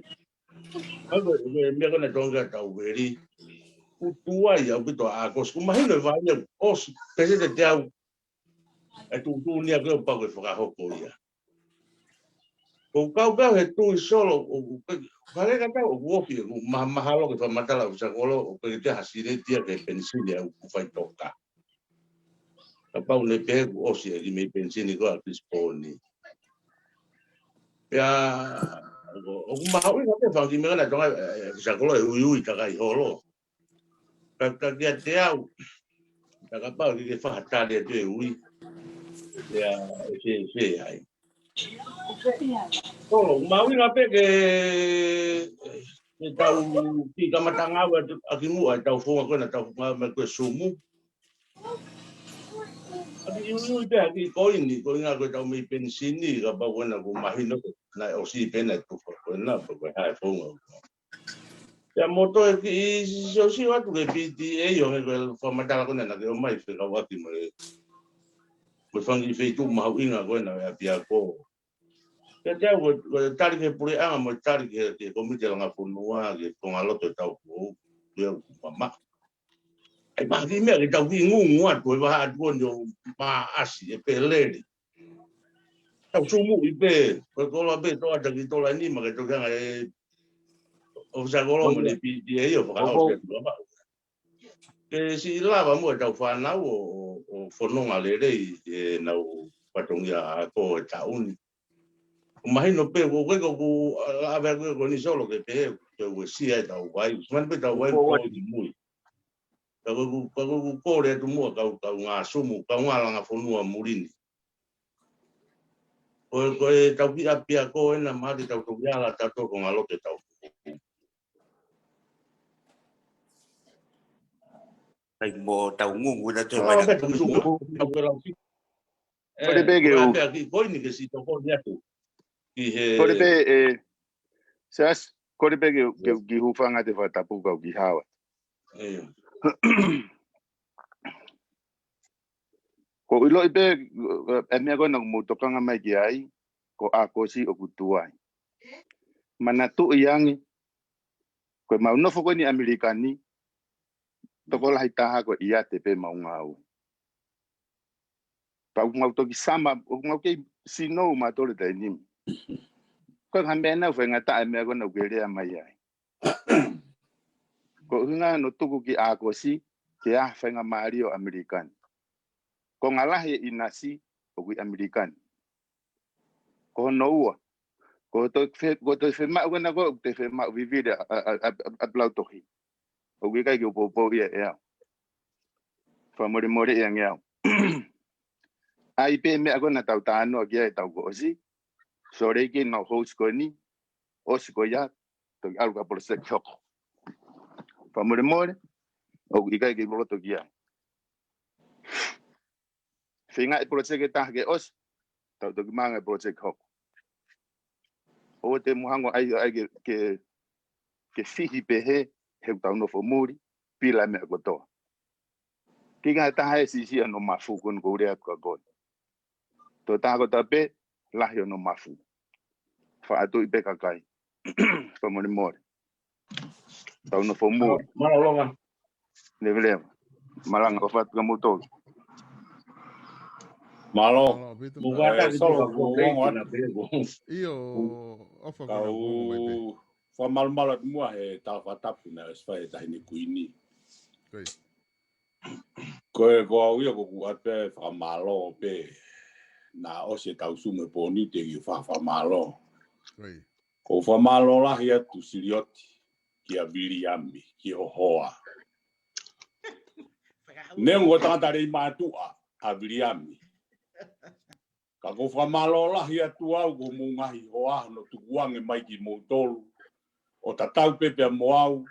Koe mea kona tonga tau veri. Utua ia o pito a ako. Umahino e vai os pese te au e tu nia koe o pako e whakahoko ia. O kau he tui solo o kare ka tau o wofi o mahalo ke whamatala o sakolo o ke te hasire tia ke pensini au whai toka. Ka pau ne pe o si e me pensini ko a kisponi. Pea o mahaui ka te whangi me gana tonga sakolo e ui ka kai holo. Ka kia te au. Ka pau ki ke whahatari a te ui. Pea e ai. Oh, maui nga pe ke tau ki kamatanga wa aki mua tau fonga ko na tau ma ko sumu. Aki ui pe aki ko nga ko tau me pensini ka pa wena ko mahino na o si pena tu ko na ko ha fonga. Ya moto ki so si wa tu ke PTA yo ko fa matala ko na ke o mai fe ka wa ki mo. Ko fangi fe tu maui nga ko na ya pia ko. Ke te au tari ke pure anga mo tari ke komite langa punua ke konga loto tau ko ke mama. Ai ba ki mea ke tau ki ngungu atu e waha atu o ma asi e pelere. Tau sumu i pe, ko kola pe toa taki tola ni ma ke tokanga e o sa kolo mo le piti e o whakao ke tuama. Ke si lava mo e tau whanau o whanonga le rei e nau patongia ko e tauni. Mahino pe ko ko ave ko ni solo ke pe ko sia ta wai man pe ta wai ko ni mui ka ko le tu mo ka nga sumu ka nga langa fonua murini ko ta pia ko na ma de ta to ya la ta to ko ngalo ke ta ai mo ta ngungu na to mai mai ta sumu Pode pegar o. Ko ni ke si to ko ya tu Pode pegar sas pode pegar que o fanga de vatapuca o que hawa. Ko ilo ibe me go na mo tokanga mai ki ai ko a ko si o kutuai. Mana tu yang ko mau no foko ni amerikani toko la itaha ko ia te pe mau ngau. Pa ngau to ki sama o ngau ke sino ma tole dai ni. ko hambe na fe ngata me ko no gele mai ai ko hunga no tuku ki a ko si ke a fe nga mario american ko ngalah ye inasi ko american ko no ko to fe ma ko na ko te fe ma vivir a blautohi o wi kai ko po ye ya fa mori yang ya ai pe me ko na tau ta no ki tau ko si sore ki no host ko ni o si ko ya to algo por se chok fa mori o wi kai ko to ki ya finga project ta ke os tau to manga project hok o te muhango ai ke fihi pehe he tau no fomuri pila me ko to kinga ta hai si no mafu kun ko ria ko go to ta ko ta pe la yo no mafu fa atu ipe ka kai fa mo tau no fomuri malonga ne vele malanga ko fat ka moto Malo, solo buongo io ofo ko buongo fa mal mua e ta fatapu na sfai ta ni kuini ko io ko ate fa malo pe na o se tau sume poni te io fa malo ko fa malo la ia tu sirioti ki a biliami ki o hoa ne ngo tata ri matua a biliami ka ko fa malo la ia tu au go mungahi hoa no tu guange mai ki mo tolu o tatau pepe mo au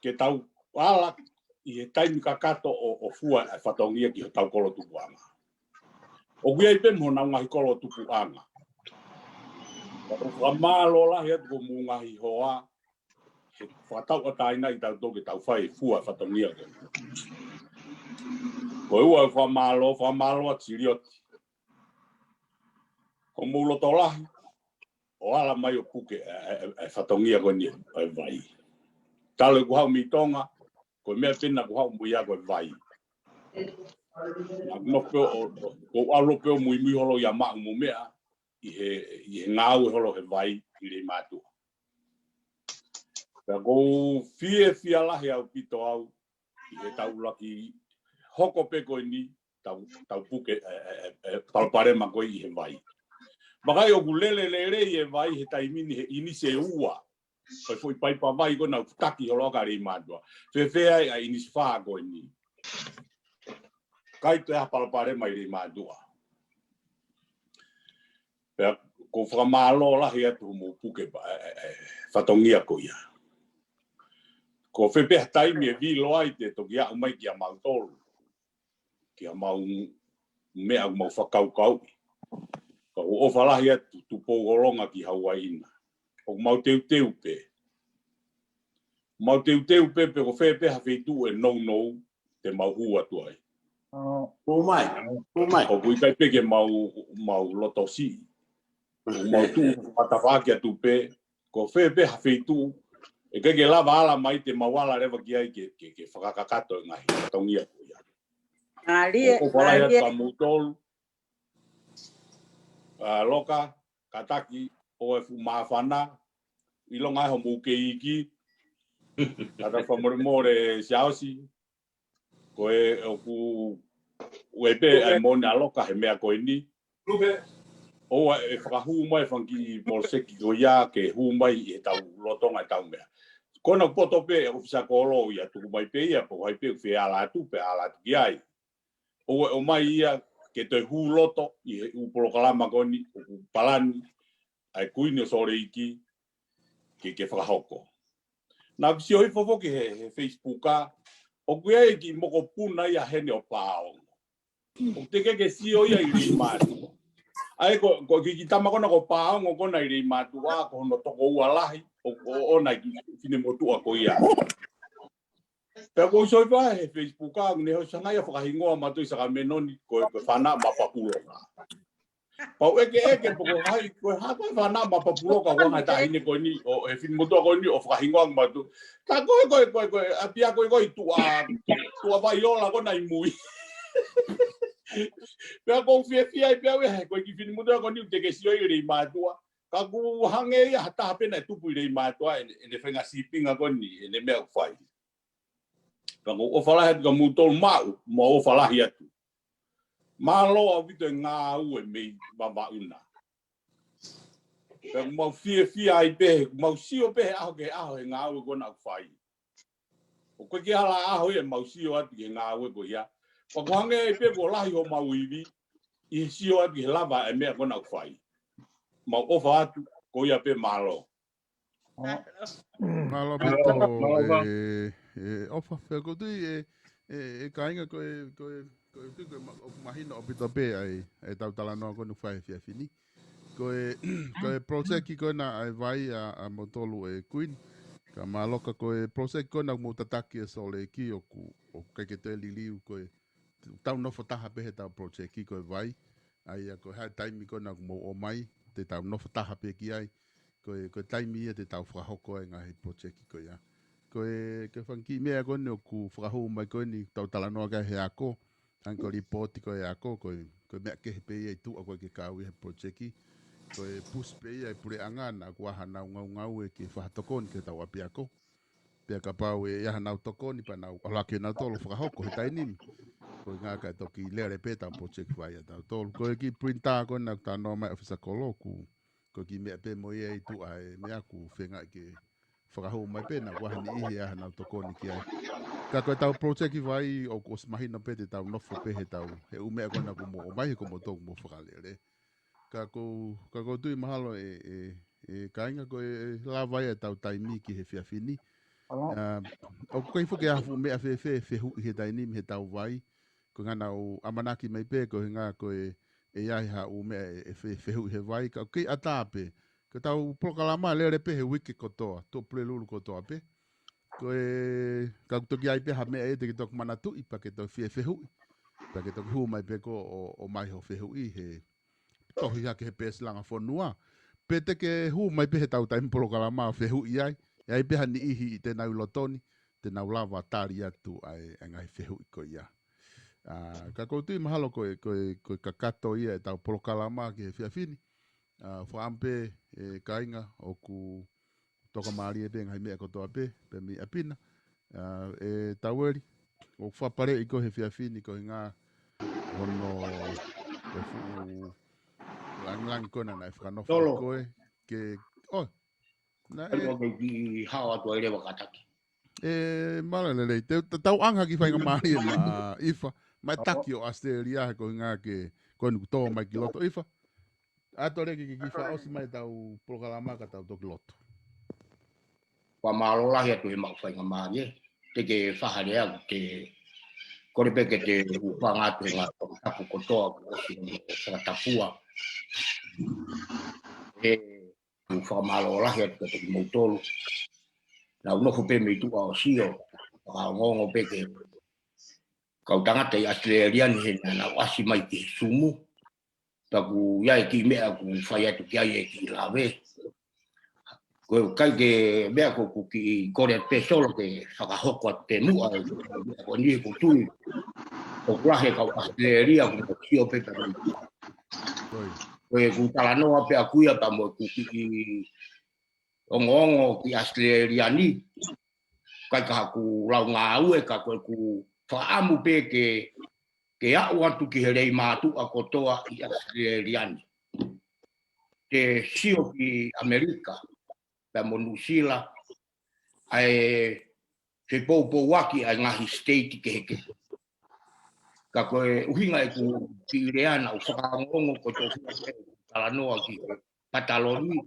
ke tau ala i e taimi kakato o fua e whatongia ki o tau kolo tupu anga. O kia i pe mo na ngahi kolo tupu anga. O whamalo lahi atu ko mu ngahi hoa he whatau a taina i tau toke tau whai fua e whatongia ko. Ko ua e whamalo a tirioti. Ko mulo to lahi o ala mai o puke e whatongia ko ni e vai. Talo ku hau mitonga ko mea pena ku hau muia ko vai. No ko alo pe mui holo ya ma mu mea i he ngau holo he vai i le matu. Ta go fie lahi au pito au i he tau laki hoko pe ko ni tau puke palpare ma ko i he vai. Makai o gulele le i he vai he taimini he inise ua. Foi pai pa vai ko na taki holo ka ri matua. Fe ai inise fa ko ni. Kai te apalpare mai ri matua. Pe ko whamalo lahi atu mo puke whatongia ko ia. Ko whepe taimi e vilo ai te toki a umai ki a mautolu. Ki a mau mea mau whakaukau. Ka o whalahi atu tupogolonga ki Hawaii. O mau teu pe. Mau teu pe pe ko whepe hawhitu e nou te mau hua tuai. O mai. O kui kai peke mau lotosi. Mau tu matawaki atu pe. Ko whepe hawhitu. E ke lava ala mai te mawala rewa ki ai ke whakakakato e ngahi. Tongia ko ia. O whalai atu a mutolu. Loka, kataki, o e fu mawhana. Ilo ngai ho muke iki. Kata whamore siaosi. Ko e o ku uepe e mone a loka he mea koe ni. O e whakahu mai whanki molseki ko ia ke hu mai e tau lotonga e tau mea. Kona poto pe o fisa kolo ia tuku mai pe ia po hai pe fe ala tu pe ala ki ai. O mai ia ke te hu loto i u polokalama koni u palani ai kuini sore iki ke whakahoko. Na si oi fofoki he Facebooka o kuia ki moko puna ia hene o pao. O te ke si oi ai ri matu. Ai ko ki tama kona ko pao ngo kona ri matu a ko no toko ua lahi o na ki fine motu a ko ia. Pe ko soi pa he Facebooka ne ho sanga ia whakahingoa matu isa ka menoni ko whana mapapuloka. Pau eke po hai ko hapa whana mapapuloka wanga ta hine ko ni o e fine motu a ko ni o whakahingoa matu. Ka ko apia ko tua vai ola ko na imui. Pe ko fie ai pe ko ki fine motu a ko ni te ke si oi ri matua. Ka ku hange ia hata pena tupu i mai toa e whenga sipinga koni e ne mea whai. Ka ko ofala he ka mutol mau ma ofala hi atu. Ma loa vito e ngā ue mei mama una. Ka mau fia ai pehe, mau sio pehe aho ke aho e ngā ue kona whai. O koe ki hala aho e mau sio atu ke ngā ue ko ia. Pa ko hange e pehe ko lahi o mau iwi, i sio atu ke lava e mea kona whai. Mau ofa atu ko ia pe malo. Malo beto ofa fe ko tui e kainga ko mahina o pito pe ai tau tala no ko no fai fini. Ko project ko na ai vai a motolu e Queen. Ka maloka ko project ko na mo tataki e sole ki o kai ke te liliu ko tau no fotaha pe he tau project ki ko vai. Ai ko ha time ko na mo o mai te tau no fotaha pe ki ai. Ko taimi e te tau whakahoko e ngahi project ko ia. Ko whanki mea kone o ku whakahu mai kone tau talanoa kai he ako. Anko ripoti ko e ako, ko mea kehe pe ia i tua koe ke kau i he project. Ko pus pe ia i pure angana ku aha nau ngau e ke whahatokoni ke tau api ako. Pea ka pau e aha nau tokoni pa nau alake nau tolo whakahoko he tainimi. Ko ngā kai toki lere pe tau project vai a tau tolo. Ko ki printa kone nau tanoa mai ofisa koloku. Ko ki mea pe mo ia i tu ai mea ku whenga ke whakahu mai pena wahani ihi aha nau tokoni ki ai. Ka koe tau project i vai o mahina pe te tau nofo pe he tau he umea kona ku mo o mai he ko mo toku mo whakalere. Ka ko tui mahalo kainga koe la vai e tau taimi ki he whiawhini. O koe fuke hafu mea whehu he tainimi he tau vai. Ko ngana o amanaki mai pe ko he ngā koe e ai ha o me e whehu he vai ka ki atape ka tau prokalama lere pe he wiki kotoa to plelulu kotoa pe ko ka toki ai pe ha me e te ki tok manatu i pa ke to whehu pa ke tok hu mai pe ko o mai ho whehu i he tohi ha ke he pes langa fonua pe te ke hu mai pe he tau taim prokalama whehu i ai pe ha ni ihi i te nau lotoni te nau lava tari atu ai ngai whehu i ko ia. Ka koutu i mahalo koe kakato ia e tau polokalama ki he whiawhini. Whaampe kainga o ku toka maari e pe ngai mea kotoa pe mi apina. E taueri o whapare i ko he whiawhini ko ngā hono e fu lang kona na e whakanofa koe ke na e hawa to ele wakataki. Mala lelei tau anga ki whainga maari e ma ifa. Mai taki o Australia ko ngā ke koe nuku tō mai ki loto ifa. Ato reki ki wha osi mai tau prokalama ka tau toki loto. Wa maalola hea tu he mau whainga maari e. Te ke whahare au ke kore peke te upanga atu he ngā tapu kotoa ko osi whakatapua. E whamaalola hea tu te mautolu. Nau nofu pe me tua o sio. Ngongo peke kau tangata i Australian he na wasi mai ki sumu. Taku iai ki mea ku whai atu ki ai e ki lawe. Koe kai ke mea ko ki kore pe solo ke whakahoko at te mua e ko nie ko tui. Ko kurahe kau Australia ku kio pe ka mai. Koe ku talanoa pe akuia pa mo ku ki ongo ki Australiani. Kai ka haku lau ngā ue ka koe ku whaamu pe ke au atu ki he rei mātu a kotoa i Australiani. Te sio ki Amerika, pe mo Nusila, ai se pou waki ai ngahi state ke heke. Ka koe uhinga e ku ki Ireana, u whakangongo ko tō whia talanoa ki Pataloni.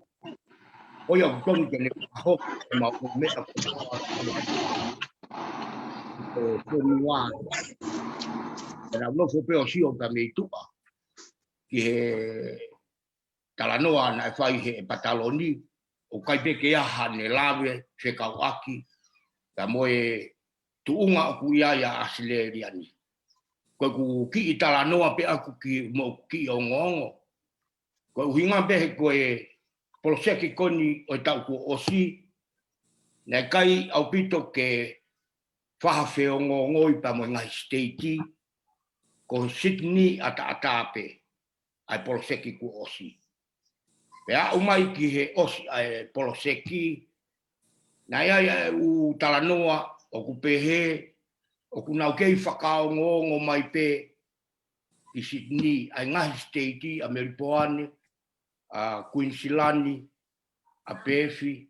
Oia kutongi ke ne hok e ma o mea kotoa Wā. Era no fo pe o sio ta me tupa. Ki he talanoa na fai he Pataloni o kai pe ke aha ne lawe se kauaki. Ta moe tuunga o ku ia ya Australiani. Ko ku ki talanoa pe aku ki mo ki o ngongo. Ko hinga pe he ko e proseki koni o tau ku osi. Na kai au pito ke whahawhe o ngoi pa mo ngai state ko Sydney ata ape ai polseki ku osi. Pe a umai ki he osi poloseki. Na ia u talanoa o ku pehe o ku nau kei whakao ngongo mai pe i Sydney, ai ngahi state a Meripoane, a Queensilani, a Pefi,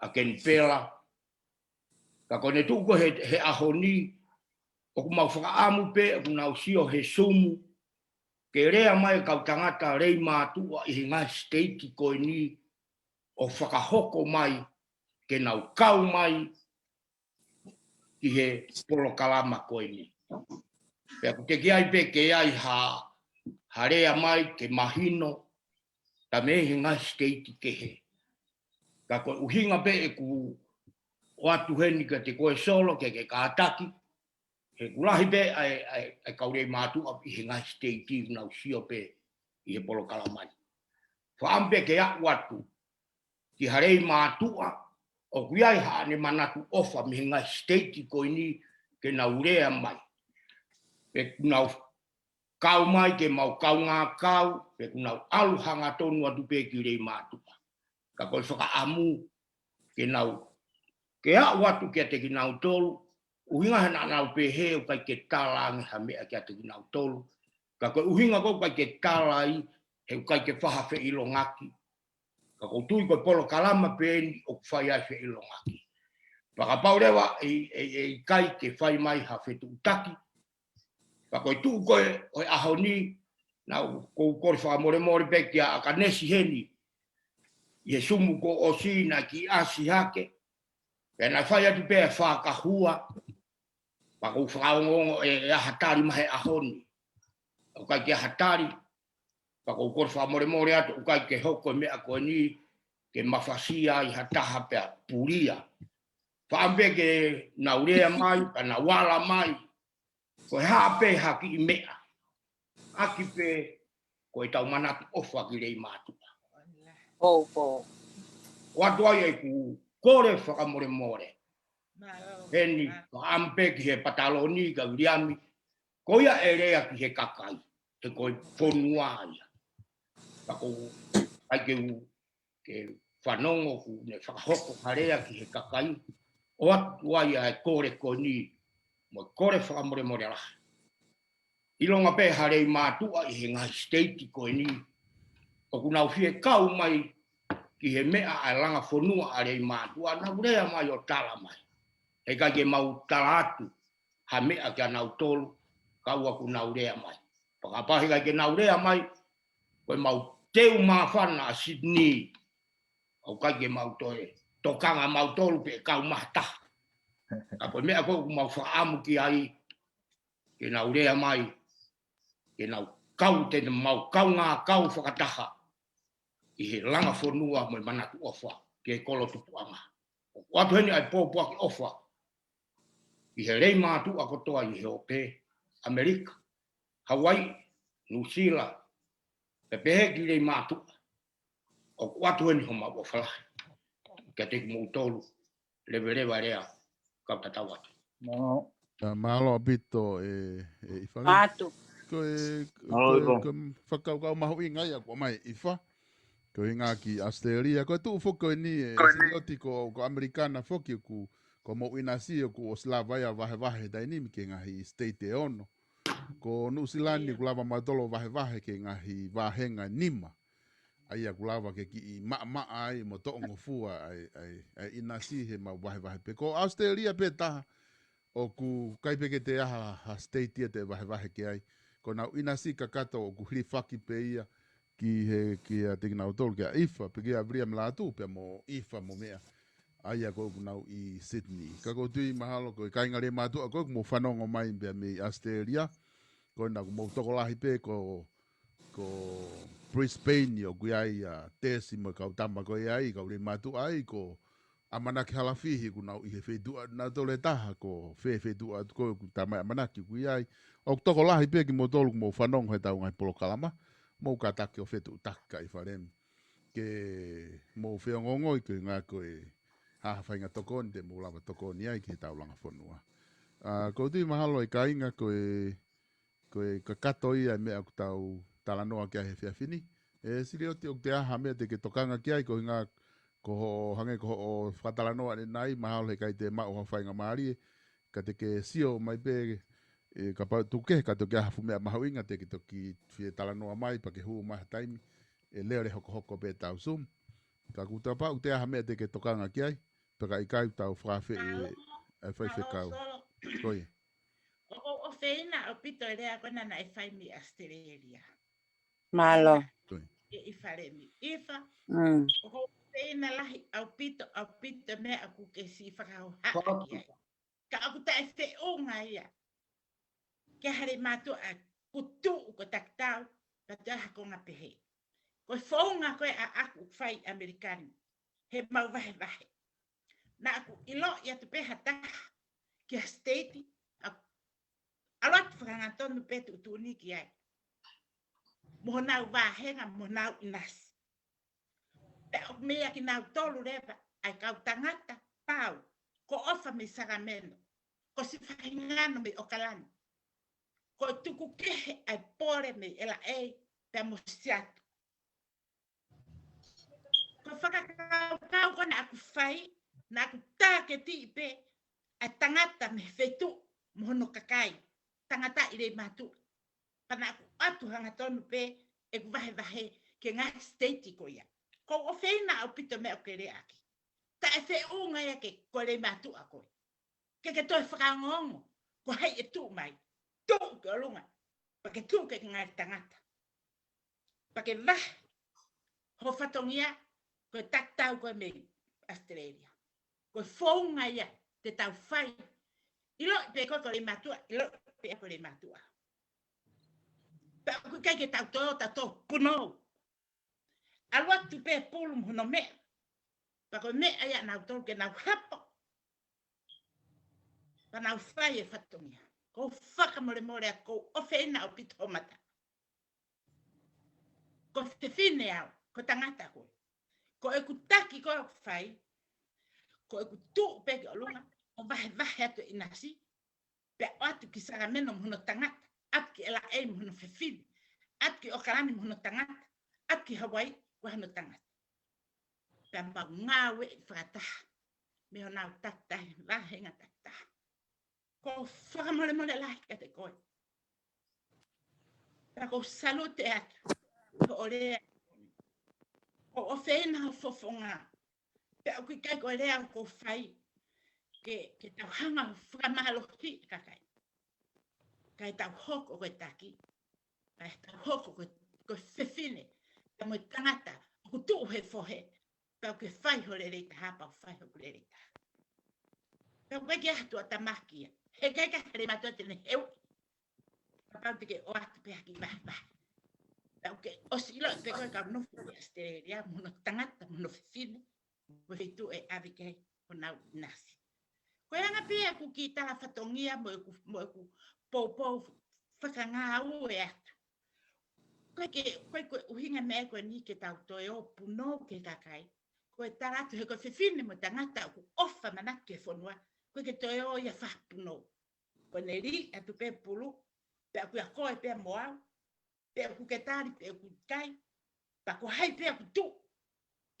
a Kenpela. Ka kone tuko he ahoni o ku mau whakaamu pe o ku nau sio he sumu ke rea mai kau tangata rei mātua i he ngahi state koe ni o whakahoko mai ke nau kau mai i he polokalama koe ni. Pea ku te ki ai pe ke ai ha rea mai ke mahino ta me he ngahi state ke he. Ka koe uhinga pe e ku watu heni ka te koe solo ke kātaki. He kulahi pe ai kaurei mātua i he ngahi state nau sio pe i he polokalama. Whaampe ke a watu ki harei mātua o kuiai haane manatu ofa me ngai state ko ini ke na urea mai. Pe kunau kau mai ke mau kau ngā kau, pe kunau alu hanga tonu atu pe ki rei mātua. Ka koe whaka amu ke nau, ke a watu kia te ki nau tolu, uhinga hana nau pe he o kai ke tālangi ha mea kia te ki nau tolu. Ka koe uhinga ko kai ke tālai he o kai ke whahawhe ilo ngaki. Ka koutui koe polo kalama pe o whai ai whe ilo ngaki. Whakapaurewa e kai ke whai mai ha whetu utaki. Ka koe tu koe oi ahoni na kou kore whakamore more pe kia a ka nesi heni. I he sumu ko o si na ki asi hake. Pe na whai atu pe whakahua. Pa kou whakaongongo e ahatari mahe ahoni. O kai ke ahatari. Pa kou kore whakamore more atu o kai ke hoko mea koe ni ke mawhasia i hataha pe a puria. Whaampe ke naurea mai, ka na wala mai. Koe hape haki i mea. Aki pe koe tau manatu ofa ki rei mātua. Watu ai e ku kore whakamore more. Heni, whaampe ki he pataloni ka uriami. Koia e rea ki he kakai. Te koe whonua ia. Kako ai ke whanongo ku ne whakahoko harea ki he kakai. O atu ai e kore ko ni. Mo kore whakamore more alaha. Ilonga pe harei mātua i he ngai state ko ni. O kunau fie kau mai ki he mea a langa whonua a rei mātua. Na urea mai o tala mai. He kai ke mau tala atu. Ha mea kia nau tolu. Kau aku nau rea mai. Pakapahi kai ke nau rea mai. Koe mau teu mawhana a Sydney. Au kai ke mau toe. Tokanga mau tolu pe kau mahta. Ka koe mea koe mau whaamu ki ai. Ke nau rea mai. Ke nau kau te mau kau ngā kau whakataha. I he langa whonua mai manatu ofa. Ke kolo tupuanga. Watu heni ai pōpua ki ofa. I he rei mātu a kotoa i he ope. Amerika. Hawaii. New Zealand. Pepehe ki rei mātu. O watu heni homa o whalahi. Kia te ki mou tolu. Lewe rea. Kau tatau atu. Mahalo apito e ifa. Matu. Koe whakaukau mahu i ngai a kua mai ifa. Koe ngā ki Australia. Koe tuu whoko ni e silioti ko Amerikana whoki ko mo inasi ko o Slavaya vahe dainimi ke ngahi state e ono. Ko Nusilani ku lava matolo vahe ke ngahi vahenga nima. Ai ku lava ke ki i maa ai mo toongo fua ai inasi he ma vahe pe. Ko Australia pe taha o ku kaipeke te aha state ia te vahe ke ai. Ko nau inasi ka kato o ku hirifaki pe ia ki a te nau tolu kia ifa. Pe kia vria mlatu pe mo ifa mo mea. Aia ko nau i Sydney. Ka ko tui mahalo ko kaingare mātua ko mo whanongo mai bea me Australia. Ko na ko mo tokolahi pe ko Brisbane o kui ai tesi mo kau tama ko ai ka ure mātua ai ko amanaki halafihi ko nau i he whetua na tole taha ko whetua ko tama amanaki kui ai. O tokolahi pe ki mo tolu mo whanongo he tau ngai polokalama. Mo ka take o whetu taka i wharem. Ke mo whiongongo i ko ngā koe whainga tokoni te mūlawa tokoni ai ki taulanga whanua. Ko tui mahalo i ka inga koe ka kato ia mea ku tau talanoa kia he whiawhini. Siri o te aha mea te ke tokanga ki ai ko ngā ko hange ko o whatalanoa ne nai mahalo he kai te mao hawhainga maari ka te ke sio mai pe ka pau tuke ka te ke hafu mea mahawinga te ke toki fie talanoa mai pa ke huu maha taimi leo le hoko hoko pe tau sum ka kuta pa te aha mea te ke tokanga ki ai pa ka ikai tau whawhi e whai kau koi O feina o pito e rea kona na e whai mi Australia. Malo. I whare mi. Iwha, Mm. o feina lahi au pito mea aku ke si whakau haa ki ai. Ka aku tae whe o ngai ia. Ke hare mātua a kutu ko taktau, ka te aha ko ngā pehe. Ko whaunga koe a aku whai Amerikani. He mau vahe vahe. Na aku ilo ia tu peha taha ki a state alot whakangatonu petu utuni ki ai. Mo nau wahenga, mo nau inas. Pe o mea ki nau tolu rewa, ai kau tangata, pau, ko ofa me sarameno, ko si whakingano me okalani. Ko tuku kehe ai pore me ela pe mosiatu. Ko whakakau kona aku whai, na aku tāke ti pe, ai tangata me whetu, mohono kakai, tangata ire matu. Pana aku atu hanga tonu pe, e vahe vahe, ke ngā state ko ia. Ko o whaina au pito mea o kere aki. Ta e whe unga ia ke kore matu a koe. Ke toi whakangongo, ko hei e tū mai. Tū ke olunga, pa ke tū ke ngā tangata. Pa ke vahe, ho whatongia, ko taktau koe me Australia. Ko whaunga ia, te tau whai. Ilo pe koe kore matua, ilo pe kore matua. Pa ku kai ke tau puno. Alua tu pe pulum hono me. Pa ko me aya nau tol ke nau hapo. Pa nau whai e whatongia. Ko whakamore more a ko ofeina o pito mata. Ko te whine au, ko tangata koe. Ko e ku taki koe o whai. Ko e ku tu pe ke olunga. O vahe vahe atu inasi. Pe atu ki sarameno mohono tangata. At ki ela e mohono whewhini. At ki okarani mohono tangata. At ki Hawaii mohono tangata. Pe mbau ngāwe i whakataha. Me o nau taktahi, lahenga taktaha. Ko whakamole mole lahi ka te koe. Pe ko salute atu. Ko orea. Ko o whena o fofonga. Pe o ki kai ko orea ko whai. Ke tau hanga whakamalo hi kakai. Kai tau hoko koe taki. Kai tau hoko koe whewhine. Ka mo tangata. Ko tu he fohe. Pau ke whai hore reita hapa o whai hore reita. Pau kai ke atu a tamakia. He kai ka hare matua tene heu. Pau te ke o atu pe haki maha. Pau ke osilo pe koe ka nofu e Australia. Mono tangata, mono whewhine. Mo hitu e avike o nau nasi. Koe anga pia ku ki tala whatongia mo e ku pou whakangā u e atu. Koe uhinga mea koe ni ke tau toe o puno ke kakai. Koe tala atu he koe whiwhine mo tangata ku ofa manake e whonua. Koe ke toe o ia whapuno. Koe ne ri atu pe pulu. Pe aku a koe pe moau. Pe aku ke tari pe aku kai. Pa ko hai pe aku tu.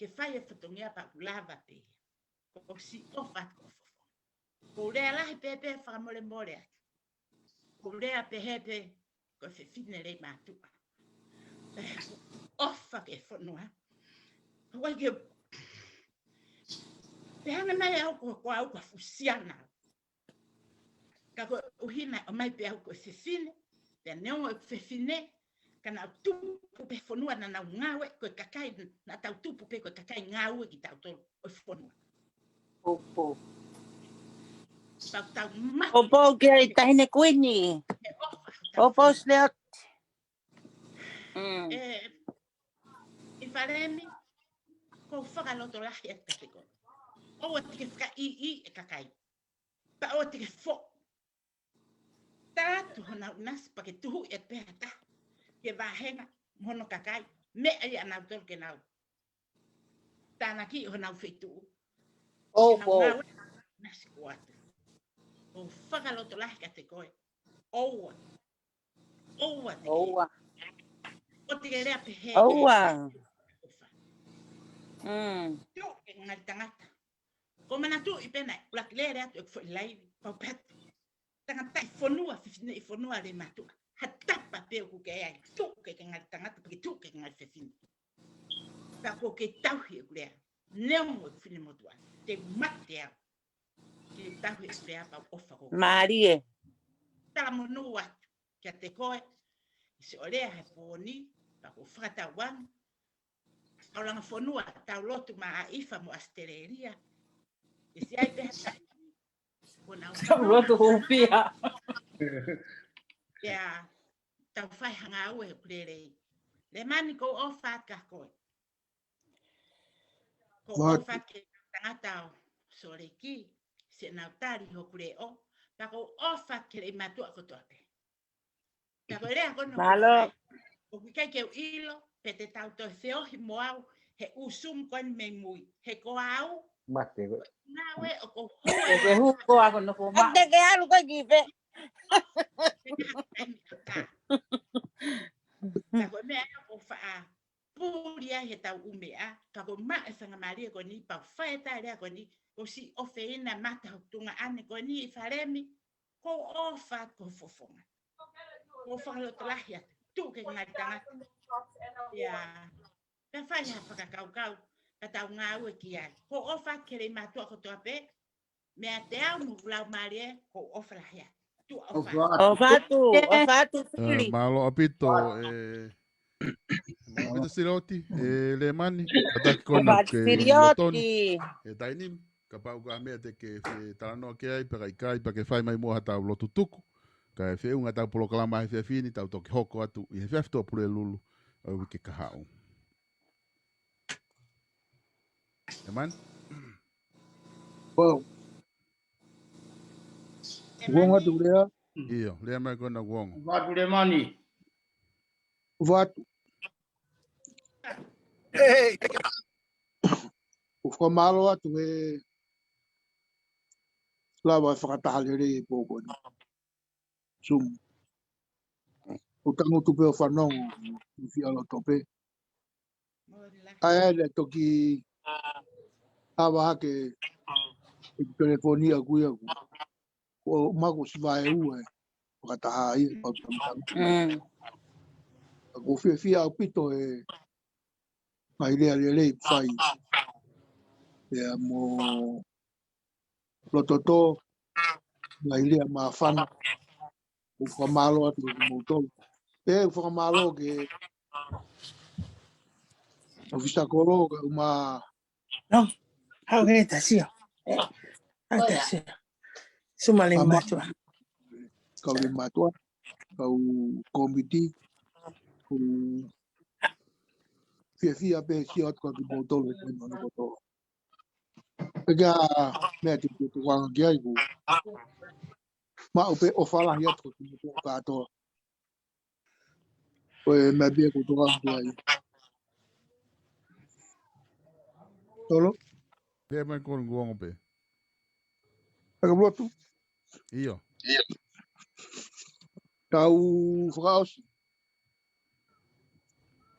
Ke whai e whatongia pa aku lava pe. Ko si ofa atu. Ko rea lahi pepe whakamore more atu. Ko rea pehepe ko whiwhine rei mātua. Ofa ke whanua. Hoi ke pehanga mai au ko au ka fusiana. Ka ko uhina o mai pe au ko whiwhine. Pe neongo e whiwhine. Ka nau tupu pe whanua na nau ngawe ko kakai na tau tupu pe ko kakai ngawe ki tau tolu o whanua. Opo. Tau maki. Opo ke tahine kuini. Opo sleot. I wharemi, ko whakaloto lahi at kateko. O te ke whaka i e kakai. Pa o te ke who. Tātu hona unas pa ke tuhu e peha ta. Ke wahenga mono kakai. Me ai anau tol ke nau. Tāna ki hona uwhitu. Opo. Nasi kuatu. O whakaloto lahi kateko e. Oua. Oua te ke. Oua. O te rea pehe. Aua. Tu ke ngal tangata. Ko mana tu I pena ula klere atu fo lai pa pat. Tangata fonua fifine fonua le matu. Hatapa pe ku ke ai tu ke ngal tangata pe tu ke ngal fifine. Pa ko ke tau hi ule. Nemo fifine mo tua. Te matea. Ke tau hi ule pa ofa ko. Marie. Tala mo nua. Ke te koe. Se olea he poni pa ko fata wang. Orang fonua tau lotu ma aifa mo astereria. E se ai pehata. Tau lotu hupia. Ya, tau fai hanga ue kurere. Le mani ko ofa ka koe. Ko ofa ke tangata soreki. Se nautari ho kure o. Pa ko ofa ke le matua kotope. Pa ko rea kono Malo. O kai ke ilo. Pete tau to feo hi moau. He usum kon me mui. He ko au. Mate. Nawe o ko Ke huko ako no ko ma. Ante ke alu ka gipe. Ta ko me o fa puria he tau umea. Ka ko ma e fanga maria ko ni pa fa eta rea ko ni. Ko si o feina mata tunga ane ko ni faremi. Ko o fa ko fofonga. Ko fa lo trahia. Tu ke ngatanga. Ya. Ka fa ya pa ka kau. Ka tau ngā ue ki ai. Ko ofa kere matua ko toa pe. Mea te au mulau maria ko ofa lahia. Tu ofa. Ofa tu fili. Malo apito malo apito siroti le mani kata kona ke lotoni e tainim kapau ka mea te ke talano ke ai pa kai pa ke fai mai mo hata lotu tuku ka fe unga tau polo kalama he fini tau toki hoko atu I he fefto pule lulu au ke kahau. Eman? Well, Wonga tu lea. Iyo, lea mai kona wonga. Vatu le mani. Vatu. Hey. Ufka malo atu e lava whakatahalere e pōko ni. Sum. Utangu tupe o whanongo I whialo tope. Ai le toki awa hake telefonia kuia ku. O mako siva e ua e. Whakataha I e pautamtang. Ko whia au pito e mai rea lei whai. E mo lototo mai rea ma whana. O whamalo atu o motolu. E whamalo ke o whisakoro ke uma. No, hau he tasio. Hau tasio. Suma le matua. Kau le matua. Kau komiti. Kau whia pe si atu ka ki motolu e no koto. Ega mea te te wanga ki ai ku. Ma upe o whalahi atu ki motolu katoa. Oe mea bia ku toka ki ai. Tolo? Lea mai kona wonga pe. Ega blotu? Iyo. Tau whakaosi.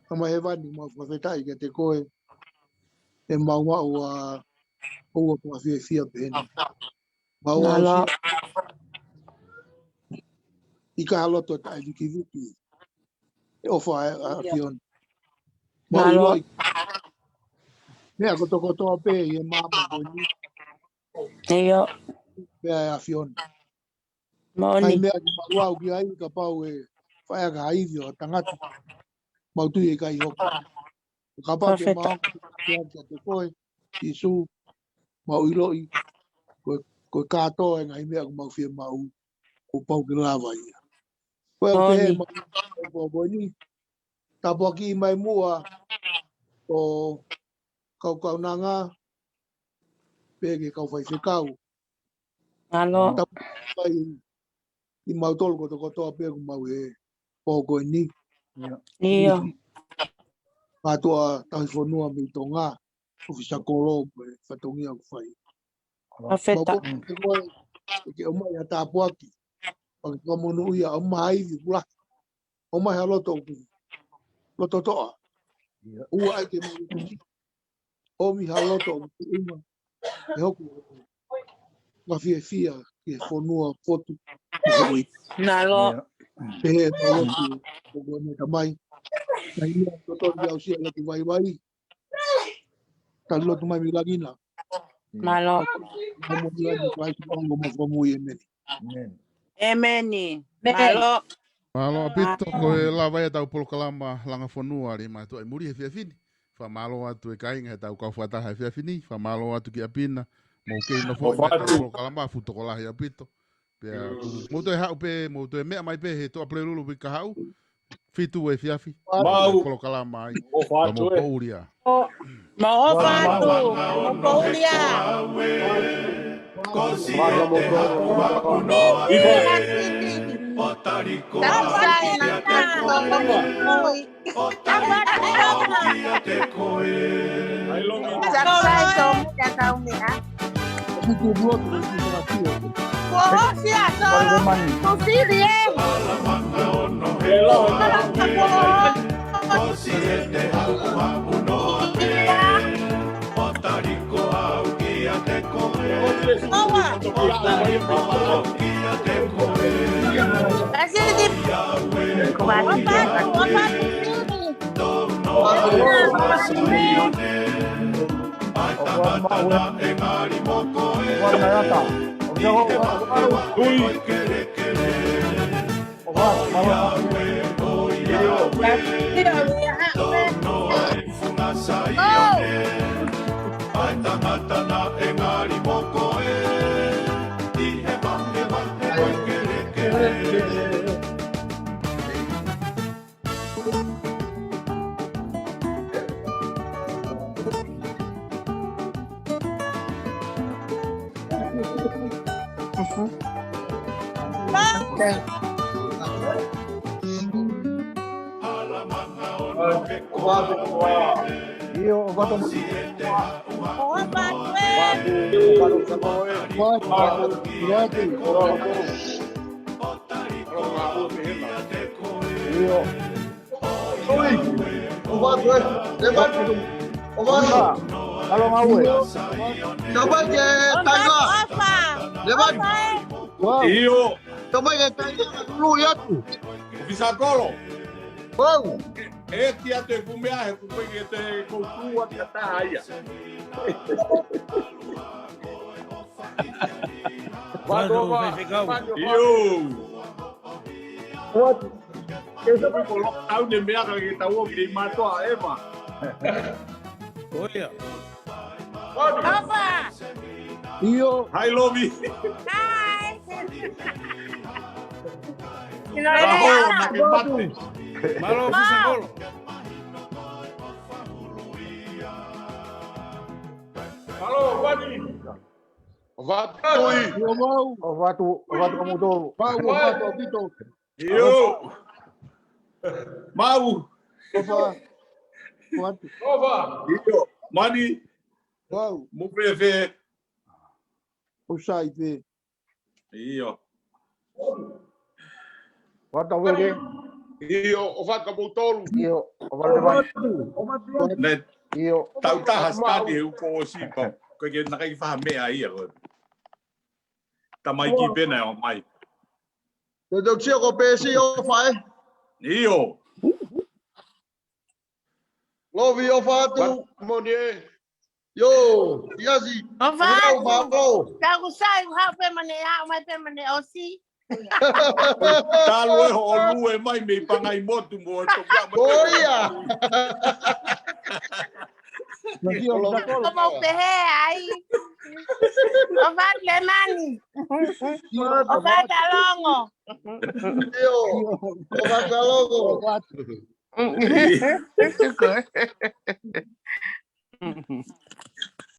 Kama he wani ma whawhetai ke te koe. E maunga ua ua kua whia pēne. Maua osi. I ka haloto tai ki wiki. E ofa a whiona. Mau iloi. Mea koto pe I e mama koni. Iyo. Mea a whiona. Moni. Ai mea ki maruau ki ai ka pau e whaia ka haidhi o tangata. Mautu e kai hoko. Ka pau ke maonga ki te koe. I su. Mau iloi. Koe katoa e ngai mea ku mau whia mau. Ko pau ke lava ia. Koe au te he mau ni. Tapua ki mai mua. O kau nanga. Pege kau whai whikau. Alo. Tapai I mau tolu koto pe ku mau e pōko ni. Iyo. Katoa tahi whanua mi tonga. Ufisa koro pe whatongia ku whai. Afeta. Ke o mai a tāpuaki. Paki ka monu ia o mai vi kula. O mai haloto ku. loto toa. Ua ai ke o mi haloto uma. E hoku ma fia ke fonua fotu. Nalo. Pehe no lotu o gone tamai. Na ia loto ia usia lotu vai. Ta lotu mai mi lagina. Malo. Mo ia ni vai ongo mo fomu ye meni. Emeni. Malo. Malo apito ko e lava e tau polokalama langa fonua ri ma to e muri e fiafini. Fa malo atu e kainga e tau ka fuata ha fiafini. Fa malo atu ki apina. Mo ke no fo e tau polokalama futo ko lahi apito. Pea mo to e hau pe mo to e mea mai pe he to aprelulu bi ka hau. Fitu e fiafi. Mau. Polokalama ai. O fatu mo pouria. Mo fatu. Mo pouria. Kosi e te hapu noa e Otariko auki a te koe Otariko auki a te koe Sakolai tomu ya kaumea. Kuosia so. Kusirie. Kosi e te hapu noa e Otariko auki a te koe Otariko auki a te koe Bisacolo. Wow. Este ya te fumeaje, que te cultúa que está allá. What? Eso fue por lockdown de mierda que estaba que mató a Eva. Oye. Papa. Yo. Hi, Lobby. Hi. Malo, Bisacolo. Alô, Vani. Ovatu como todo. Ovatu apito. Eu. Mau. Ova. Eu. Mani. Wow. Mo preve. Usai pe. Io. Vata vede. Io, ovatu como todo. Io, ovatu. Net. Io. Tau taha stadi eu ko sipa. Ko ke nakaifahamea ai agora. Tamai ki pena o mai. Tôi được chiêu có PC không phải? Io. Lô vi ô pha tu monie. Yo, ya gì? Ô pha. Đâu mà đâu? Tao có sai hao pe mane hao mai pe mane osi. Talo e ho lu e mai me pangai motu mo to ya. Oia. Có một bề ai. Ô pha le mani. Ô pha ta longo. Yo, ô pha ta longo. Good.